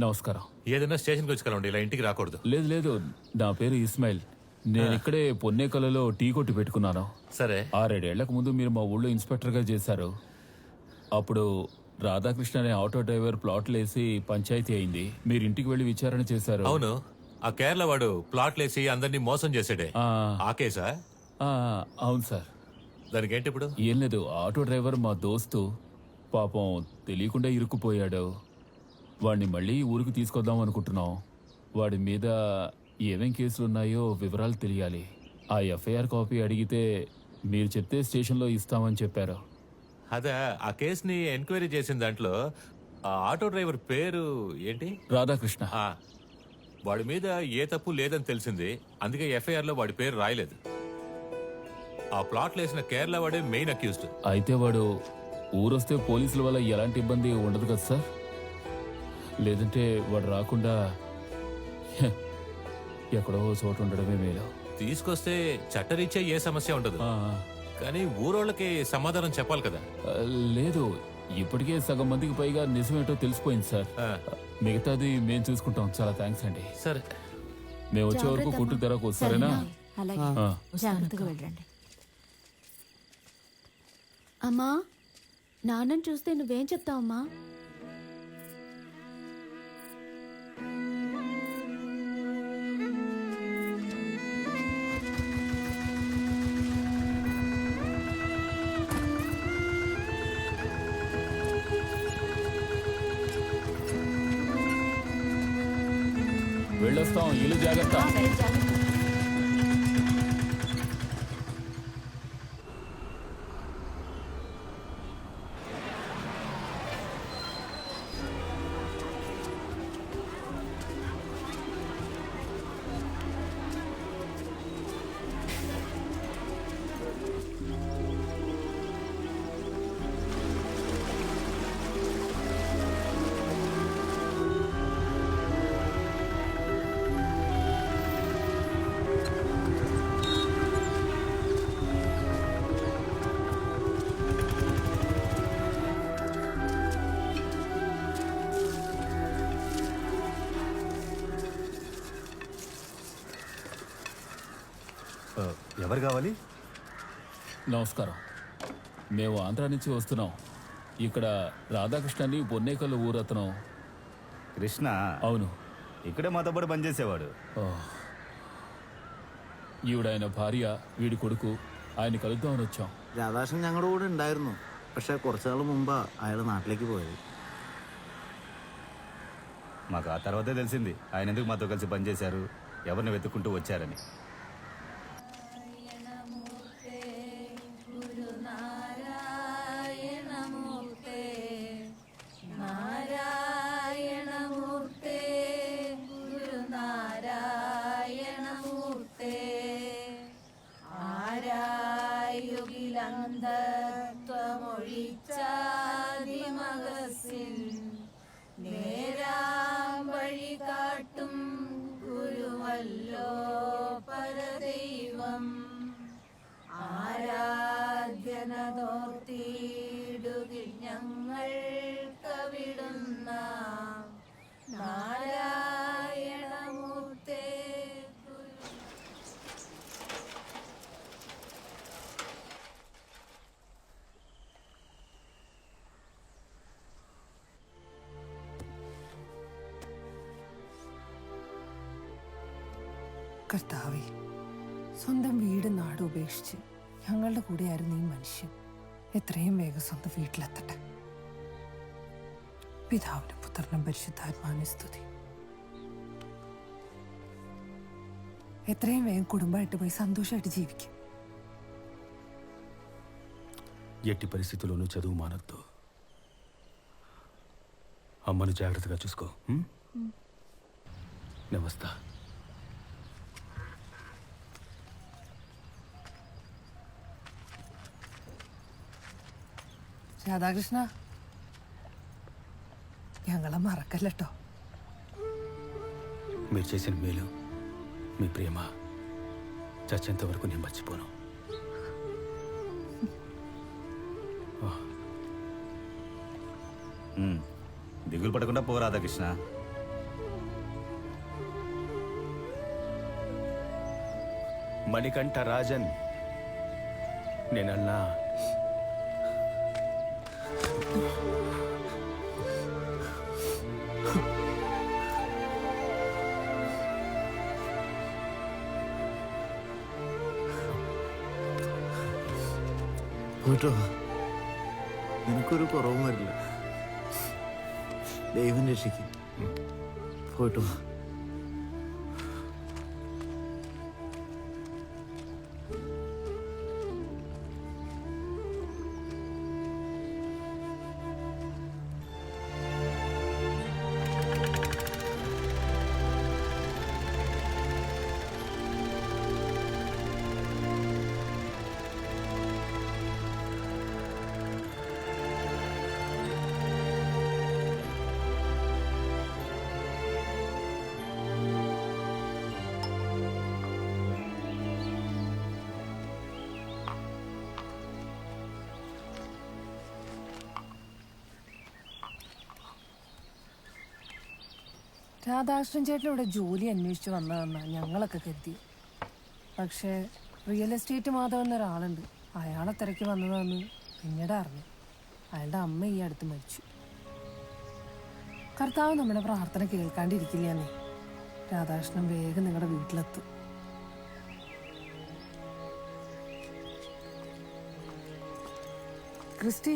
నమస్కారం.
ఏదైనా స్టేషన్కి వచ్చి కలండి, ఇలా ఇంటికి రాకూడదు.
లేదు లేదు, నా పేరు ఇస్మాయిల్. నేను ఇక్కడే పొన్నేకలలో టీ కొట్టు పెట్టుకున్నాను.
సరే.
6-7 ఏళ్లకు ముందు మీరు మా ఊళ్ళో ఇన్స్పెక్టర్గా చేశారు. అప్పుడు రాధాకృష్ణ అనే ఆటో డ్రైవర్ ప్లాట్లు వేసి పంచాయతీ అయింది. మీరు ఇంటికి వెళ్ళి విచారణ చేశారు.
అవును, ఆ కేరళ వాడు ప్లాట్లేసి అందరినీ మోసం చేసాడే, ఆ కేసా?
అవును సార్.
దానికి ఏంటి ఇప్పుడు?
ఏం లేదు, ఆటో డ్రైవర్ మా దోస్తు పాపం తెలియకుండా ఇరుక్కుపోయాడు. వాడిని మళ్ళీ ఊరికి తీసుకొద్దాం అనుకుంటున్నాం. వాడి మీద ఏమేం కేసులున్నాయో వివరాలు తెలియాలి. ఆ ఎఫ్ఐఆర్ కాపీ అడిగితే మీరు చెప్తే స్టేషన్లో ఇస్తామని చెప్పారు.
అదే ఆ కేసుని ఎంక్వైరీ చేసిన దాంట్లో ఆ ఆటో డ్రైవర్ పేరు ఏంటి?
రాధాకృష్ణ.
వాడి మీద ఏ తప్పు లేదని తెలిసింది, అందుకే ఎఫ్ఐఆర్ లో వాడి పేరు రాయలేదు. ఆ ప్లాట్ వేసిన కేరళ వాడే మెయిన్ అక్యూజ్డ్.
అయితే వాడు ఊరొస్తే పోలీసుల వల్ల ఎలాంటి ఇబ్బంది ఉండదు కదా సార్? లేదంటే వాడు రాకుండా ఎక్కడో చోట ఉండడమే మేలు.
తీసుకొస్తే చట్టరీత్యా ఏ సమస్య ఉండదు, కానీ ఊరోళ్ళకి సమాధానం చెప్పాలి కదా.
లేదు, ఇప్పటికే సగం మందికి పైగా నిజమేంటో తెలిసిపోయింది సార్. మిగతాది మేము చూసుకుంటాం. చాలా థ్యాంక్స్ అండి.
సరే,
మేము వచ్చే వరకు కొట్టు ధరకు సరేనా?
అలాగే జాగ్రత్తగా వెళ్ళండి. అమ్మా, నాన్నని చూస్తే నువ్వేం చెప్తావమ్మా?
వెళ్ళొస్తాం. ఇల్లు జాగ్రత్త.
ఎవరు కావాలి?
నమస్కారం. మేము ఆంధ్రా నుంచి వస్తున్నాం. ఇక్కడ రాధాకృష్ణని పొన్నేకల్ ఊరతను.
కృష్ణ?
అవును.
ఇక్కడే మాతో పాటు పనిచేసేవాడు.
ഈവിടെ ఆయన ഭാര്യ, വീട് കൊടുക്കൂ. ఆయన കലുദ്దాമని వచ్చాం.
രാധാകൃഷ്ണൻ ഞങ്ങളുടെ കൂടെ ഉണ്ടായിരുന്നു. പക്ഷെ കുറച്ചുനാൾ മുമ്പ് അയാൾ നാട്ടിലേക്ക് പോയത്.
మాకు ఆ తర్వాతే తెలిసింది ఆయన ఎందుకు మాతో కలిసి పనిచేశారు, ఎవరిని వెతుక్కుంటూ వచ్చారని.
കർത്താവേ, സ്വന്തം വീട് നാട് ഉപേക്ഷിച്ച് ഞങ്ങളുടെ കൂടെയായിരുന്നു ഈ മനുഷ്യൻ. എത്രയും വേഗം സ്വന്തം വീട്ടിലെത്തട്ടെ. പിതാവിനും പുത്രനും പരിശുദ്ധാത്മാവിനും സ്തുതി. എത്രയും വേഗം കുടുംബമായിട്ട് പോയി സന്തോഷമായിട്ട് ജീവിക്കും.
ఎట్టి పరిస్థితుల్లోనూ చదువు మానొద్దు. అమ్మను జాగ్రత్తగా చూసుకో. నేను వస్తా.
രാധാകൃഷ്ണ, ഞങ്ങളെ മറക്കല്ലോ.
మీరు చేసిన మేలు, మీ ప్రేమ చచ్చేంత వరకు నేను మర్చిపోను.
దిగులు పడకుండా పో రాధాకృష్ణ.
మణికంఠ రాజన్, నేనన్నా
പോയിട്ടോ, നിനക്കൊരു കുറവും വരില്ല. ദൈവം രക്ഷിക്കും. പോയിട്ടോ.
രാധാകൃഷ്ണൻ ചേട്ടൻ ഇവിടെ ജോലി അന്വേഷിച്ച് വന്നതെന്നാ ഞങ്ങളൊക്കെ കരുതി. പക്ഷേ റിയൽ എസ്റ്റേറ്റ് മാധവൻ എന്നൊരാളുണ്ട്, അയാളെ തിരക്കി വന്നതാന്ന് പിന്നീട് അറിഞ്ഞു. അയാളുടെ അമ്മ ഈ അടുത്ത് മരിച്ചു. കർത്താവ് നമ്മുടെ പ്രാർത്ഥന കേൾക്കാണ്ടിരിക്കില്ലെന്നേ. രാധാകൃഷ്ണൻ വേഗം നിങ്ങളുടെ വീട്ടിലെത്തും. ക്രിസ്റ്റി,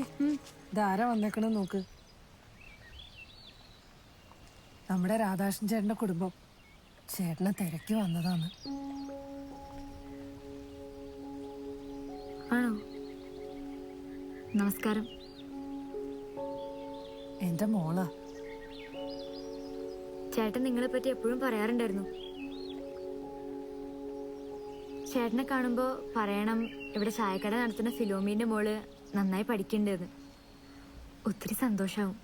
ധാരാ വന്നേക്കണം നോക്ക്. നമ്മുടെ രാധാകൃഷ്ണൻ ചേട്ടന്റെ കുടുംബം ചേട്ടനെ തിരക്കി വന്നതാണ്.
ആണോ? നമസ്കാരം.
എന്റെ മോളാ.
ചേട്ടൻ നിങ്ങളെ പറ്റി എപ്പോഴും പറയാറുണ്ടായിരുന്നു. ചേട്ടനെ കാണുമ്പോ പറയണം, ഇവിടെ ചായക്കട നടത്തുന്ന ഫിലോമീന്റെ മോള് നന്നായി പഠിക്കണ്ടെന്ന്. ഒത്തിരി സന്തോഷാവും.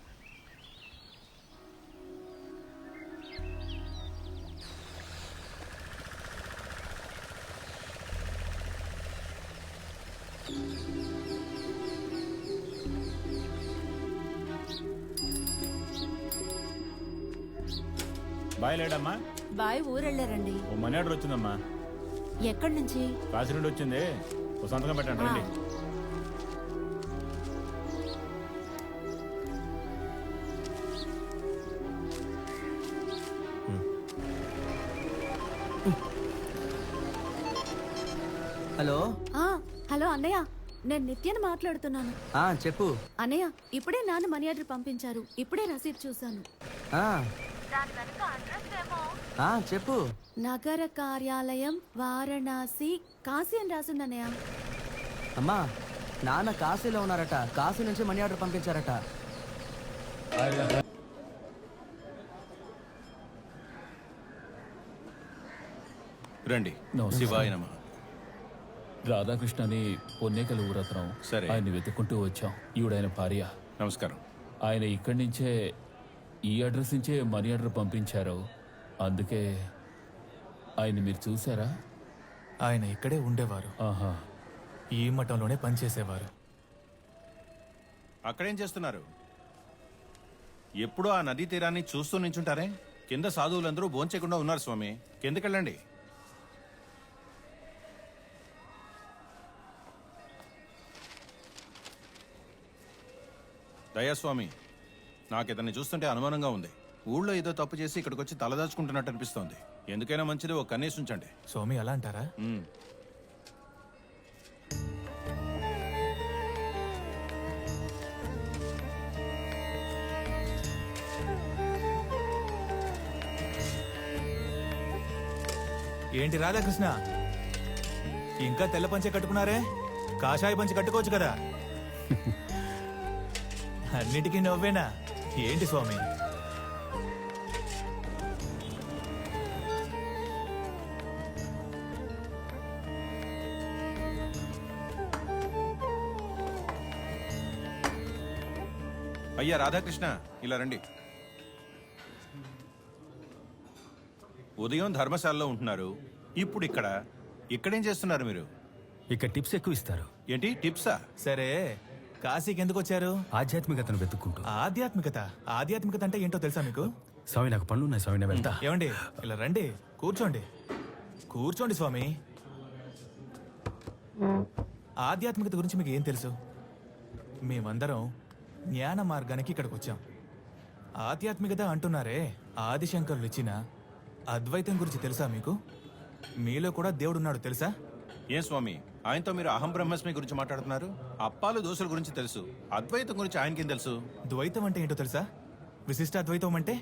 బాయ్ లేడమ్మా.
బాయ్ ఊరెళ్ళారండి.
ఓ మనీ ఆర్డర్ వచ్చిందమ్మా.
ఎక్కడి నుంచి?
కాశీ నుండి వచ్చింది. ఓ సంతకం పెట్టండి రండి.
హలో.
హలో అన్నయ్య, నేను నిత్యని మాట్లాడుతున్నాను.
చెప్పు.
అన్నయ్య, ఇప్పుడే నాన్న మనీ ఆర్డర్ పంపించారు. ఇప్పుడే రసీదు చూశాను.
చెప్పు.
నగర కార్యాలయం వారణాసి కాశీ అని రాసిందన్నయ్య.
అమ్మా, నాన్న కాశీలో ఉన్నారట. కాశీ నుంచి మనీ ఆర్డర్ పంపించారట.
రండి. శివాయ నమః.
రాధాకృష్ణ అని పొన్నేకల ఊరత్నం.
సరే.
ఆయన్ని వెతుక్కుంటూ వచ్చాం. ఈవిడైన భార్య.
నమస్కారం.
ఆయన ఇక్కడి నుంచే ఈ అడ్రస్ నుంచే మనీ ఆర్డర్ పంపించారు. అందుకే ఆయన్ని మీరు చూసారా?
ఆయన ఇక్కడే ఉండేవారు.
ఆహా.
ఈ మఠంలోనే పనిచేసేవారు.
అక్కడేం చేస్తున్నారు? ఎప్పుడూ ఆ నదీ తీరాన్ని చూస్తూ నించుంటారే? కింద సాధువులందరూ భోంచేయకుండా ఉన్నారు స్వామి. కిందకెళ్ళండి. దయాస్వామి, నాకు ఇతన్ని చూస్తుంటే అనుమానంగా ఉంది. ఊళ్ళో ఏదో తప్పు చేసి ఇక్కడికి వచ్చి తలదాచుకుంటున్నట్టు అనిపిస్తోంది. ఎందుకైనా మంచిది ఒక కన్నేసి ఉంచండి.
స్వామి అలా అంటారా? ఏంటి రాధాకృష్ణ, ఇంకా తెల్ల పంచె కట్టుకున్నారే? కాషాయ పంచె కట్టుకోవచ్చు కదా. అన్నిటికీ నవ్వేనా ఏంటి స్వామి?
అయ్యా రాధాకృష్ణ, ఇలా రండి. ఉదయం ధర్మశాలలో ఉంటున్నారు, ఇప్పుడు ఇక్కడేం చేస్తున్నారు మీరు?
ఇక్కడ టిప్స్ ఎక్కువ ఇస్తారు.
ఏంటి టిప్సా?
సరే, కాశీకి ఎందుకు వచ్చారు?
ఆధ్యాత్మికతను వెతుక్కుంటూ.
ఆధ్యాత్మికత అంటే ఏంటో తెలుసా మీకు?
స్వామి, నాకు పనులు ఉన్నాయి స్వామి, నేను వెళ్తా.
ఏమండి, ఇలా రండి, కూర్చోండి. కూర్చోండి స్వామి. ఆధ్యాత్మికత గురించి మీకు ఏం తెలుసు? మేమందరం జ్ఞాన మార్గానికి ఇక్కడికి వచ్చాం. ఆధ్యాత్మికత అంటున్నారే, ఆదిశంకరులు ఇచ్చిన అద్వైతం గురించి తెలుసా మీకు? మీలో కూడా దేవుడున్నాడు తెలుసా?
ఏం స్వామి, ఆయనతో మీరు అహం బ్రహ్మస్మి గురించి మాట్లాడుతున్నారు? అప్పాలు దోశల గురించి తెలుసు, అద్వైతం గురించి ఆయనకేం తెలుసు?
ద్వైతం అంటే ఏంటో తెలుసా? విశిష్ట అద్వైతం అంటే?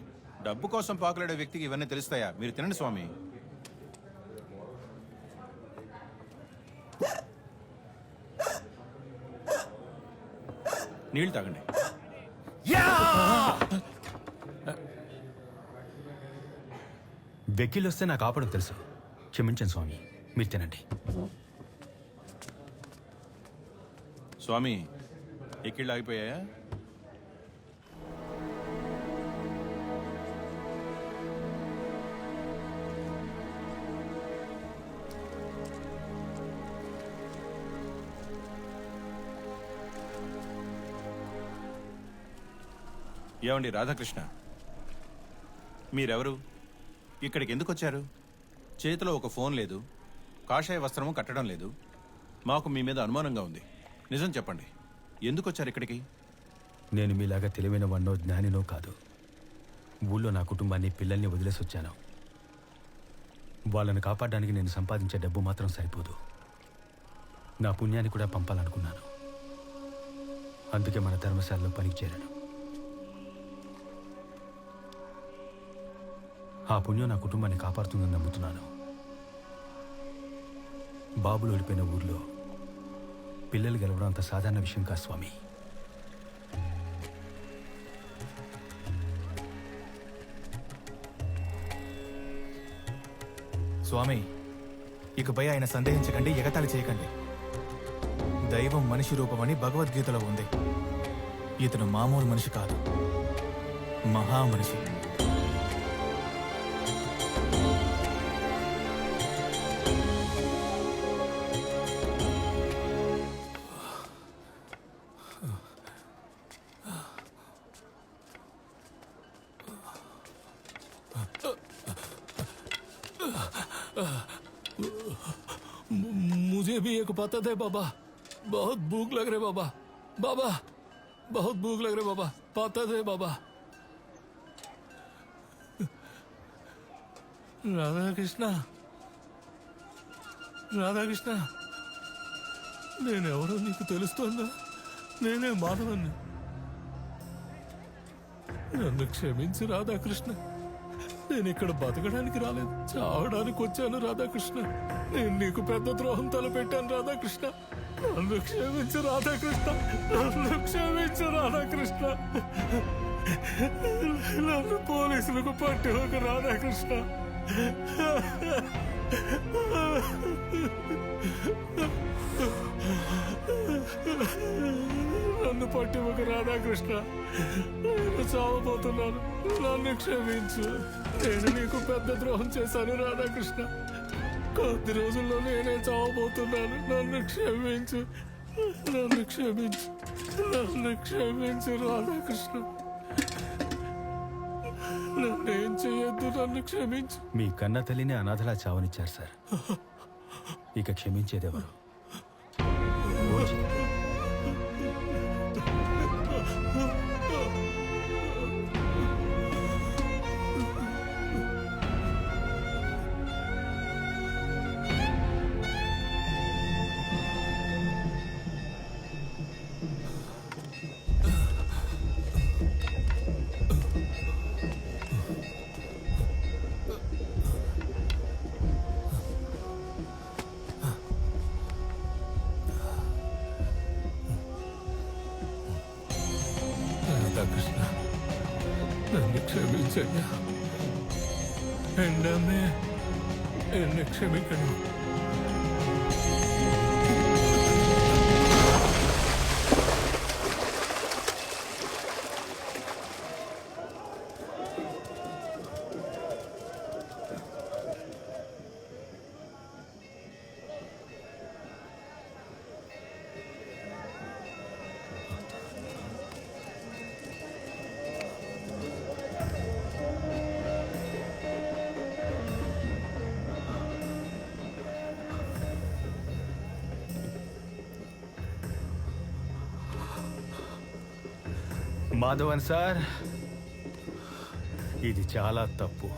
డబ్బు కోసం పాకులాడే వ్యక్తికి ఇవన్నీ తెలుస్తాయా? మీరు తినండి స్వామి. నీళ్ళు తాగండి.
వెక్కిళ్ళు వస్తే నాకు ఆపడం తెలుసు. క్షమించండి స్వామి, మీరు తినండి.
స్వామి, ఎక్కిళ్ళు ఆగిపోయాయా? ఏమండి రాధాకృష్ణ, మీరెవరు? ఇక్కడికి ఎందుకు వచ్చారు? చేతిలో ఒక ఫోన్ లేదు, కాషాయ వస్త్రము కట్టడం లేదు. మాకు మీ మీద అనుమానంగా ఉంది. నిజం చెప్పండి, ఎందుకు వచ్చారు ఇక్కడికి?
నేను మీలాగా తెలివైన వాడినో జ్ఞానినో కాదు. ఊళ్ళో నా కుటుంబాన్ని పిల్లల్ని వదిలేసి వచ్చాను. వాళ్ళని కాపాడడానికి నేను సంపాదించే డబ్బు మాత్రం సరిపోదు. నా పుణ్యాన్ని కూడా పంపాలనుకున్నాను. అందుకే మన ధర్మశాలలో పనికి చేరాను. ఆ పుణ్యం నా కుటుంబాన్ని కాపాడుతుందని నమ్ముతున్నాను. బాబులు ఓడిపోయిన ఊర్లో పిల్లలు గెలవడం అంత సాధారణ విషయం కాదు స్వామి.
స్వామి, ఇకపై ఆయన సందేహించకండి, ఎగతాళి చేయకండి. దైవం మనిషి రూపమని భగవద్గీతలో ఉంది. ఇతను మామూలు మనిషి కాదు, మహామనిషి.
मुझे भी एक पता थे बाबा, बहुत भूख लग रहे बाबा, बाबा बहुत भूख लग रहे बाबा, पता थे बाबा। राधा कृष्ण, राधा कृष्ण, నేనెవరో నీకు తెలుస్తోందా? నేనే మాధవన్ని. నన్ను క్షమించి రాధాకృష్ణ. నేను ఇక్కడ బతకడానికి రాలేదు, చావడానికి వచ్చాను రాధాకృష్ణ. నేను నీకు పెద్ద ద్రోహం తలపెట్టాను రాధాకృష్ణ. నన్ను క్షమించు రాధాకృష్ణ, నన్ను క్షమించు రాధాకృష్ణ. నన్ను పోలీసులకు పట్టి ఒక రాధాకృష్ణ. నన్ను పట్టి ఒక రాధాకృష్ణ. నేను చావబోతున్నాను, నన్ను క్షమించు. నేను నీకు పెద్ద ద్రోహం చేశాను రాధాకృష్ణ. కొద్ది రోజుల్లో నేనే చావబోతున్నాను, నన్ను క్షమించు, నన్ను క్షమించు, నన్ను క్షమించు రాధాకృష్ణ. నన్నేం చేయొద్దు, నన్ను క్షమించు.
మీ కన్న తల్లిని అనాథలా చావనిచ్చారు సార్. ఇక క్షమించేదెవరు?
రాధాకృష్ణ, నన్ను క్షమించండి. ఎండమే ఎన్ని క్షమించండి.
మాధవన్ సార్, ఇది చాలా తప్పు.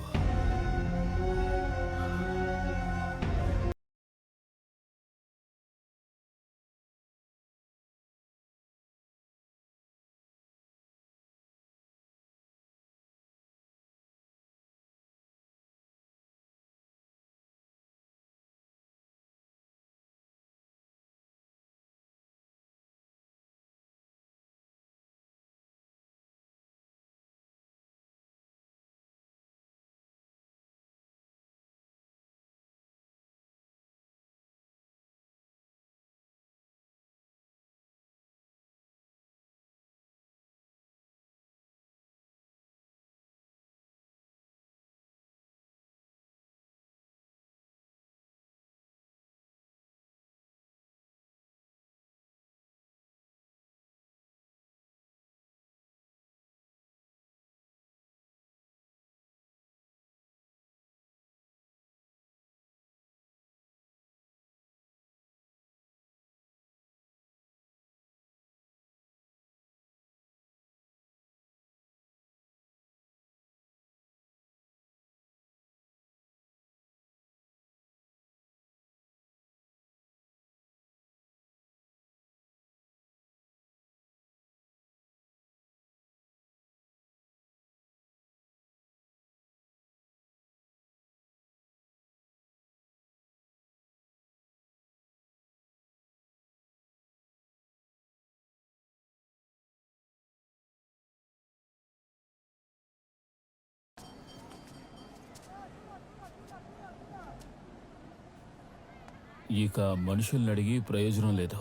ఇక మనుషుల్ని అడిగి ప్రయోజనం లేదు.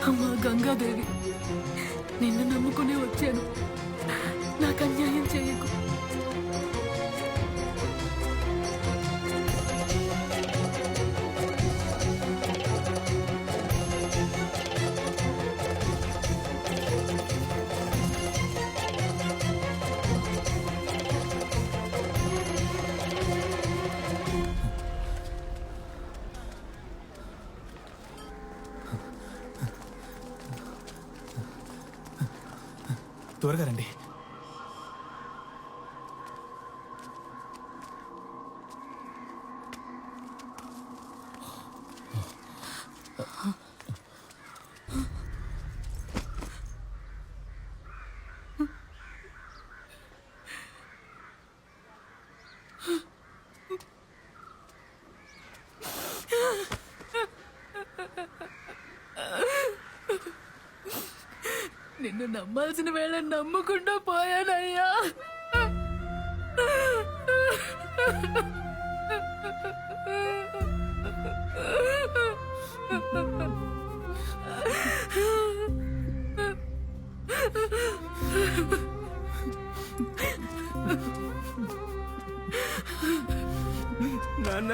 అమ్మా గంగాదేవి, నిన్ను నమ్ముకుని వచ్చాను. నాకు అన్యాయం చేయకు.
త్వరగా రండి.
నిన్ను నమ్మాల్సిన వేళ నమ్మకుండా పోయానయ్యా.
నాన్న,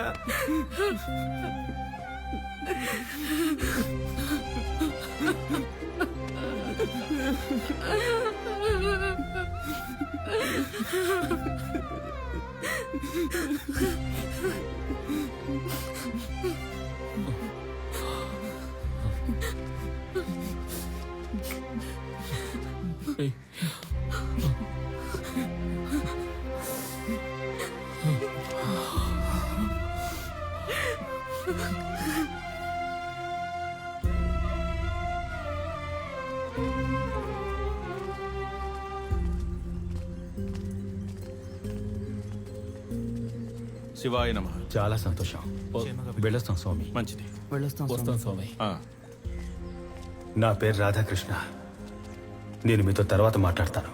శివాయ నమః.
చాలా సంతోషం. వెళ్ళొస్తాం స్వామి.
మంచిది.
వస్తాం స్వామి.
నా పేరు రాధాకృష్ణ. నేను మీతో తర్వాత మాట్లాడతాను.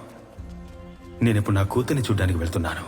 నేను ఇప్పుడు నా కూతుర్ని చూడ్డానికి వెళ్తున్నాను.